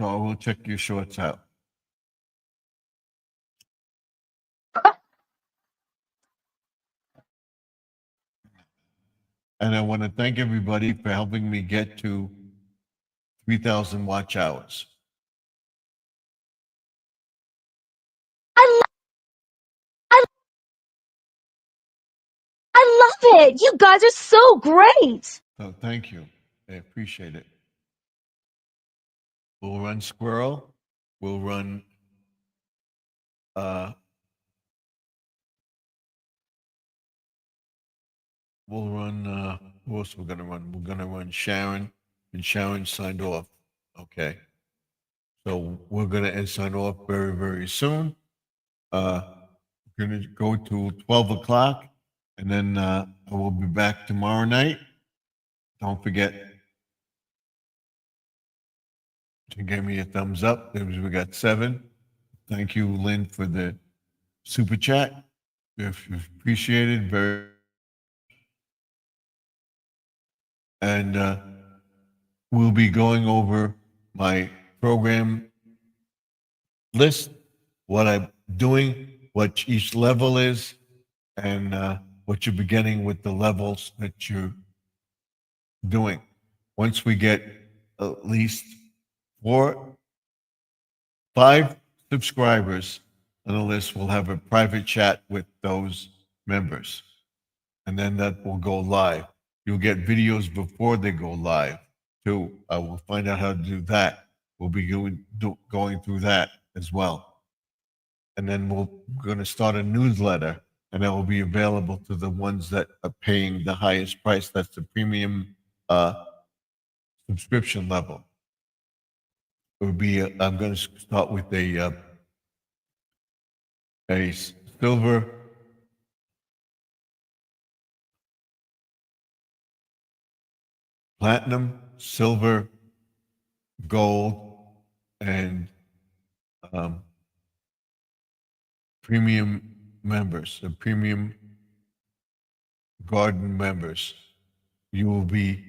So I will check your shorts out. And I want to thank everybody for helping me get to 3,000 watch hours. I love it. You guys are so great. So thank you. I appreciate it. We'll run Squirrel. We'll run who else we're gonna run? We're gonna run Sharon, and Sharon signed off. Okay. So we're gonna sign off very, very soon. We're gonna go to 12 o'clock, and then I will be back tomorrow night. Don't forget to give me a thumbs up. We got 7. Thank you, Lynn, for the super chat. Appreciated very. And we'll be going over my program list, what I'm doing, what each level is, and what you're beginning with the levels that you're doing. Once we get at least 4, 5 subscribers on the list, we'll have a private chat with those members. And then that will go live. You'll get videos before they go live too. I will find out how to do that. We'll be going through that as well. And then we're going to start a newsletter, and that will be available to the ones that are paying the highest price. That's the premium subscription level. It would be, I'm going to start with a silver, platinum, silver, gold, and premium members, the premium garden members. You will be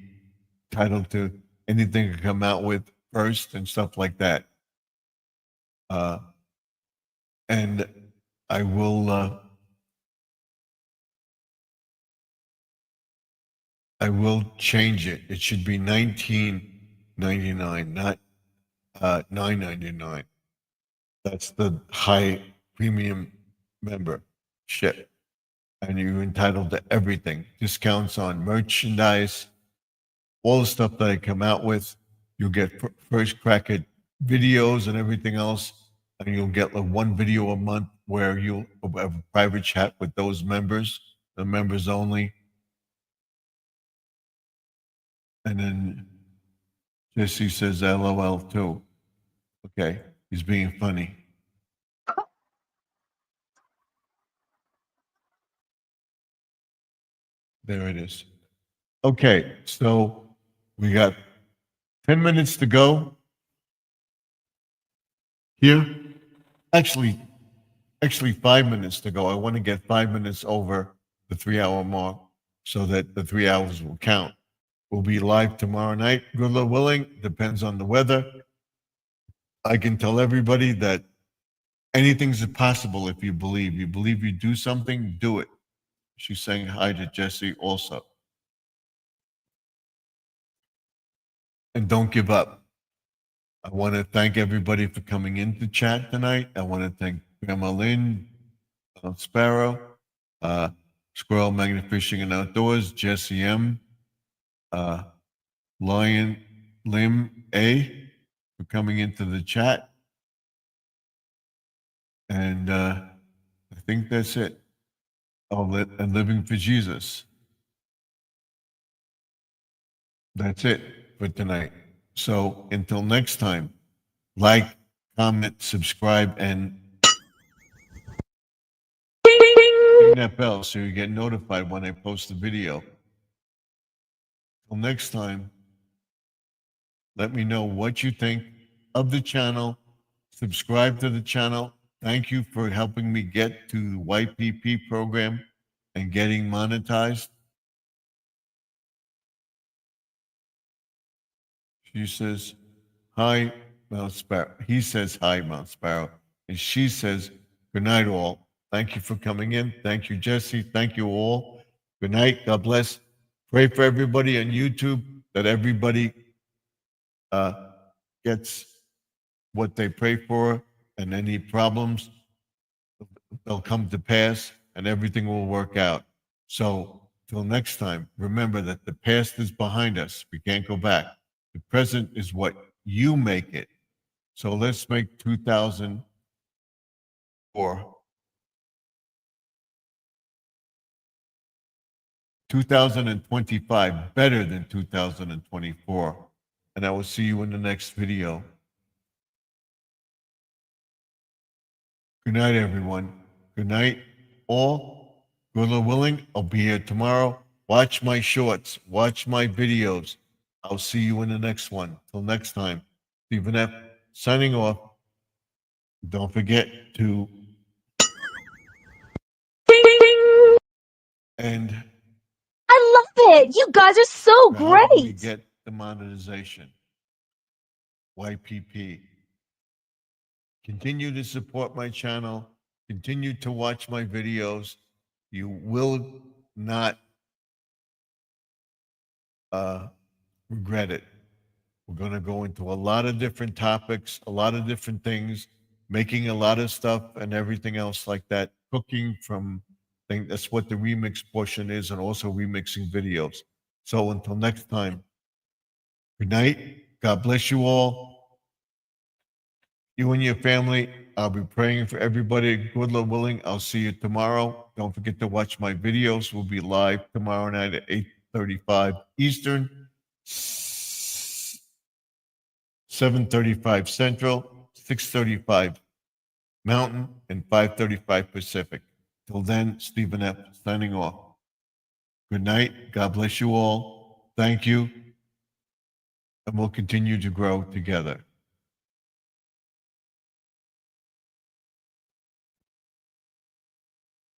entitled to anything to come out with first and stuff like that. And I will I will change it. It should be $19.99, not $9.99. That's the high premium membership. And you're entitled to everything. Discounts on merchandise, all the stuff that I come out with. You'll get first crack at videos and everything else. And you'll get like one video a month where you'll have a private chat with those members, the members only. And then Jesse says LOL too. Okay, he's being funny. There it is. Okay, so we got 10 minutes to go here. Actually 5 minutes to go. I want to get 5 minutes over the 3-hour mark so that the 3 hours will count. We'll be live tomorrow night, good Lord willing, depends on the weather. I can tell everybody that anything's possible if you believe. You believe you do something, do it. She's saying hi to Jesse also. And don't give up. I want to thank everybody for coming into chat tonight. I want to thank Grandma Lynn, Sparrow, Squirrel Magnet Fishing and Outdoors, Jesse M, Lion Lim A for coming into the chat. And I think that's it. Oh, and Living for Jesus. That's it for tonight. So until next time, like, comment, subscribe, and ring that bell so you get notified when I post a video. Till next time, let me know what you think of the channel. Subscribe to the channel. Thank you for helping me get to the YPP program and getting monetized. She says, hi, Mount Sparrow. He says, hi, Mount Sparrow. And she says, good night, all. Thank you for coming in. Thank you, Jesse. Thank you all. Good night. God bless. Pray for everybody on YouTube that everybody gets what they pray for, and any problems, they'll come to pass and everything will work out. So till next time, remember that the past is behind us. We can't go back. The present is what you make it. So let's make 2025 better than 2024. And I will see you in the next video. Good night, everyone. Good night, all. Good Lord willing, I'll be here tomorrow. Watch my shorts. Watch my videos. I'll see you in the next one. Till next time, Stephen F. signing off. Don't forget to and I love it. You guys are so how do we great. get the monetization? YPP. Continue to support my channel. Continue to watch my videos. You will not regret it. We're going to go into a lot of different topics, a lot of different things, making a lot of stuff and everything else like that. Cooking from, I think that's what the remix portion is, and also remixing videos. So until next time, good night. God bless you all. You and your family, I'll be praying for everybody. Good Lord willing, I'll see you tomorrow. Don't forget to watch my videos. We'll be live tomorrow night at 8:35 Eastern, 7:35 Central, 6:35 Mountain, and 5:35 Pacific. Till then, Stephen F. signing off. Good night. God bless you all. Thank you. And we'll continue to grow together.